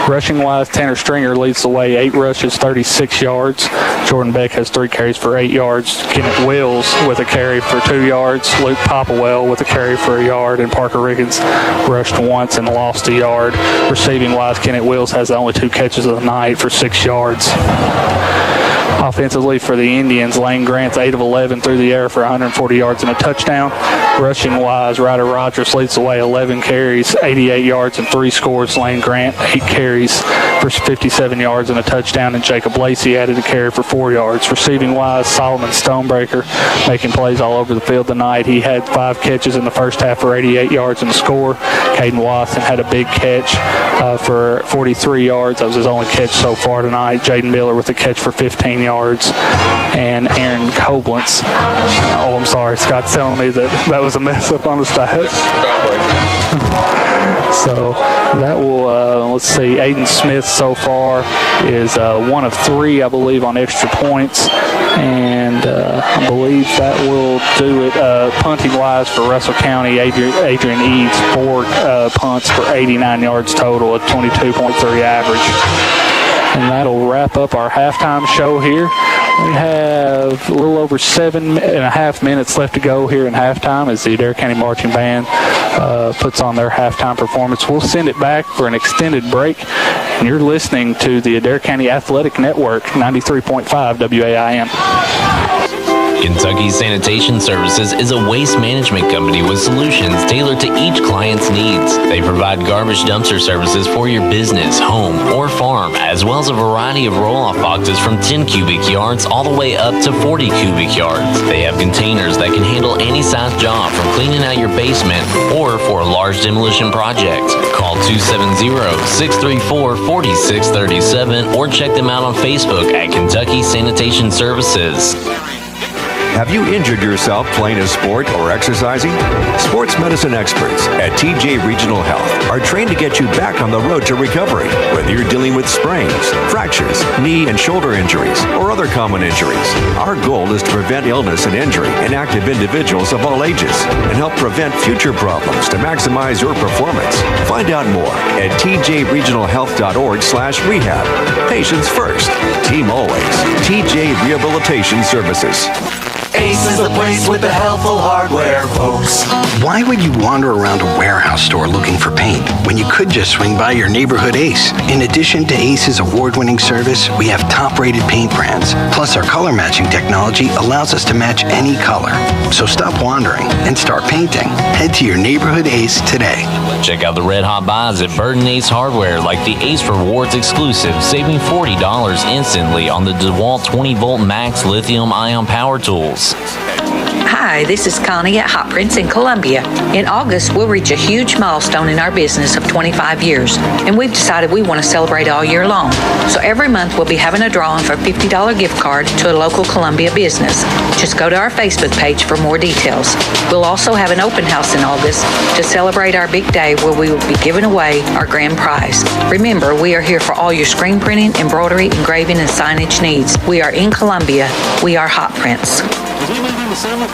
Rushing-wise, Tanner Stringer leads the way, 8 rushes, 36 yards. Jordan Beck has 3 carries for 8 yards. Kenneth Wills with a carry for 2 yards. Luke Popplewell with a carry for 1 yard. And Parker Riggins rushed once and lost 1 yard. Receiving-wise, Kenneth Wills has the only 2 catches of the night for 6 yards. Offensively for the Indians, Lane Grant's 8 of 11 through the air for 140 yards and a touchdown. Rushing-wise, Ryder Rogers leads the way, 11 carries, 88 yards and 3 scores. Lane Grant, 8 carries for 57 yards and a touchdown, and Jacob Lacey added a carry for 4 yards. Receiving-wise, Solomon Stonebreaker making plays all over the field tonight. He had 5 catches in the first half for 88 yards and a score. Caden Watson had a big catch for 43 yards. That was his only catch so far tonight. Jaden Miller with a catch for 15 yards. And Aaron Koblenz. Oh, I'm sorry. Scott's telling me that was a mess up on the stats. So that will, let's see, Aiden Smith so far is 1 of 3, I believe, on extra points. And I believe that will do it. Punting-wise for Russell County, Adrian Eads, 4 punts for 89 yards total at 22.3 average. And that'll wrap up our halftime show here. We have a little over 7.5 minutes left to go here in halftime as the Adair County Marching Band puts on their halftime performance. We'll send it back for an extended break. And you're listening to the Adair County Athletic Network, 93.5 WAIM. Kentucky Sanitation Services is a waste management company with solutions tailored to each client's needs. They provide garbage dumpster services for your business, home, or farm, as well as a variety of roll-off boxes from 10 cubic yards all the way up to 40 cubic yards. They have containers that can handle any size job, from cleaning out your basement or for a large demolition project. Call 270-634-4637 or check them out on Facebook at Kentucky Sanitation Services. Have you injured yourself playing a sport or exercising? Sports medicine experts at TJ Regional Health are trained to get you back on the road to recovery, whether you're dealing with sprains, fractures, knee and shoulder injuries, or other common injuries. Our goal is to prevent illness and injury in active individuals of all ages and help prevent future problems to maximize your performance. Find out more at tjregionalhealth.org/rehab. Patients first, team always. TJ Rehabilitation Services. Ace is the place with the helpful hardware, folks. Why would you wander around a warehouse store looking for paint when you could just swing by your neighborhood Ace? In addition to Ace's award-winning service, we have top-rated paint brands. Plus, our color matching technology allows us to match any color. So stop wandering and start painting. Head to your neighborhood Ace today. Check out the red hot buys at Burton Ace Hardware, like the Ace Rewards exclusive, saving $40 instantly on the DeWalt 20-volt max lithium-ion power tools. Hi, this is Connie at Hot Prince in Columbia. In August, we'll reach a huge milestone in our business of 25 years, and we've decided we want to celebrate all year long. So every month, we'll be having a drawing for a $50 gift card to a local Columbia business. Just go to our Facebook page for more details. We'll also have an open house in August to celebrate our big day, where we will be giving away our grand prize. Remember, we are here for all your screen printing, embroidery, engraving, and signage needs. We are in Columbia. We are Hot Prince. Did he leave in the summit?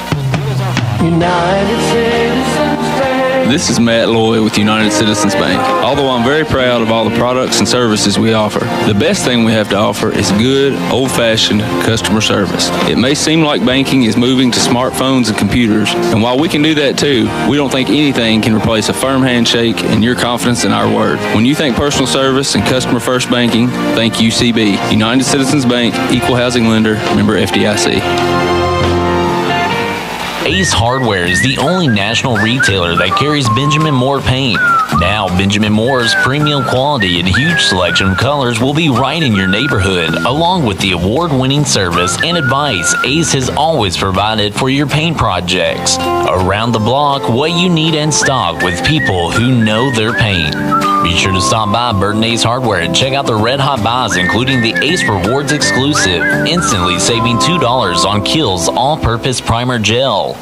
United Citizens Bank. This is Matt Loy with United Citizens Bank. Although I'm very proud of all the products and services we offer, the best thing we have to offer is good, old-fashioned customer service. It may seem like banking is moving to smartphones and computers, and while we can do that too, we don't think anything can replace a firm handshake and your confidence in our word. When you think personal service and customer-first banking, think UCB. United Citizens Bank, Equal Housing Lender, member FDIC. Ace Hardware is the only national retailer that carries Benjamin Moore paint. Now, Benjamin Moore's premium quality and huge selection of colors will be right in your neighborhood, along with the award-winning service and advice Ace has always provided for your paint projects. Around the block, what you need in stock with people who know their paint. Be sure to stop by Burton Ace Hardware and check out the Red Hot Buys, including the Ace Rewards exclusive, instantly saving $2 on Kiehl's all-purpose primer gel.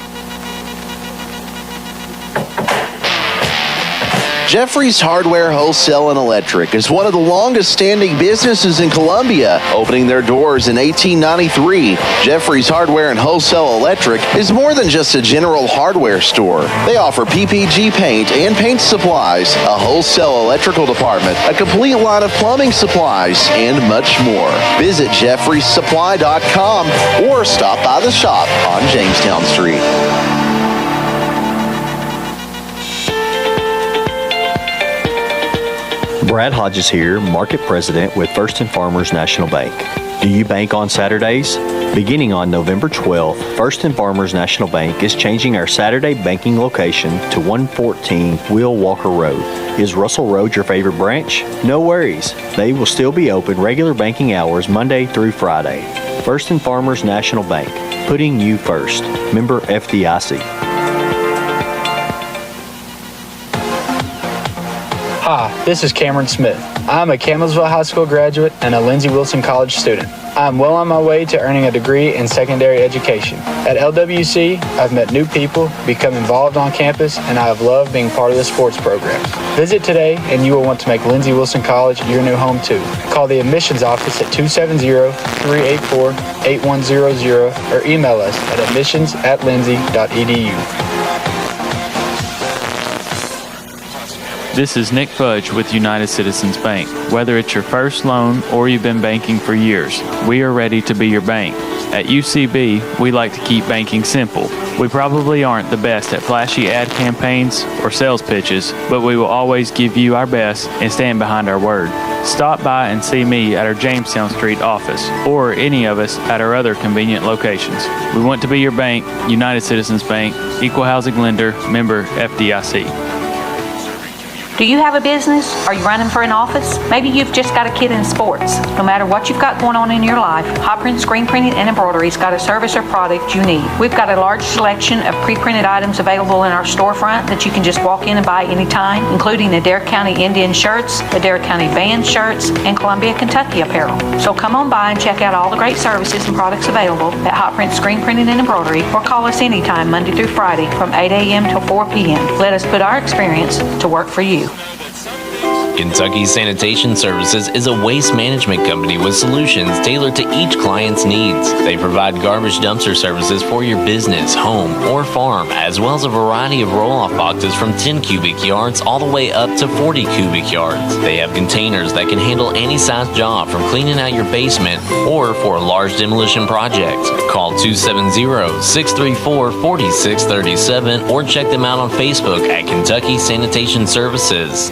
Jeffrey's Hardware Wholesale and Electric is one of the longest-standing businesses in Columbia, opening their doors in 1893. Jeffrey's Hardware and Wholesale Electric is more than just a general hardware store. They offer PPG paint and paint supplies, a wholesale electrical department, a complete line of plumbing supplies, and much more. Visit jeffreysupply.com or stop by the shop on Jamestown Street. Brad Hodges here, Market President with First and Farmers National Bank. Do you bank on Saturdays? Beginning on November 12th, First and Farmers National Bank is changing our Saturday banking location to 114 Will Walker Road. Is Russell Road your favorite branch? No worries. They will still be open regular banking hours Monday through Friday. First and Farmers National Bank, putting you first. Member FDIC. Hi, this is Cameron Smith. I'm a Campbellsville High School graduate and a Lindsey Wilson College student. I'm well on my way to earning a degree in secondary education. At LWC, I've met new people, become involved on campus, and I have loved being part of the sports programs. Visit today and you will want to make Lindsey Wilson College your new home too. Call the admissions office at 270-384-8100 or email us at admissions@lindsey.edu. This is Nick Fudge with United Citizens Bank. Whether it's your first loan or you've been banking for years, we are ready to be your bank. At UCB, we like to keep banking simple. We probably aren't the best at flashy ad campaigns or sales pitches, but we will always give you our best and stand behind our word. Stop by and see me at our Jamestown Street office or any of us at our other convenient locations. We want to be your bank, United Citizens Bank, Equal Housing Lender, member FDIC. Do you have a business? Are you running for an office? Maybe you've just got a kid in sports. No matter what you've got going on in your life, Hot Print Screen Printing and Embroidery's got a service or product you need. We've got a large selection of pre-printed items available in our storefront that you can just walk in and buy anytime, including Adair County Indian shirts, Adair County band shirts, and Columbia, Kentucky apparel. So come on by and check out all the great services and products available at Hot Print Screen Printing and Embroidery, or call us anytime Monday through Friday from 8 a.m. till 4 p.m. Let us put our experience to work for you. Kentucky Sanitation Services is a waste management company with solutions tailored to each client's needs. They provide garbage dumpster services for your business, home, or farm, as well as a variety of roll-off boxes from 10 cubic yards all the way up to 40 cubic yards. They have containers that can handle any size job, from cleaning out your basement or for a large demolition project. Call 270-634-4637 or check them out on Facebook at Kentucky Sanitation Services.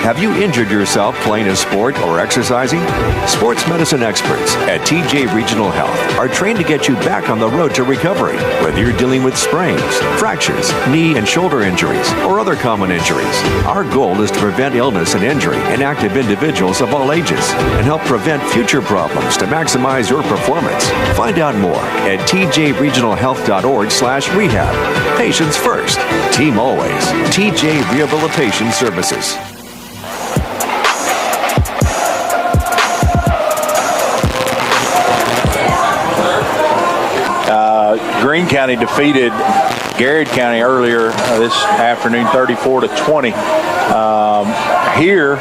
Have you injured yourself playing a sport or exercising? Sports medicine experts at TJ Regional Health are trained to get you back on the road to recovery, whether you're dealing with sprains, fractures, knee and shoulder injuries, or other common injuries. Our goal is to prevent illness and injury in active individuals of all ages and help prevent future problems to maximize your performance. Find out more at tjregionalhealth.org/rehab. Patients first, team always. TJ Rehabilitation Services. Greene County defeated Garrett County earlier this afternoon, 34-20. Here,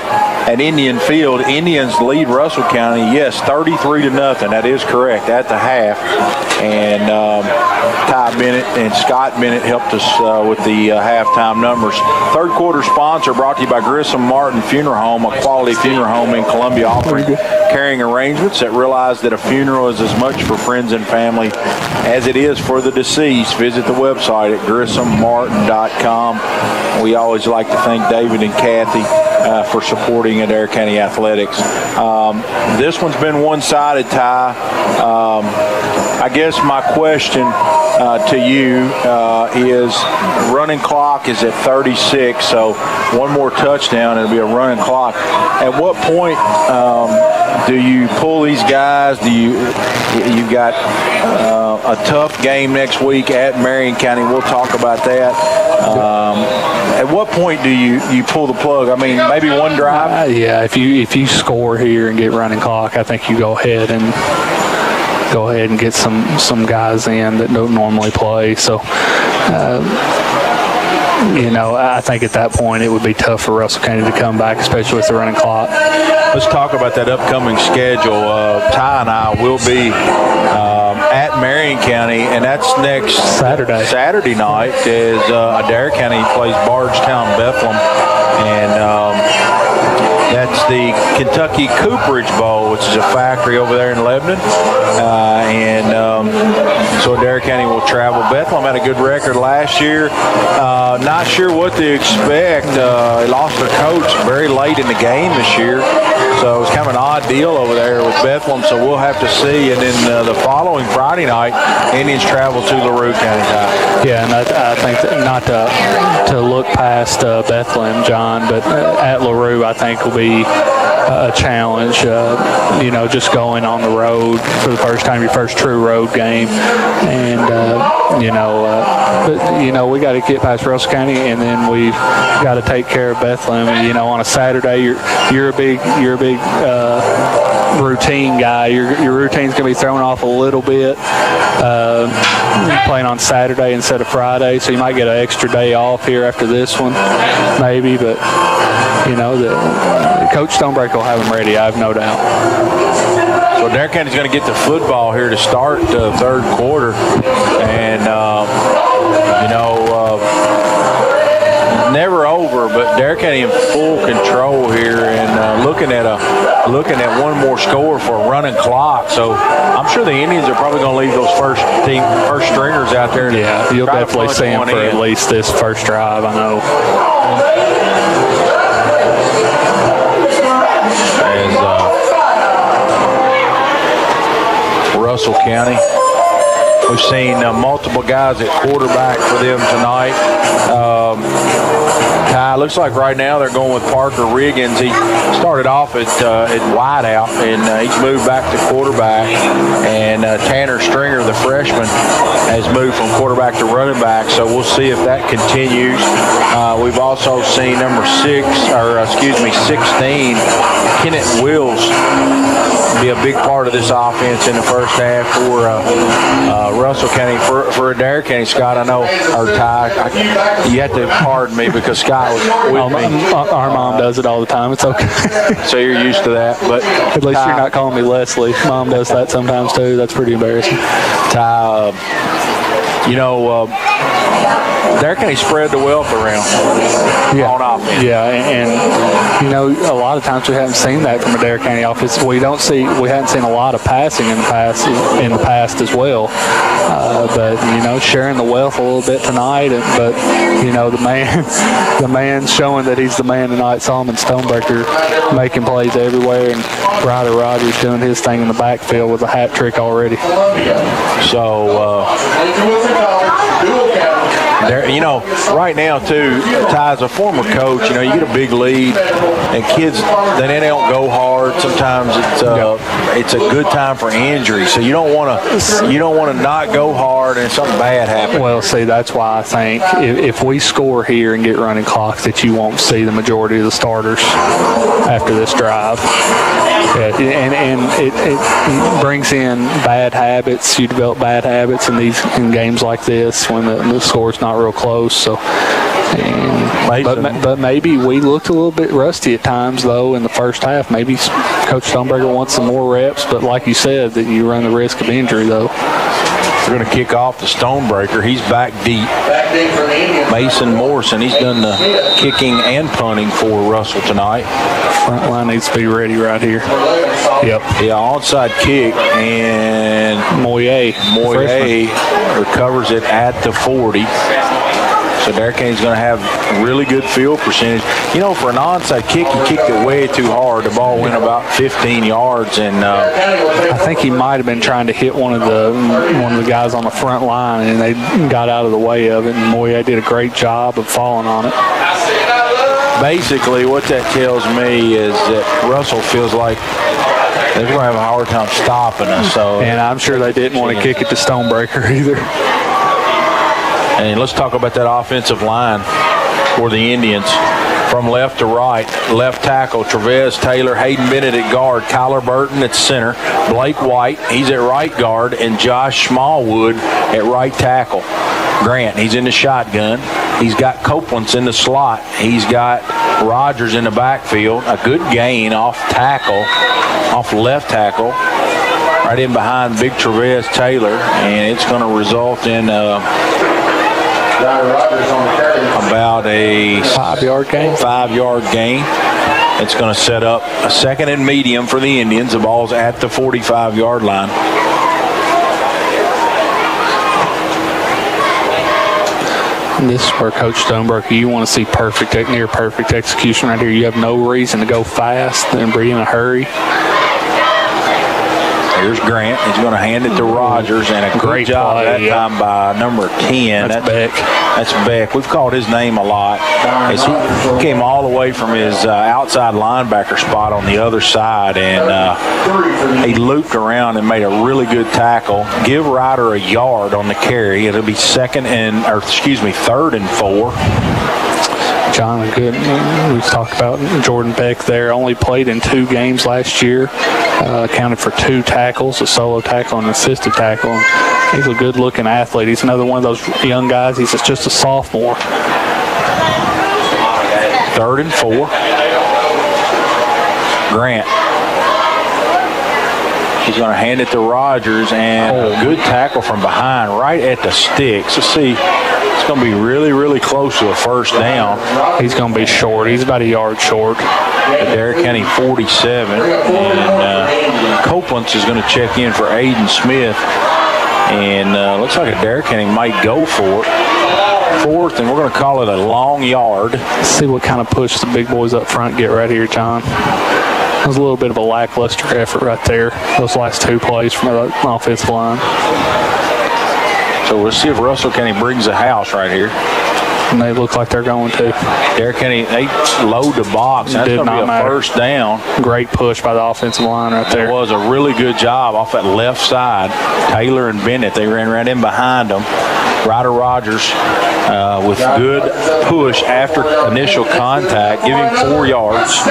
at Indian Field. Indians lead Russell County, yes, 33-0. That is correct at the half. And Ty Bennett and Scott Bennett helped us with the halftime numbers. Third quarter sponsor brought to you by Grissom Martin Funeral Home, a quality funeral home in Columbia, offering carrying arrangements that realize that a funeral is as much for friends and family as it is for the deceased. Visit the website at grissommartin.com. We always like to thank David and Kathy for supporting Adair County Athletics. This one's been one-sided, Ty. I guess my question to you is running clock is at 36, so one more touchdown and it'll be a running clock. At what point do you pull these guys? You've got a tough game next week at Marion County. We'll talk about that. At what point do you pull the plug? I mean, maybe one drive? Yeah, if you score here and get running clock, I think you go ahead and get some guys in that don't normally play. So, I think at that point it would be tough for Russell County to come back, especially with the running clock. Let's talk about that upcoming schedule. Ty and I will be at Marion County, and that's next Saturday night as Adair County plays Bardstown Bethlehem, and that's the Kentucky Cooperage Bowl, which is a factory over there in Lebanon. So Adair County will travel. Bethlehem had a good record last year. Not sure what to expect. They lost their coach very late in the game this year. So it's kind of an odd deal over there with Bethlehem. So we'll have to see. And then the following Friday night, Indians travel to LaRue County. Yeah, and I think that not to look past Bethlehem, John, but at LaRue, I think will be a challenge, just going on the road for the first time, your first true road game. And, we got to get past Russell County, and then we've got to take care of Bethlehem. On a Saturday, you're a big routine guy. Your routine's going to be thrown off a little bit. Playing on Saturday instead of Friday, so you might get an extra day off here after this one, maybe. But Coach Stonebreaker will have them ready, I have no doubt. So Adair County's going to get the football here to start the third quarter, and never over, but Adair County in full control here, and looking at one more score for a running clock. So I'm sure the Indians are probably going to leave those first stringers out there. Yeah, you'll definitely see them for at least this first drive, I know. As Russell County, we've seen multiple guys at quarterback for them tonight. Ty, looks like right now they're going with Parker Riggins. He started off at wideout, and he's moved back to quarterback. And Tanner Stringer, the freshman, has moved from quarterback to running back. So we'll see if that continues. We've also seen number 16, Kenneth Wills, be a big part of this offense in the first half for Russell County. For Adair County, Scott, I know, or Ty, you have to pardon me because Scott was with me. Our mom does it all the time. It's okay. So you're used to that. But at least you're not calling me Leslie. Mom does that sometimes too. That's pretty embarrassing. Ty, Adair County spread the wealth around on offense. Yeah, and a lot of times we haven't seen that from Adair County offense. We haven't seen a lot of passing in the past as well. But sharing the wealth a little bit tonight. But the man showing that he's the man tonight. Solomon Stonebreaker making plays everywhere, and Ryder Rogers doing his thing in the backfield with a hat trick already. So. Right now, too, Ty, as a former coach, you get a big lead, and kids, they don't go hard. Sometimes it's a good time for injury, so you don't want to not go hard and something bad happen. Well, see, that's why I think if we score here and get running clocks, that you won't see the majority of the starters after this drive. And it brings in bad habits. You develop bad habits in games like this when the score's not real close. So But maybe we looked a little bit rusty at times, though, in the first half. Maybe Coach Stonebreaker wants some more reps, but like you said, that you run the risk of injury, though. We're going to kick off the Stonebreaker. He's back deep. For the Indians. Mason Morrison, he's done the kicking and punting for Russell tonight. Front line needs to be ready right here. Yep. Yeah, onside kick, and Moyer recovers it at the 40. So Adair County's going to have a really good field percentage. You know, for an onside kick, he kicked it way too hard. The ball went about 15 yards, and I think he might have been trying to hit one of the guys on the front line, and they got out of the way of it. And Moyer did a great job of falling on it. Basically, what that tells me is that Russell feels like they're going to have a hard time stopping us. So, and I'm sure they didn't want to kick it to Stonebreaker either. And let's talk about that offensive line for the Indians. From left to right, left tackle, Trevez Taylor, Hayden Bennett at guard, Kyler Burton at center, Blake White, he's at right guard, and Josh Smallwood at right tackle. Grant, he's in the shotgun. He's got Copeland's in the slot. He's got Rogers in the backfield. A good gain off left tackle, right in behind big Trevez Taylor, and it's going to result in about a 5-yard gain. 5-yard gain. It's going to set up a second and medium for the Indians. The ball's at the 45-yard line. This is where Coach Stonebreaker, you want to see near perfect execution right here. You have no reason to go fast and be in a hurry. Here's Grant. He's going to hand it to Rogers, and a great job play, that time by number 10. That's Beck. That's Beck. We've called his name a lot. As he came all the way from his outside linebacker spot on the other side, and he looped around and made a really good tackle. Give Ryder a yard on the carry. It'll be third and 4. John, good. We talked about Jordan Beck there. Only played in 2 games last year. Accounted for 2 tackles, a solo tackle and an assisted tackle. He's a good-looking athlete. He's another one of those young guys. He's just a sophomore. Third and 4. Grant. He's going to hand it to Rogers, and a good tackle from behind right at the sticks. Let's see. It's going to be really, really close to a first down. He's going to be short. He's about a yard short. Adair County 47. And Copeland's is going to check in for Aiden Smith. And looks like Adair County might go for it. 4th, and we're going to call it a long yard. Let's see what kind of push the big boys up front get right here, John. That was a little bit of a lackluster effort right there. Those last 2 plays from the offensive line. So we'll see if Russell County brings the house right here. And they look like they're going to. Adair County, they load the box. That's going to be a first down. Great push by the offensive line right there. It was a really good job off that left side. Taylor and Bennett, they ran right in behind them. Ryder Rogers with good push after initial contact, giving 4 yards.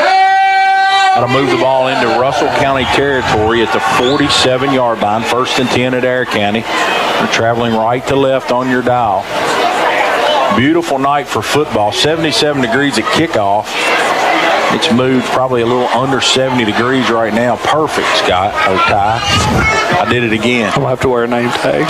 That'll move the ball into Russell County territory at the 47-yard line. 1st and 10 at Adair County. We're traveling right to left on your dial. Beautiful night for football. 77 degrees at kickoff. It's moved probably a little under 70 degrees right now. Perfect, Scott, or Ty. I did it again. I'll have to wear a name tag.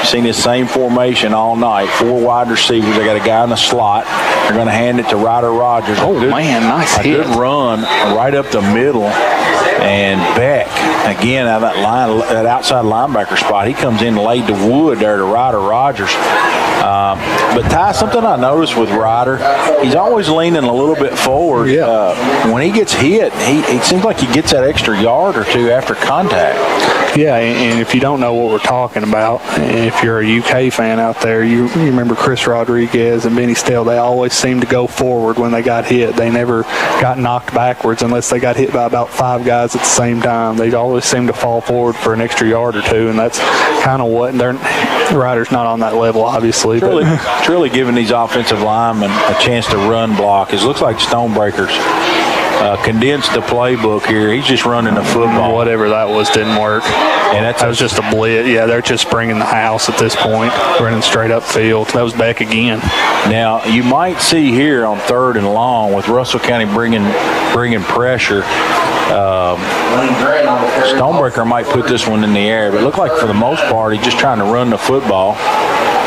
Seen this same formation all night. 4 wide receivers. They got a guy in the slot. They're going to hand it to Ryder Rogers. Nice hit. A good run right up the middle. And Beck, again, out of that outside linebacker spot, he comes in and laid the wood there to Ryder Rogers. But Ty, something I noticed with Ryder, he's always leaning a little bit forward. When he gets hit, it seems like he gets that extra yard or 2 after contact. Yeah, and if you don't know what we're talking about, if you're a UK fan out there, you remember Chris Rodriguez and Benny Stell, they always seemed to go forward when they got hit. They never got knocked backwards unless they got hit by about 5 guys at the same time. They always seem to fall forward for an extra yard or 2, and that's kind of what Ryder's not on that level, obviously. It's really giving these offensive linemen a chance to run block. It looks like Stonebreakers condensed the playbook here. He's just running the football. Whatever that was didn't work. And that was just a blitz. Yeah, they're just bringing the house at this point, running straight up field. That was Beck again. Now, you might see here on 3rd and long with Russell County bringing pressure. Stonebreaker might put this one in the air, but it looked like for the most part he's just trying to run the football.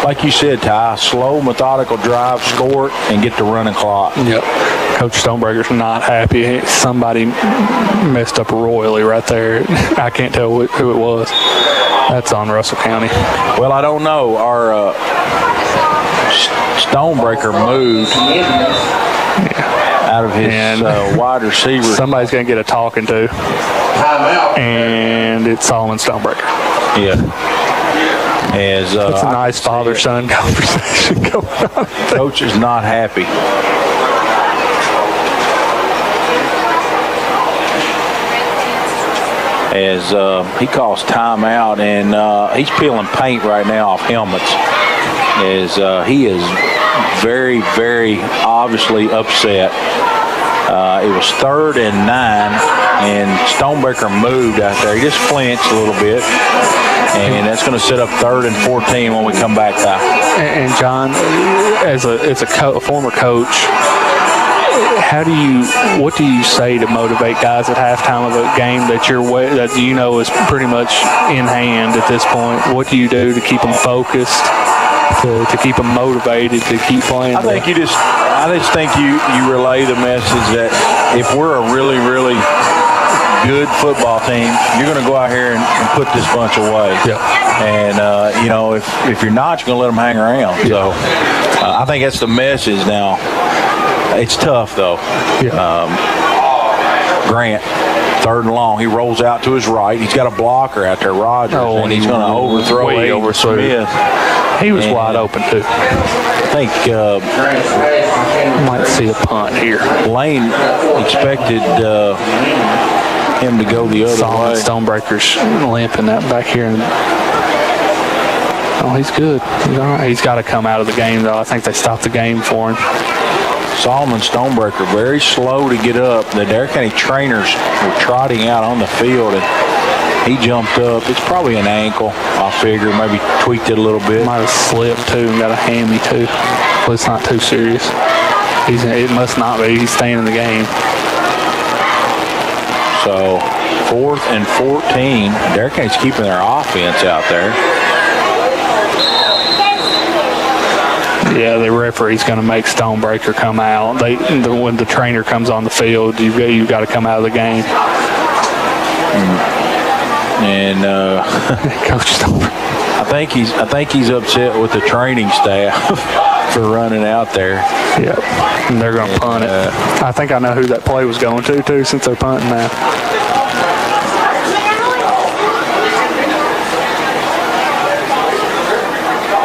Like you said, Ty, slow, methodical drive, score it, and get the running clock. Yep. Coach Stonebreaker's not happy. Somebody messed up royally right there. I can't tell who it was. That's on Russell County. Well, I don't know. Our Stonebreaker moved out of his wide receiver. Somebody's going to get a talking to. And it's Solomon Stonebreaker. Yeah. It's a nice father-son conversation going on. Coach is not happy. As he calls timeout, and he's peeling paint right now off helmets. As he is very, very obviously upset. It was 3rd and 9, and Stonebreaker moved out there. He just flinched a little bit, and that's going to set up 3rd and 14 when we come back out. And John, as a former coach, what do you say to motivate guys at halftime of a game that you know is pretty much in hand at this point? What do you do to keep them focused, to keep them motivated, to keep playing? I just think you relay the message that if we're a really, really good football team, you're going to go out here and put this bunch away. Yeah. And, if you're not, you're going to let them hang around. Yeah. So I think that's the message now. It's tough, though. Yeah. Grant, 3rd and long. He rolls out to his right. He's got a blocker out there, Rogers, and he's going to overthrow Smith. He was wide open, too. I think might see a punt here. Lane expected him to go the other way. Stonebreaker's limping that back here. Oh, he's good. He's all right. He's got to come out of the game, though. I think they stopped the game for him. Solomon Stonebreaker, very slow to get up. The Adair County trainers were trotting out on the field, and he jumped up. It's probably an ankle, I figure. Maybe tweaked it a little bit. Might have slipped, too, and got a hammy, too. But it's not too serious. It must not be. He's staying in the game. So, 4th and 14. Adair County's keeping their offense out there. Yeah, the referee's going to make Stonebreaker come out. When the trainer comes on the field, you've got to come out of the game. And Coach Stonebreaker, I think he's upset with the training staff for running out there. Yeah, and they're going to punt it. I think I know who that play was going to, too, since they're punting now.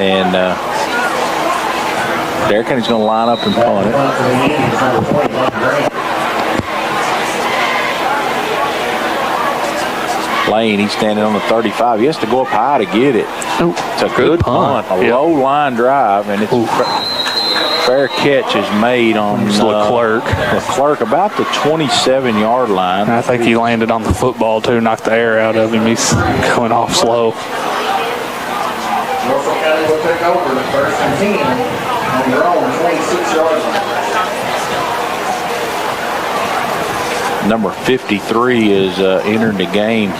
And Adair County's going to line up and punt it. Lane, he's standing on the 35. He has to go up high to get it. Ooh, it's a good punt. A low line drive, and it's fair catch is made on Leclerc. Leclerc about the 27-yard line. I think he landed on the football, too, knocked the air out of him. He's going off slow. Russell County will take over the 1st and 10 on their own 26-yard line. Number 53 is entering the game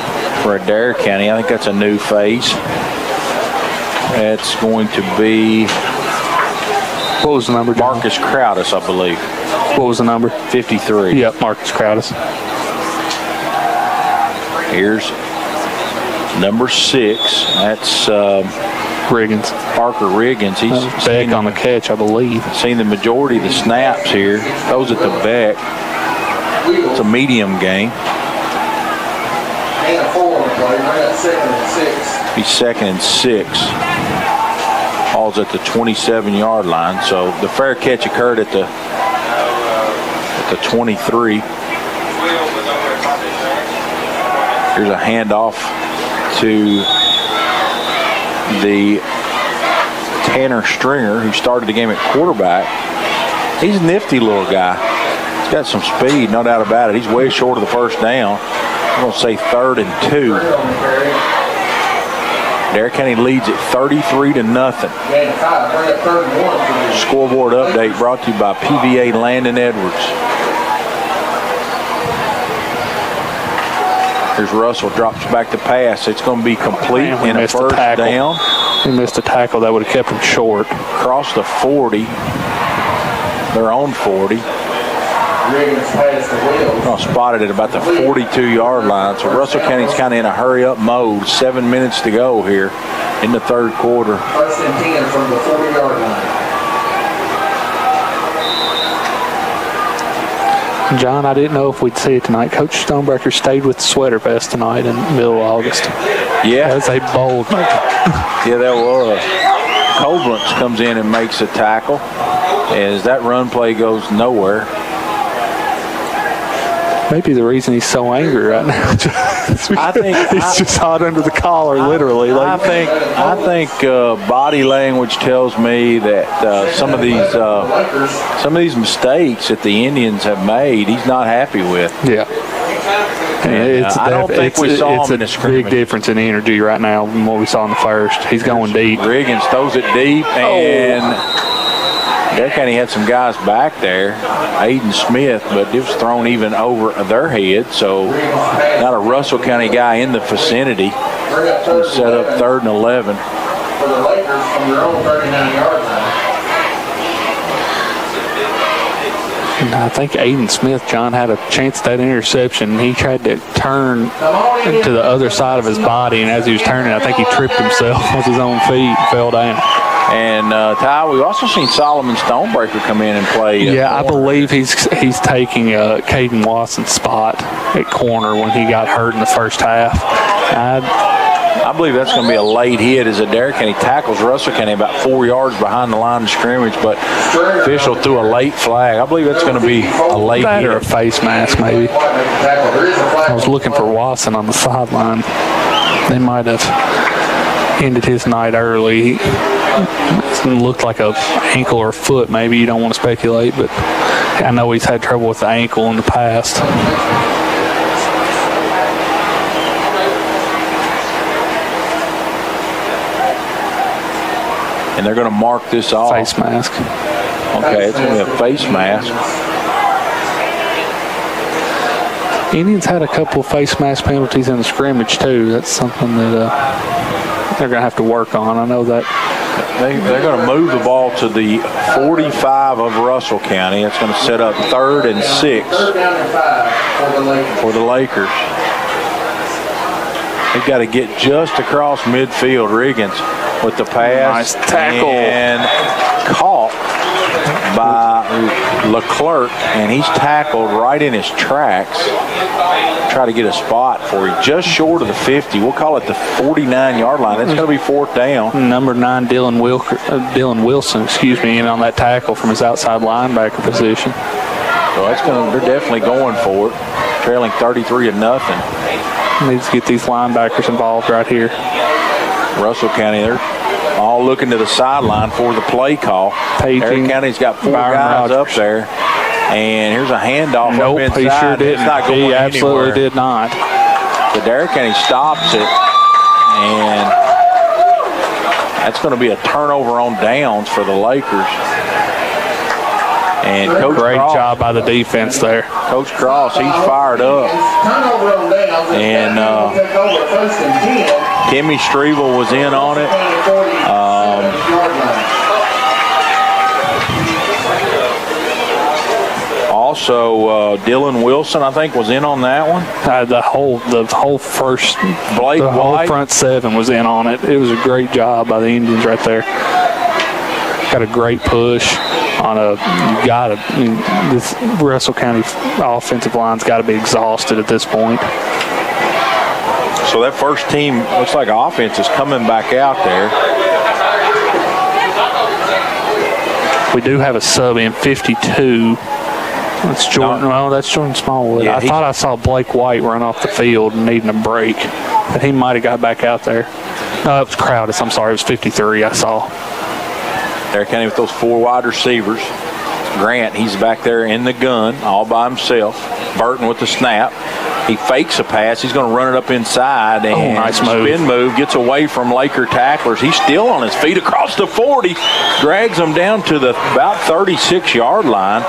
for Adair County. I think that's a new face. That's going to be what was the number? Marcus Crowdis, I believe. What was the number? 53. Yep, Marcus Crowdis. Here's number 6. That's Riggins. Parker Riggins. He's Beck on the catch, I believe. Seen the majority of the snaps here. Those at the Beck. It's a medium game. And a 4 on the play. I got 2nd and 6. He's 2nd and 6. Ball's at the 27-yard line. So the fair catch occurred at the 23. Here's a handoff to the Tanner Stringer, who started the game at quarterback. He's a nifty little guy. He's got some speed, no doubt about it. He's way short of the first down. I'm going to say 3rd and 2. Adair County leads it 33-0. Scoreboard update brought to you by PVA Landon Edwards. Here's Russell, drops back to pass. It's going to be complete in a first down. He missed a tackle that would have kept him short. Across the 40, their own 40. Spotted at about the 42-yard line. So Russell County's kind of in a hurry-up mode. 7 minutes to go here in the third quarter. 1st and 10 from the 40-yard line. John, I didn't know if we'd see it tonight. Coach Stonebreaker stayed with the sweater vest tonight in the middle of August. Yeah. That's a bold move. Yeah, that was. Koblentz comes in and makes a tackle as that run play goes nowhere. Maybe the reason he's so angry right now. I think he's just hot under the collar, literally. I think body language tells me that some of these mistakes that the Indians have made, he's not happy with. Yeah. I don't think we saw him in the scrimmage. Big difference in energy right now from what we saw in the first. He's going deep. Riggins throws it deep, and Adair County had some guys back there, Aiden Smith, but it was thrown even over their head, so not a Russell County guy in the vicinity. So set up 3rd and 11. For the Lakers from their own 39-yard line. And I think Aiden Smith, John, had a chance at that interception. He tried to turn to the other side of his body, and as he was turning, I think he tripped himself with his own feet and fell down. And Ty, we've also seen Solomon Stonebreaker come in and play. Yeah, I believe he's taking Caden Watson's spot at corner when he got hurt in the first half. I believe that's going to be a late hit as Adair County tackles Russell County about 4 yards behind the line of scrimmage, but official threw a late flag. I believe that's going to be a late hit. Or a face mask, maybe. I was looking for Watson on the sideline. They might have ended his night early. It looked like a ankle or foot. Maybe you don't want to speculate, but I know he's had trouble with the ankle in the past. And they're going to mark this off. Face mask. Okay, it's going to be a face mask. Indians had a couple of face mask penalties in the scrimmage, too. That's something that they're going to have to work on. I know that. They're going to move the ball to the 45 of Russell County. It's going to set up 3rd and 6 for the Lakers. They've got to get just across midfield. Riggins with the pass. Nice tackle. And caught by Leclerc, and he's tackled right in his tracks. Try to get a spot for you just short of the 50. We'll call it the 49-yard line. It's going to be 4th down. Number 9, Dylan Wilson, in on that tackle from his outside linebacker position. So they're definitely going for it. Trailing 33-0. Needs to get these linebackers involved right here. Russell County, they're all looking to the sideline for the play call. Adair County's got 4 guys up there. And here's a handoff up inside. He sure didn't. It's not going He absolutely did not. So Adair County stops it, and that's going to be a turnover on downs for the Lakers. And Great job by the defense there. Coach Cross, he's fired up. And Timmy Strevel was in on it. Also, Dylan Wilson, I think, was in on that one. The whole front 7 was in on it. It was a great job by the Indians right there. Got a great push on this Russell County offensive line's got to be exhausted at this point. So that first team looks like offense is coming back out there. We do have a sub in 52. That's Jordan. No, that's Jordan Smallwood. Yeah, I thought I saw Blake White run off the field and needing a break, but he might have got back out there. No, it was Crowdis. I'm sorry, it was 53. I saw. Adair County with those 4 wide receivers. Grant, he's back there in the gun all by himself. Burton with the snap. He fakes a pass. He's going to run it up inside. And nice move. Spin move, gets away from Laker tacklers. He's still on his feet across the 40. Drags them down to the about 36-yard line.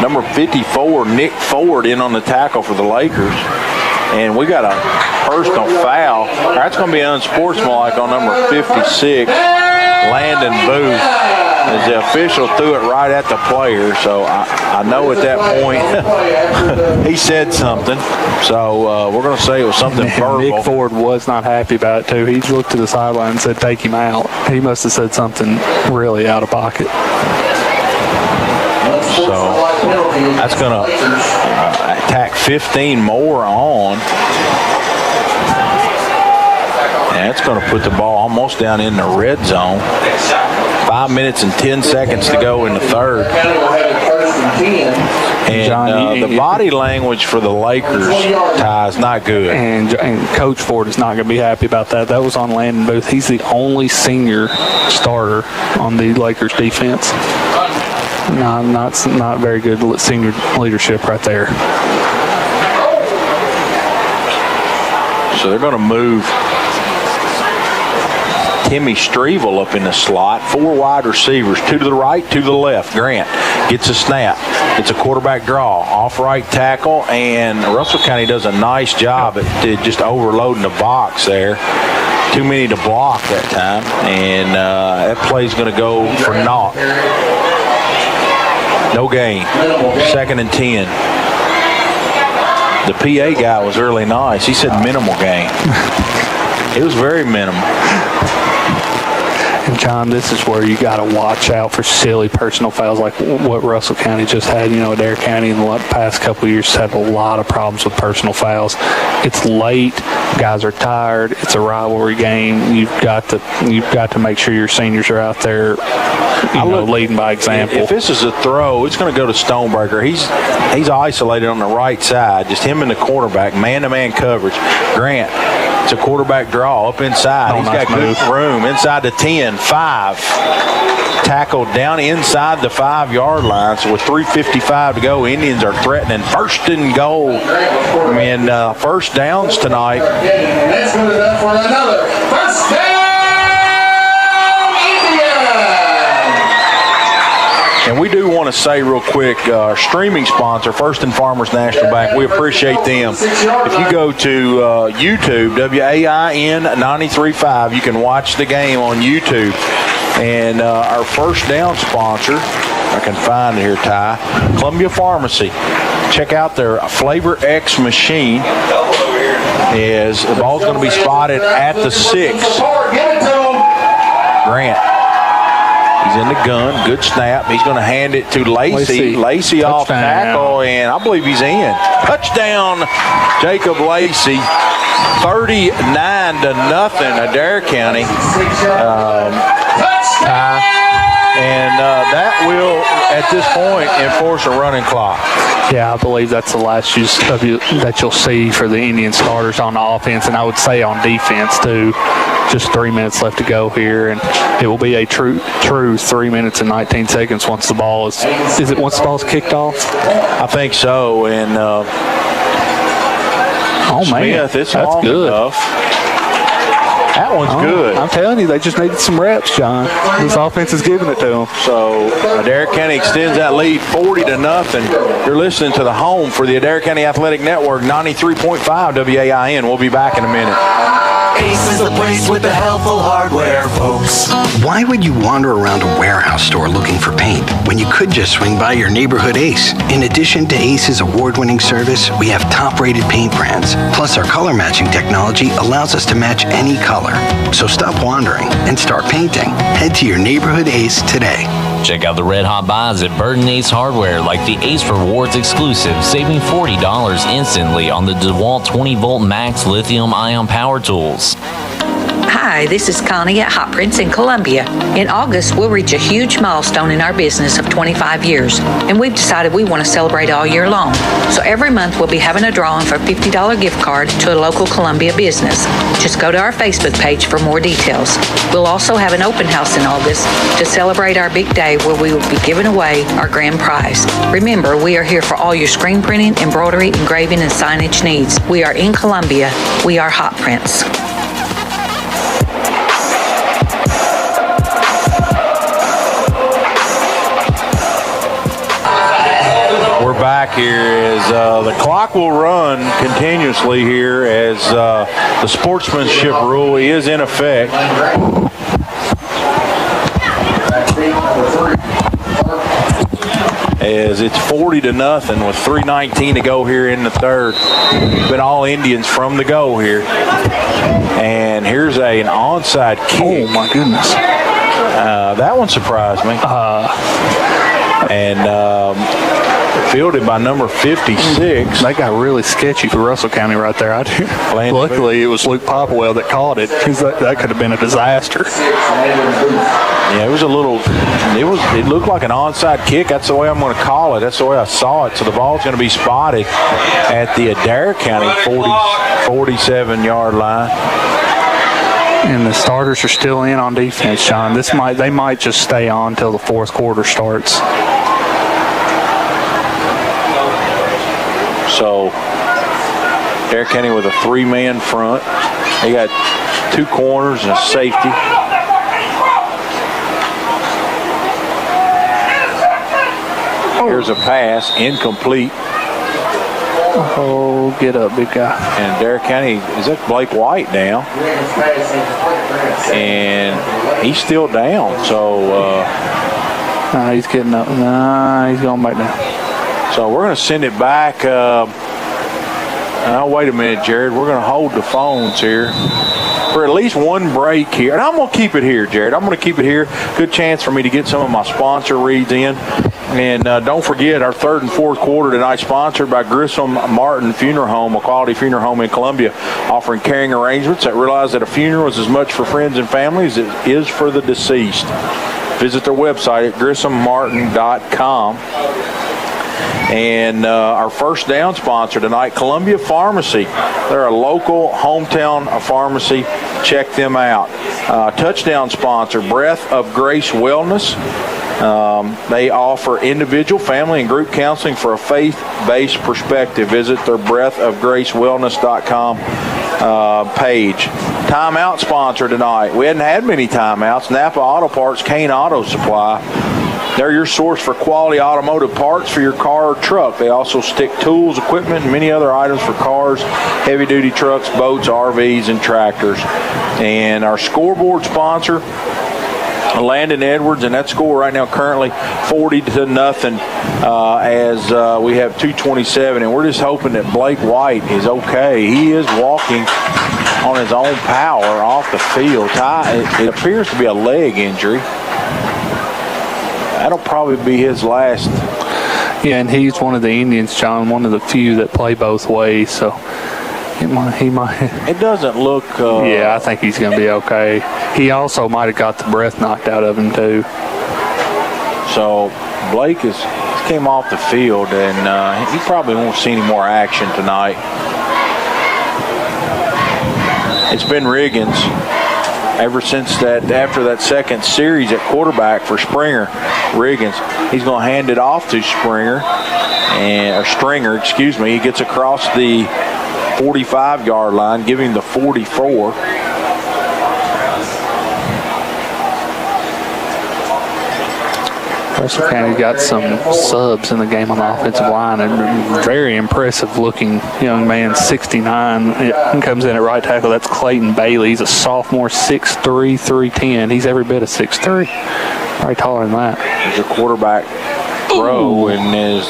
Number 54, Nick Ford, in on the tackle for the Lakers. And we got a personal foul. That's going to be unsportsmanlike on number 56, Landon Booth, as the official threw it right at the player. So I know at that point he said something. So we're going to say it was something verbal. Nick Ford was not happy about it, too. He looked to the sideline and said, take him out. He must have said something really out of pocket. So that's going to attack 15 more on. And it's going to put the ball almost down in the red zone. 5 minutes and 10 seconds to go in the third. And the body language for the Lakers, Ty, is not good. And Coach Ford is not going to be happy about that. That was on Landon Booth. He's the only senior starter on the Lakers defense. No, not very good senior leadership right there. So they're going to move Timmy Strevel up in the slot. 4 wide receivers, 2 to the right, 2 to the left. Grant gets a snap. It's a quarterback draw. Off right tackle, and Russell County does a nice job at just overloading the box there. Too many to block that time, and that play's going to go for naught. No gain. 2nd and 10. The PA guy was really nice. He said minimal gain. It was very minimal. And John, this is where you got to watch out for silly personal fouls like what Russell County just had. You know, Adair County in the past couple of years had a lot of problems with personal fouls. It's late, guys are tired. It's a rivalry game. You've got to make sure your seniors are out there, leading by example. If this is a throw, it's going to go to Stonebreaker. He's isolated on the right side, just him and the quarterback, man-to-man coverage. Grant. It's a quarterback draw up inside. He's got good room inside the 10, 5. Tackled down inside the 5-yard line. So with 3:55 to go, Indians are threatening 1st and goal. And first downs tonight. That's good enough for another first down, And we do want to say real quick, our streaming sponsor, First and Farmers National Bank, we appreciate them. If you go to YouTube, WAIN 93.5, you can watch the game on YouTube. And our first down sponsor, I can find it here, Ty, Columbia Pharmacy. Check out their Flavor X machine. The ball's going to be spotted at the 6. Grant. He's in the gun. Good snap. He's going to hand it to Lacey. Lacey off tackle, and I believe he's in. Touchdown, Jacob Lacey. 39-0, Adair County. And that will, at this point, enforce a running clock. Yeah, I believe that's the last use that you'll see for the Indian starters on offense, and I would say on defense too. Just 3 minutes left to go here, and it will be a true 3 minutes and 19 seconds once the ball is it once the ball's kicked off? I think so, and Smith, it's that's long good. enough. That one's good. I'm telling you, they just needed some reps, John. This offense is giving it to them. So Adair County extends that lead 40-0. You're listening to the home for the Adair County Athletic Network, 93.5 WAIN. We'll be back in a minute. Ace is the place with the helpful hardware, folks. Why would you wander around a warehouse store looking for paint when you could just swing by your neighborhood Ace? In addition to Ace's award-winning service, we have top-rated paint brands. Plus, our color matching technology allows us to match any color. So stop wandering and start painting. Head to your neighborhood Ace today. Check out the red hot buys at Burton Ace Hardware, like the Ace Rewards exclusive, saving $40 instantly on the DeWalt 20-volt Max lithium-ion power tools. Hi, this is Connie at Hot Prince in Columbia. In August, we'll reach a huge milestone in our business of 25 years, and we've decided we want to celebrate all year long. So every month, we'll be having a drawing for a $50 gift card to a local Columbia business. Just go to our Facebook page for more details. We'll also have an open house in August to celebrate our big day where we will be giving away our grand prize. Remember, we are here for all your screen printing, embroidery, engraving, and signage needs. We are in Columbia. We are Hot Prince. We're back here as the clock will run continuously here as the sportsmanship rule is in effect. As it's 40-0 with 3:19 to go here in the third. Been all Indians from the go here. And here's an onside kick. Oh my goodness. That one surprised me. Fielded by number 56. They got really sketchy for Russell County right there. Luckily, it was Luke Popwell that caught it, because that could have been a disaster. Yeah, it was a little. It looked like an onside kick. That's the way I'm going to call it. That's the way I saw it. So the ball's going to be spotted at the Adair County 47-yard line. And the starters are still in on defense, Sean. They might just stay on until the fourth quarter starts. So, Adair County with a 3-man front. They got 2 corners and a safety. Here's a pass, incomplete. Oh, get up, big guy. And Adair County, is that Blake White now? And he's still down, so... he's getting up. He's going back down. So we're going to send it back. Wait a minute, Jared. We're going to hold the phones here for at least one break here. And I'm going to keep it here, Jared. I'm going to keep it here. Good chance for me to get some of my sponsor reads in. And don't forget, our third and fourth quarter tonight sponsored by Grissom Martin Funeral Home, a quality funeral home in Columbia, offering caring arrangements that realize that a funeral is as much for friends and family as it is for the deceased. Visit their website at grissommartin.com. And our first down sponsor tonight, Columbia Pharmacy. They're a local hometown pharmacy. Check them out. Touchdown sponsor, Breath of Grace Wellness. They offer individual, family, and group counseling for a faith-based perspective. Visit their breathofgracewellness.com page. Timeout sponsor tonight. We hadn't had many timeouts. Napa Auto Parts, Kane Auto Supply. They're your source for quality automotive parts for your car or truck. They also stick tools, equipment, and many other items for cars, heavy-duty trucks, boats, RVs, and tractors. And our scoreboard sponsor, Landon Edwards, and that score right now currently 40-0 as we have 2:27, and we're just hoping that Blake White is okay. He is walking on his own power off the field. It appears to be a leg injury. That'll probably be his last. Yeah, and he's one of the Indians, John, one of the few that play both ways, so he might. It doesn't look. Yeah, I think he's going to be okay. He also might have got the breath knocked out of him, too. So Blake came off the field, and he probably won't see any more action tonight. It's been Riggins ever since after that second series at quarterback for Springer. Riggins, he's going to hand it off to Stringer. He gets across the 45-yard line, giving the 44. Russell County got some subs in the game on the offensive line. A very impressive looking young man, 69. He comes in at right tackle. That's Clayton Bailey. He's a sophomore, 6'3", 310. He's every bit of 6'3". Probably taller than that. There's a quarterback throw and is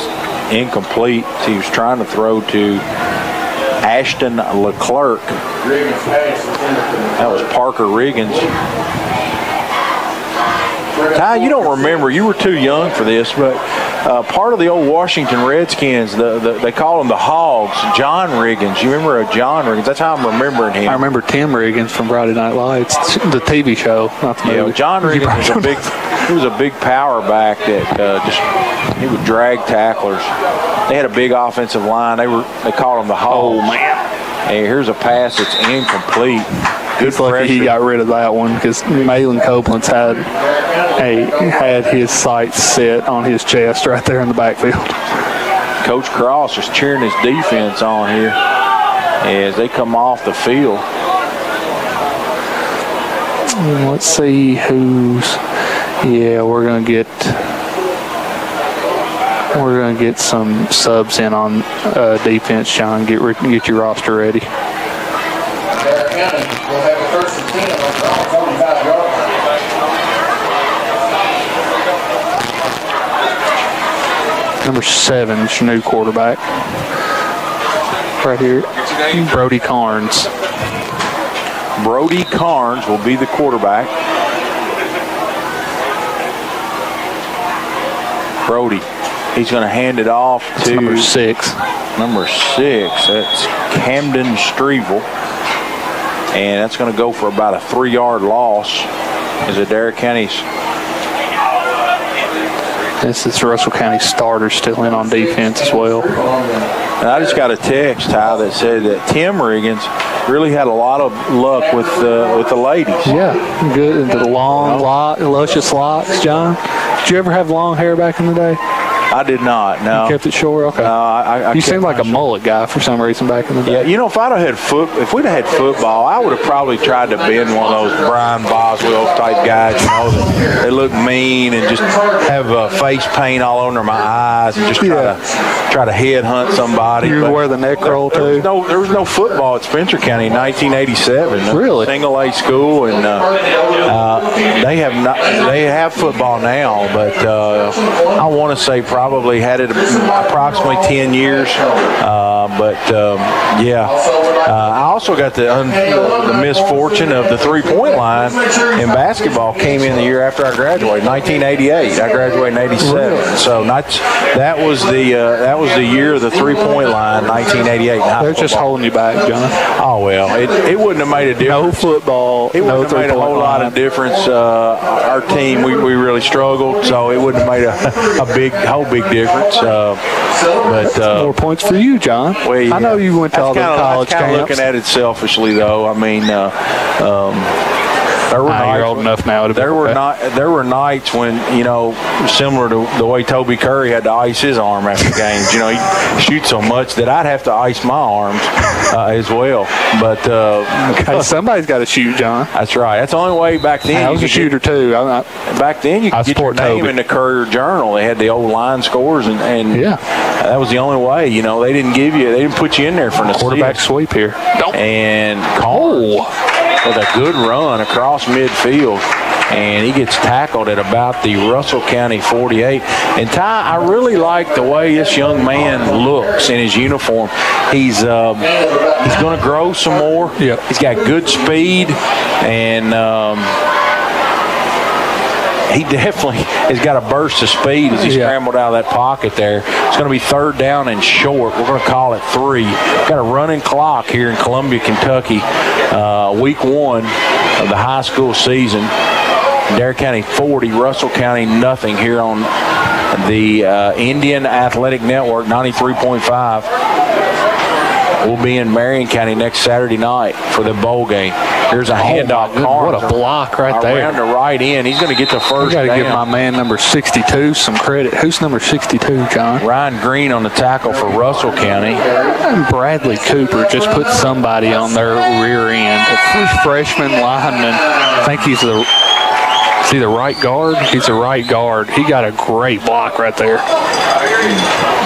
incomplete. He was trying to throw to Ashton Leclerc. That was Parker Riggins. Ty, you don't remember, you were too young for this, but part of the old Washington Redskins. They call them the Hogs. John Riggins. You remember John Riggins? That's how I'm remembering him. I remember Tim Riggins from Friday Night Lights, the TV show, not the movie. John Riggins was a big power back that he would drag tacklers. They had a big offensive line. They called them the Hogs. Oh man! Hey, here's a pass that's incomplete. Good He's lucky pressure. he got rid of that one because Malin Copeland's had his sights set on his chest right there in the backfield. Coach Cross is cheering his defense on here as they come off the field. Let's see who's. Yeah, we're gonna get some subs in on defense. John, get your roster ready. Adair County will have a first and 10 on their own 45-yard line. Number 7 is your new quarterback. Right here, Brody Carnes. Brody Carnes will be the quarterback. Brody. He's going to hand it off to number 6. Number 6. That's Camden Strevel. And that's going to go for about a 3-yard loss as Adair County's. This is Russell County starter still in on defense as well. And I just got a text, Ty, that said that Tim Riggins really had a lot of luck with the ladies. Yeah, good. The long, luscious locks, John. Did you ever have long hair back in the day? I did not, no. You kept it short? Okay. No, I you seemed like a mullet guy for some reason back in the day. Yeah, you know, if we'd have had football, I would have probably tried to bend one of those Brian Boswell type guys, you know, that they look mean and just have face paint all under my eyes and just try to headhunt somebody. You wear the neck roll too? There was no football at Spencer County in 1987. Really? Single A school, and they have football now, but I want to say probably had it approximately 10 years. I also got the misfortune of the three-point line in basketball came in the year after I graduated, 1988. I graduated in 87. So that was the year of the three-point line, 1988. They're just holding you back, John. Oh, well, it wouldn't have made a difference. No football. It wouldn't have made a whole lot of difference. Our team, we really struggled, so it wouldn't have made a whole big difference. More points for you, John. Well, yeah. I know you went to all the college camps. I'm looking at it selfishly, though. I mean, you're old enough now to be. There were nights when, you know, similar to the way Toby Curry had to ice his arm after games. You know, he'd shoot so much that I'd have to ice my arms as well. But somebody's got to shoot, John. That's right. That's the only way back then. I was a shooter too. Back then, you could get your name in the Courier Journal. They had the old line scores, and that was the only way. You know, they didn't put you in there for an quarterback sweep here. And Cole with a good run across midfield, and he gets tackled at about the Russell County 48. And Ty, I really like the way this young man looks in his uniform. He's going to grow some more. Yep. He's got good speed, and he definitely has got a burst of speed as he scrambled out of that pocket there. It's going to be 3rd down and short. We're going to call it 3. Got a running clock here in Columbia, Kentucky. Week 1 of the high school season. Adair County 40, Russell County nothing here on the Indian Athletic Network 93.5. We'll be in Marion County next Saturday night for the bowl game. Here's a handoff. What a block right there. Around the right end. He's going to get the first down. Got to give my man number 62 some credit. Who's number 62, John? Ryan Green on the tackle for Russell County. And Bradley Cooper just put somebody on their rear end. A freshman lineman. I think he's the right guard? He's the right guard. He got a great block right there.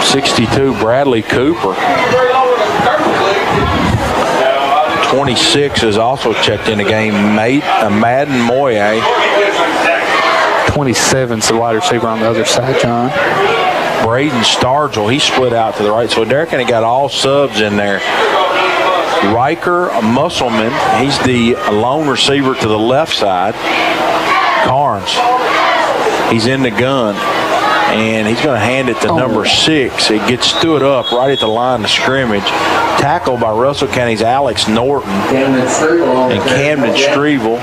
62, Bradley Cooper. 26 is also checked in the game. Madden Moye. 27's the wide receiver on the other side, John. Braden Stargell, he split out to the right. So Derek and he got all subs in there. Riker Musselman, he's the lone receiver to the left side. Carnes, he's in the gun. and he's going to hand it to number 6. It gets stood up right at the line of scrimmage. Tackled by Russell County's Alex Norton. And Camden Strevel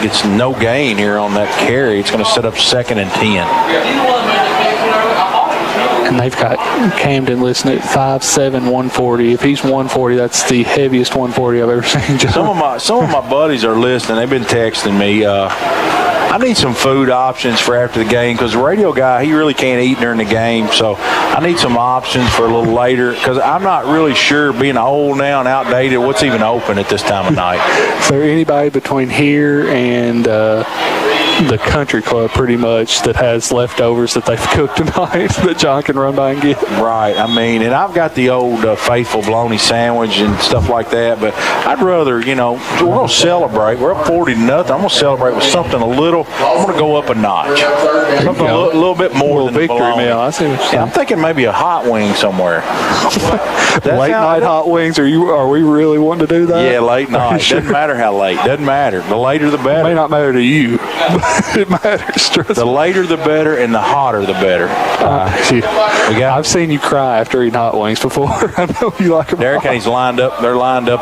gets no gain here on that carry. It's going to set up 2nd and 10. And they've got Camden listed at 5'7", 140. If he's 140, that's the heaviest 140 I've ever seen, John. Some of my buddies are listening. They've been texting me. I need some food options for after the game because the radio guy, he really can't eat during the game. So I need some options for a little later because I'm not really sure, being old now and outdated, what's even open at this time of night. Is there anybody between here and the country club pretty much that has leftovers that they've cooked tonight that John can run by and get? Right. I mean, and I've got the old faithful bologna sandwich and stuff like that, but I'd rather, we're going to celebrate. We're up 40-0. I'm going to celebrate with something a little, I'm going to go up a notch. Something a little bit more than victory bologna. meal. I see what you're saying. Yeah, I'm thinking maybe a hot wing somewhere. Late night hot wings? Are we really wanting to do that? Yeah, late night. Sure. Doesn't matter how late. Doesn't matter. The later the better. It may not matter to you. It matters. The later the better, and the hotter the better. I've seen you cry after eating hot wings before. I know you like them. Adair County's lined up. They're lined up.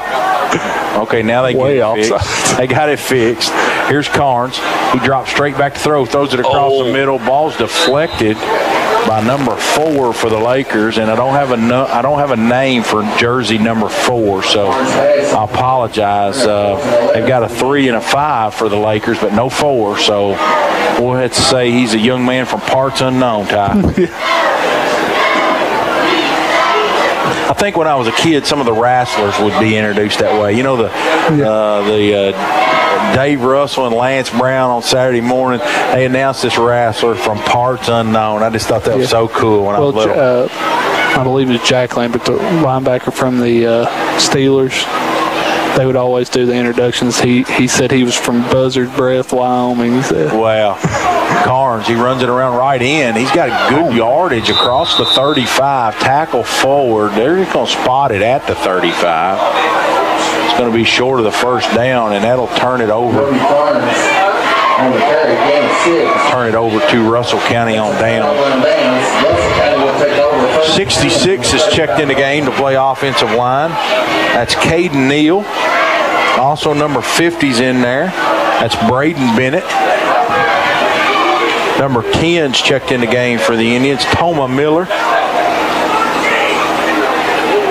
Okay, now they get it fixed. They got it fixed. Here's Carnes. He drops straight back to throw. Throws it across the middle. Ball's deflected by number 4 for the Lakers, and I don't have a name for jersey number 4, so I apologize. They've got a 3 and a 5 for the Lakers, but no 4, so we'll have to say he's a young man from parts unknown, Ty. I think when I was a kid, some of the wrestlers would be introduced that way. Dave Russell and Lance Brown on Saturday morning, they announced this wrestler from parts unknown. I just thought that was so cool when I was little. I believe it's Jack Lambert, the linebacker from the Steelers. They would always do the introductions. He said he was from Buzzard Breath, Wyoming. He said. Wow. Carnes, he runs it around right in. He's got a good yardage across the 35, tackle forward. They're just going to spot it at the 35. It's going to be short of the first down, and that'll turn it over. Turn it over to Russell County on down. 66 is checked in the game to play offensive line. That's Caden Neal. Also number 50's in there. That's Braden Bennett. Number 10's checked in the game for the Indians. Toma Miller.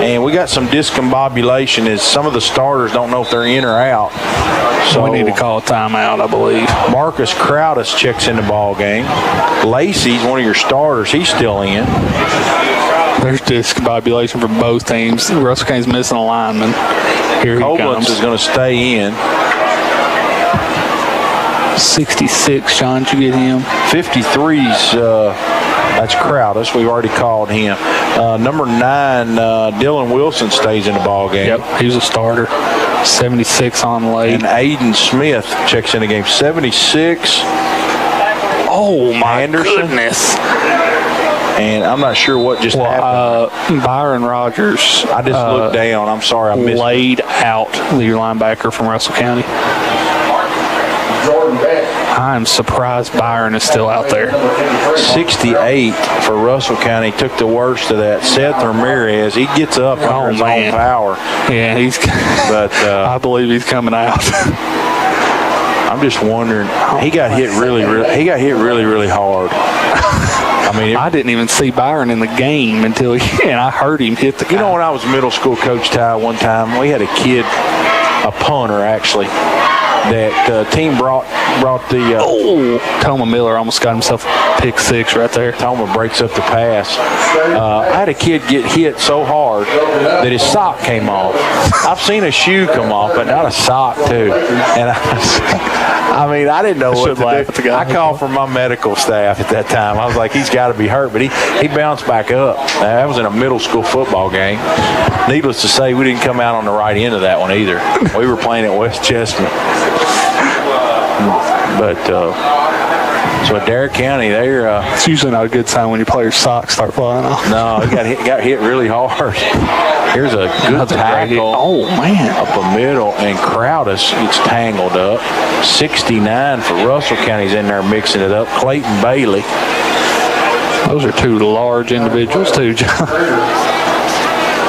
And we got some discombobulation as some of the starters don't know if they're in or out. So we need to call a timeout, I believe. Marcus Crowdus checks in the ball game. Lacey's one of your starters. He's still in. There's discombobulation for both teams. Russell County's missing a lineman. Here he comes. is going to stay in. 66, Sean, did you get him? 53's, that's Crowdus. We've already called him. Number 9, Dylan Wilson stays in the ball game. Yep, he's a starter. 76 on late. And Aiden Smith checks in the game. 76. Oh, my goodness. And I'm not sure what just happened. Byron Rogers. I just looked down. I'm sorry, I missed laid out the linebacker from Russell County. I'm surprised Byron is still out there. 68 for Russell County took the worst of that. Seth Ramirez, he gets up under his own power. Yeah, but I believe he's coming out. I'm just wondering. He got hit really hard. I mean, I didn't even see Byron in the game until and I heard him hit the guy. You know, when I was a middle school coach, Ty, one time we had a kid, a punter actually, that team brought the Toma Miller almost got himself pick 6 right there. Toma breaks up the pass. I had a kid get hit so hard that his sock came off. I've seen a shoe come off, but not a sock too. And I mean, I didn't know what to do. I called for my medical staff at that time. I was like, he's got to be hurt, but he bounced back up. That was in a middle school football game. Needless to say, we didn't come out on the right end of that one either. We were playing at West Chestnut. But So Adair County, they're it's usually not a good sign when your player's socks start flying off. no, he got hit really hard. Here's a good tackle. Oh man, up the middle, and Crowdus gets tangled up. 69 for Russell County's in there mixing it up. Clayton Bailey. Those are two large individuals too, John.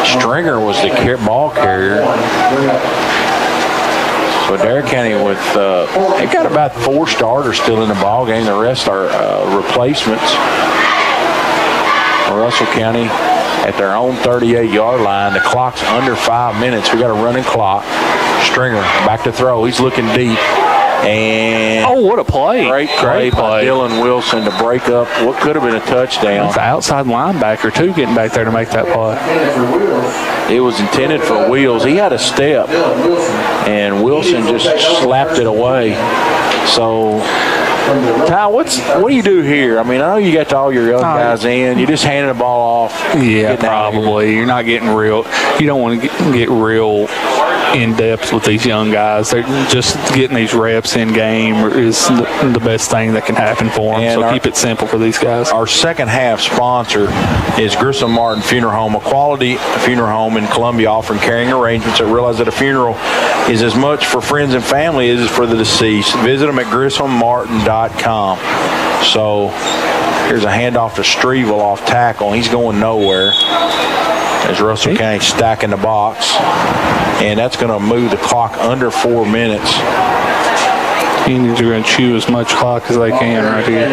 Stringer was the ball carrier. So Adair County with they got about 4 starters still in the ball game. The rest are replacements. Russell County at their own 38-yard line. The clock's under 5 minutes. We got a running clock. Stringer back to throw. He's looking deep. And oh, what a play. Great play by Dylan Wilson to break up what could have been a touchdown. It's the outside linebacker, too, getting back there to make that play. It was intended for Wheels. He had a step, and Wilson just slapped it away. So, Ty, what do you do here? I mean, I know you got all your young guys in. You just handed the ball off. Yeah, probably. You're not getting real. You don't want to get real in depth with these young guys. They're just getting these reps in game is the best thing that can happen for them. And so keep it simple for these guys. Our second half sponsor is Grissom Martin Funeral Home, a quality funeral home in Columbia offering caring arrangements that realize that a funeral is as much for friends and family as for the deceased. Visit them at grissommartin.com. So here's a handoff to Strevel off tackle. He's going nowhere. As Russell County stacking the box. And that's going to move the clock under 4 minutes. Indians are going to chew as much clock as they can right here.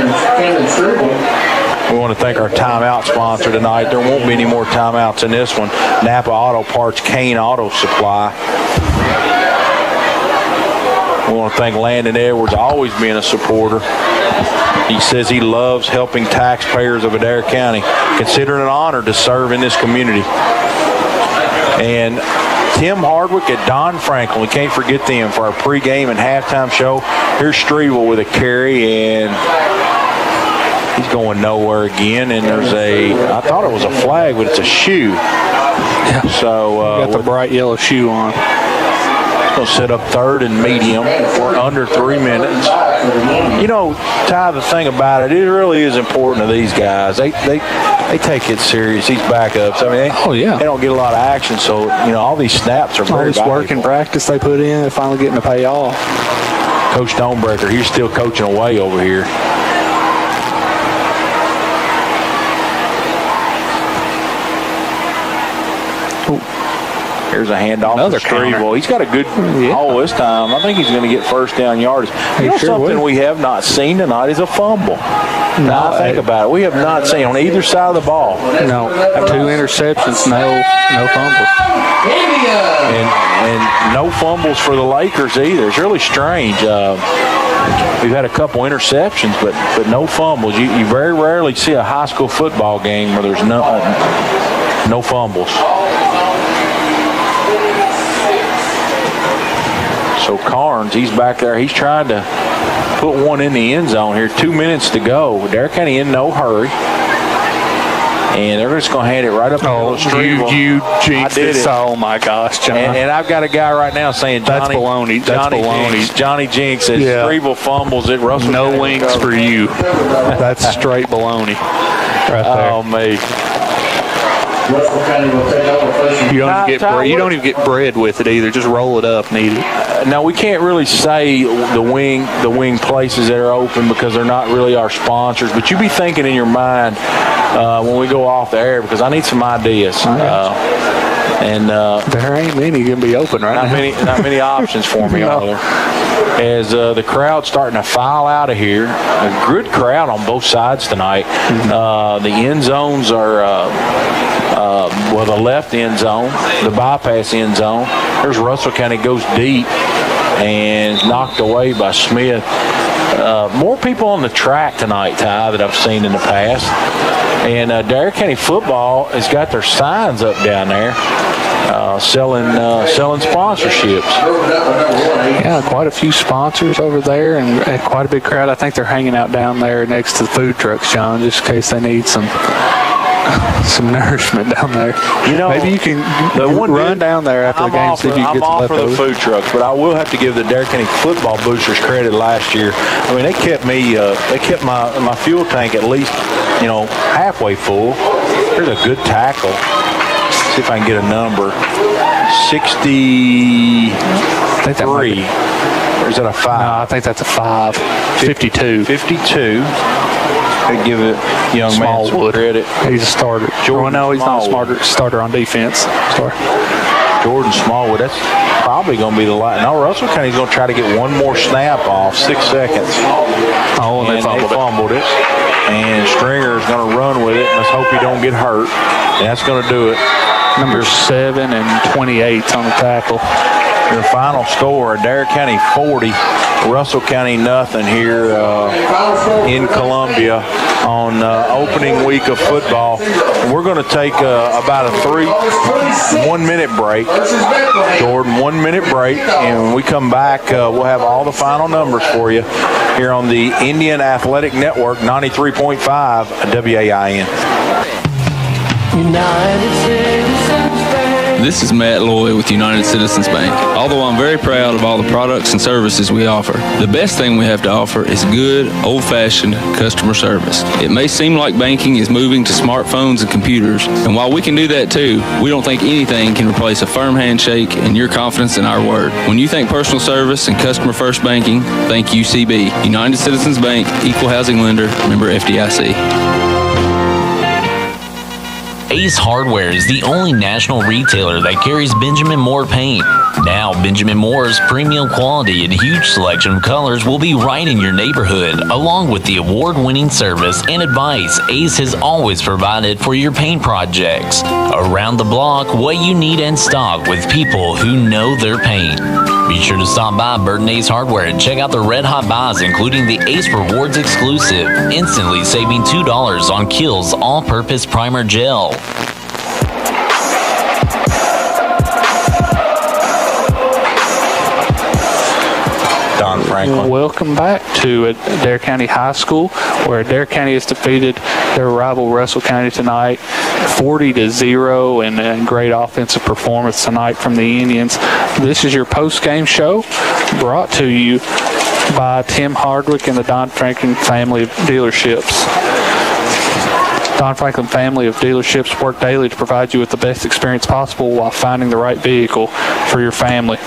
We want to thank our timeout sponsor tonight. There won't be any more timeouts in this one. Napa Auto Parts, Kane Auto Supply. We want to thank Landon Edwards, always being a supporter. He says he loves helping taxpayers of Adair County. Consider it an honor to serve in this community. And Tim Hardwick at Don Franklin. We can't forget them for our pregame and halftime show. Here's Strevel with a carry, and he's going nowhere again. And there's I thought it was a flag, but it's a shoe. Yeah. So got the bright yellow shoe on. Going to set up third and medium. We're under 3 minutes. You know, Ty, the thing about it really is important to these guys. They take it serious, these backups. I mean, they don't get a lot of action, so, you know, all these snaps are very valuable. All this work and practice they put in, they're finally getting to pay off. Coach Stonebreaker, he's still coaching away over here. Here's a handoff to Strevel. He's got a good haul this time. I think he's going to get first down yardage. You know, something we have not seen tonight is a fumble. Now I think about it. We have not seen on either side of the ball. No. 2 interceptions, no fumbles. And no fumbles for the Lakers either. It's really strange. We've had a couple interceptions, but no fumbles. You very rarely see a high school football game where there's no fumbles. So Carnes, he's back there. He's trying to put one in the end zone here. 2 minutes to go. Adair County in no hurry. And they're just going to hand it right up the middle of Strevel. You jinxed it. Oh, my gosh, John. And I've got a guy right now saying That's baloney. That's baloney. Johnny Jinx says Strevel fumbles it. Russell no links for you. That's straight baloney right there. Oh, me. You don't even get bread with it either. Just roll it up and eat it. Now we can't really say the wing places that are open because they're not really our sponsors. But you be thinking in your mind when we go off the air because I need some ideas. There ain't many gonna be open right now. Not many options for me No. either. As the crowd's starting to file out of here, a good crowd on both sides tonight. The end zones are. The left end zone, the bypass end zone. There's Russell County goes deep and knocked away by Smith. More people on the track tonight, Ty, that I've seen in the past. And Adair County football has got their signs up down there selling sponsorships. Yeah, quite a few sponsors over there and quite a big crowd. I think they're hanging out down there next to the food trucks, John, just in case they need some some nourishment down there. You know, maybe you can one run down there after the game, see if you can I'm get some all for the leftovers. food trucks, but I will have to give the Adair County football boosters credit last year. I mean, they kept me, they kept my fuel tank at least, halfway full. There's a good tackle. See if I can get a number. 63. Or is that a 5? No, I think that's a 5. 52. 52. They give it young man some credit. He's a starter. No, he's not a starter on defense. Sorry. Jordan Smallwood, that's probably going to be the line. Now, Russell County's going to try to get one more snap off, 6 seconds. Oh, and they fumbled it. And Stringer's going to run with it. Let's hope he don't get hurt. And that's going to do it. Number 7 and 28 on the tackle. Your final score, Adair County 40, Russell County nothing here in Columbia on opening week of football. We're going to take about a 1 minute break. Jordan, 1 minute break. And when we come back, we'll have all the final numbers for you here on the Indian Athletic Network, 93.5 WAIN. United Citizens Bank. This is Matt Loy with United Citizens Bank. Although I'm very proud of all the products and services we offer, the best thing we have to offer is good, old-fashioned customer service. It may seem like banking is moving to smartphones and computers, and while we can do that too, we don't think anything can replace a firm handshake and your confidence in our word. When you think personal service and customer-first banking, think UCB. United Citizens Bank, Equal Housing Lender, member FDIC. Ace Hardware is the only national retailer that carries Benjamin Moore paint. Now, Benjamin Moore's premium quality and huge selection of colors will be right in your neighborhood, along with the award-winning service and advice Ace has always provided for your paint projects. Around the block, what you need in stock with people who know their paint. Be sure to stop by Burton Ace Hardware and check out the Red Hot Buys, including the Ace Rewards exclusive, instantly saving $2 on Kills All-Purpose Primer Gel. Don Franklin. Welcome back to Adair County High School, where Adair County has defeated their rival Russell County tonight 40-0, and a great offensive performance tonight from the Indians. This is your post-game show brought to you by Tim Hardwick and the Don Franklin family of dealerships. Don Franklin family of dealerships work daily to provide you with the best experience possible while finding the right vehicle for your family.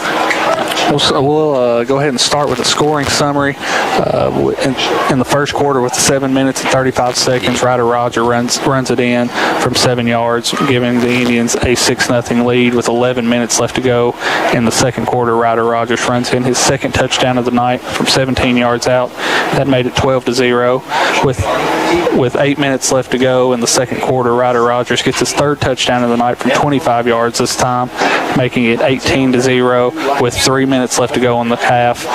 We'll go ahead and start with a scoring summary. In the first quarter, with 7 minutes and 35 seconds, Ryder Roger runs it in from 7 yards, giving the Indians a 6-0 lead with 11 minutes left to go. In the second quarter, Ryder Rogers runs in his second touchdown of the night from 17 yards out. That made it 12-0. With 8 minutes left to go in the second quarter, Ryder Rogers gets his third touchdown of the night from 25 yards this time, making it 18-0 with 3 minutes left to go in the half.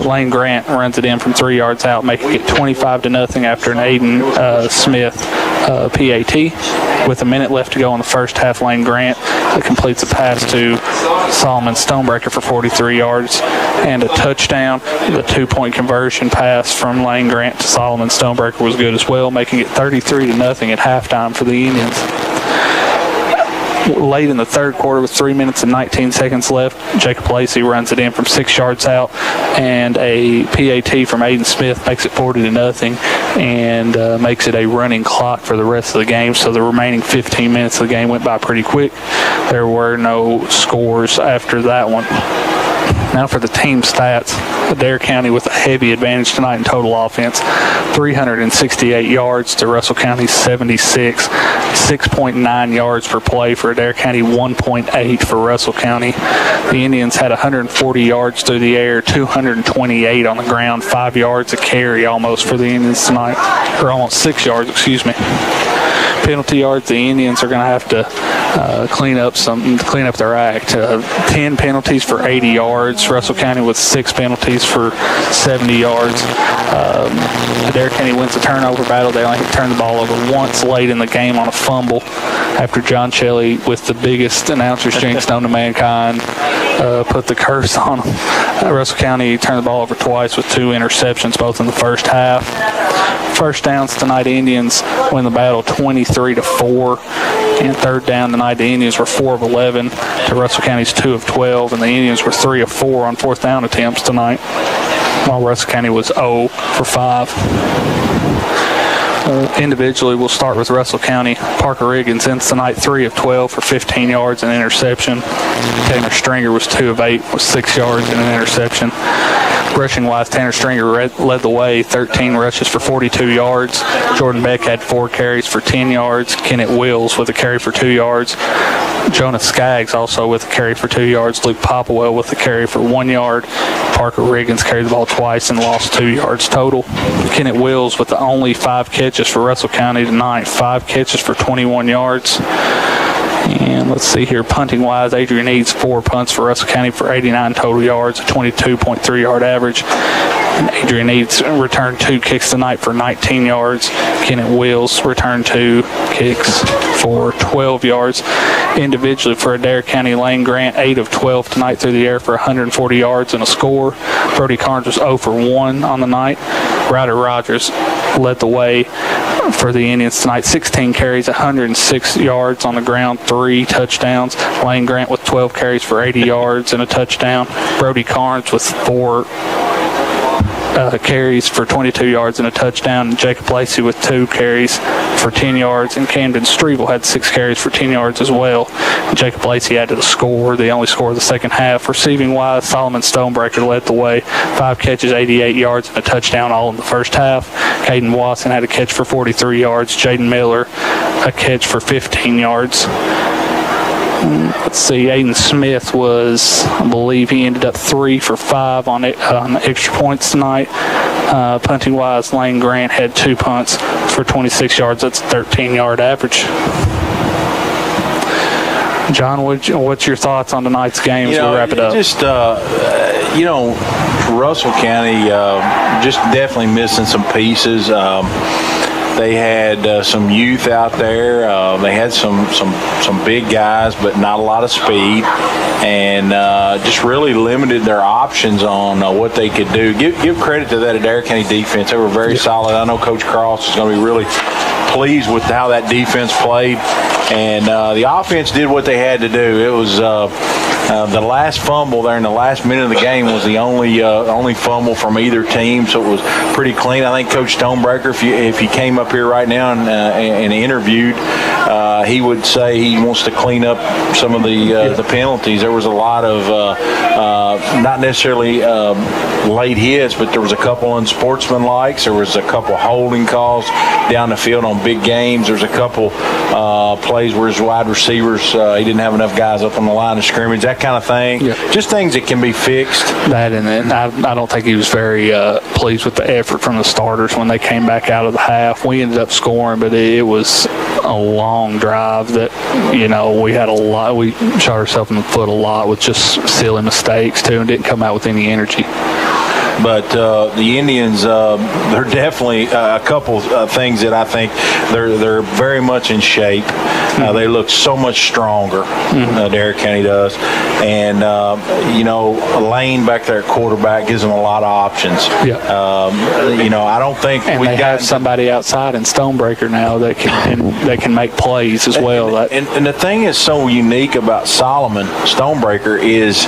Lane Grant runs it in from 3 yards out, making it 25-0 after an Aiden Smith PAT. With a minute left to go in the first half, Lane Grant completes a pass to Solomon Stonebreaker for 43 yards and a touchdown. The 2-point conversion pass from Lane Grant to Solomon Stonebreaker was good as well, making it 33-0 at halftime for the Indians. Late in the third quarter with 3 minutes and 19 seconds left, Jacob Lacey runs it in from 6 yards out, and a PAT from Aiden Smith makes it 40-0 and makes it a running clock for the rest of the game. So the remaining 15 minutes of the game went by pretty quick. There were no scores after that one. Now for the team stats. Adair County with a heavy advantage tonight in total offense. 368 yards to Russell County's 76. 6.9 yards per play for Adair County, 1.8 for Russell County. The Indians had 140 yards through the air, 228 on the ground, 5 yards a carry almost for the Indians tonight, or almost 6 yards, excuse me. Penalty yards, the Indians are going to have to clean up their act. 10 penalties for 80 yards. Russell County with 6 penalties for 70 yards. Adair County wins the turnover battle. They only turned the ball over once late in the game on a fumble after John Shelley, with the biggest announcer's jinx known to mankind, put the curse on them. Russell County turned the ball over twice with 2 interceptions, both in the first half. First downs tonight, Indians win the battle 23-4. And third down tonight, the Indians were 4 of 11 to Russell County's 2 of 12, and the Indians were 3 of 4 on fourth down attempts tonight, while Russell County was 0 for 5. Individually, we'll start with Russell County. Parker Riggins ends tonight 3 of 12 for 15 yards and an interception. Tanner Stringer was 2 of 8 with 6 yards and an interception. Rushing-wise, Tanner Stringer led the way, 13 rushes for 42 yards. Jordan Beck had 4 carries for 10 yards. Kenneth Wills with a carry for 2 yards. Jonas Skaggs also with a carry for 2 yards. Luke Popwell with a carry for 1 yard. Parker Riggins carried the ball twice and lost 2 yards total. Kenneth Wills with the only 5 catches for Russell County tonight, 5 catches for 21 yards. And let's see here, punting-wise, Adrian Eads 4 punts for Russell County for 89 total yards, a 22.3-yard average. And Adrian Eads returned 2 kicks tonight for 19 yards. Kenneth Wills returned 2 kicks for 12 yards. Individually for Adair County, Lane Grant 8 of 12 tonight through the air for 140 yards and a score. Brody Carnes was 0 for 1 on the night. Ryder Rogers led the way for the Indians tonight, 16 carries, 106 yards on the ground, 3 touchdowns. Lane Grant with 12 carries for 80 yards and a touchdown. Brody Carnes with 4 carries for 22 yards and a touchdown. Jacob Lacey with 2 carries for 10 yards, and Camden Strevel had 6 carries for 10 yards as well. Jacob Lacey added a score, the only score of the second half. Receiving-wise, Solomon Stonebreaker led the way, 5 catches, 88 yards, and a touchdown all in the first half. Caden Watson had a catch for 43 yards. Jaden Miller a catch for 15 yards. Let's see, Aiden Smith was, I believe he ended up 3 for 5 on extra points tonight. Punting-wise, Lane Grant had 2 punts for 26 yards. That's a 13-yard average. John, what's your thoughts on tonight's game as we wrap it up? Just, Russell County just definitely missing some pieces. They had some youth out there. They had some big guys, but not a lot of speed, and just really limited their options on what they could do. Give credit to that Adair County defense. They were very solid. I know Coach Cross is going to be really pleased with how that defense played, and the offense did what they had to do. It was the last fumble there in the last minute of the game was the only fumble from either team, so it was pretty clean. I think Coach Stonebreaker, if he came up here right now and interviewed, he would say he wants to clean up some of the penalties. There was a lot of not necessarily late hits, but there was a couple unsportsmanlike. There was a couple holding calls down the field on big games. There's a couple plays where his wide receivers, he didn't have enough guys up on the line of scrimmage, that kind of thing. Yeah. Just things that can be fixed. That, and then I don't think he was very pleased with the effort from the starters when they came back out of the half. We ended up scoring, but it was a long drive that, we had a lot. We shot ourselves in the foot a lot with just silly mistakes, too, and didn't come out with any energy. But the Indians, they're definitely a couple things that I think they're very much in shape. They look so much stronger. Adair County does, and Lane back there at quarterback gives them a lot of options. Yeah. I don't think we got somebody outside in Stonebreaker now that can make plays as well. And the thing is so unique about Solomon Stonebreaker is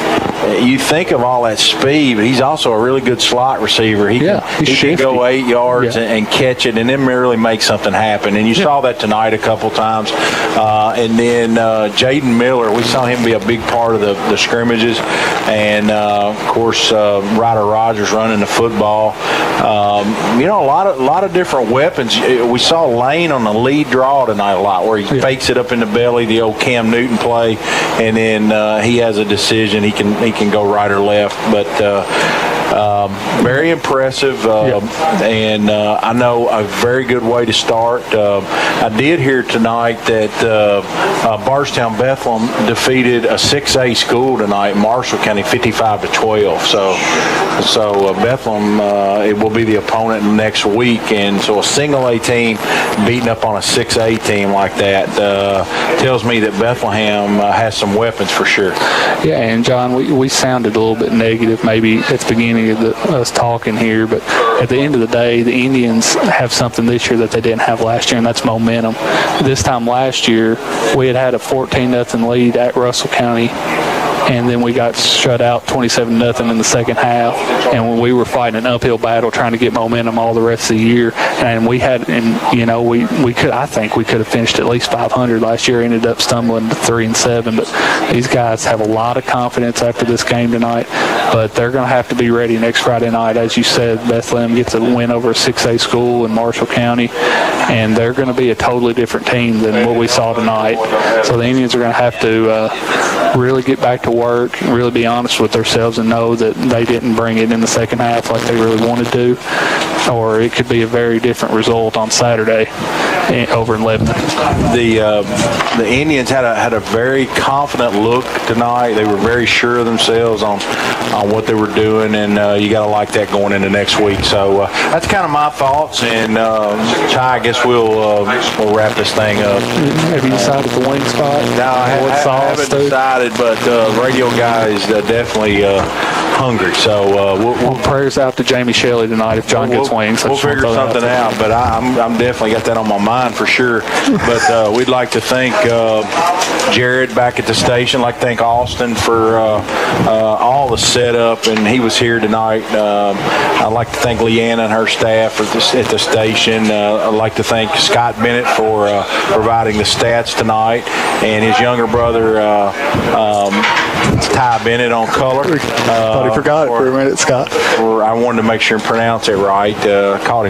you think of all that speed, but he's also a really good slot receiver. He can go 8 yards and catch it and then really make something happen. And you saw that tonight a couple times. And then Jaden Miller, we saw him be a big part of the scrimmages. And, of course, Ryder Rogers running the football. A lot of different weapons. We saw Lane on the lead draw tonight a lot, where he fakes it up in the belly, the old Cam Newton play, and then he has a decision. He can go right or left. But Very impressive, and I know a very good way to start. I did hear tonight that Bardstown Bethlehem defeated a 6A school tonight, Marshall County, 55-12. So Bethlehem, it will be the opponent next week, and so a single A team beating up on a 6A team like that tells me that Bethlehem has some weapons for sure. Yeah, and John, we sounded a little bit negative maybe at the beginning of us talking here, but at the end of the day, the Indians have something this year that they didn't have last year, and that's momentum. This time last year, we had a 14-0 lead at Russell County, and then we got shut out 27-0 in the second half, and when we were fighting an uphill battle trying to get momentum all the rest of the year, and we could, I think we could have finished at least 500 last year, ended up stumbling to 3-7, but these guys have a lot of confidence after this game tonight, but they're going to have to be ready next Friday night. As you said, Bethlehem gets a win over a 6A school in Marshall County, and they're going to be a totally different team than what we saw tonight. So the Indians are going to have to really get back to work, really be honest with themselves and know that they didn't bring it in the second half like they really wanted to, or it could be a very different result on Saturday over in Lebanon. The Indians had a very confident look tonight. They were very sure of themselves on what they were doing, and you got to like that going into next week. So that's kind of my thoughts, and Ty, I guess we'll wrap this thing up. Have you decided the wing spot? No, I haven't decided, but radio guy is definitely hungry. So we'll prayers out to Jamie Shelley tonight if John gets wings. We'll figure something out, but I'm definitely got that on my mind for sure. But we'd like to thank Jared back at the station. I'd like to thank Austin for all the setup, and he was here tonight. I'd like to thank Leanna and her staff at the station. I'd like to thank Scott Bennett for providing the stats tonight, and his younger brother Ty Bennett on color. Thought he forgot it for a minute, Scott. I wanted to make sure and pronounce it right. Called him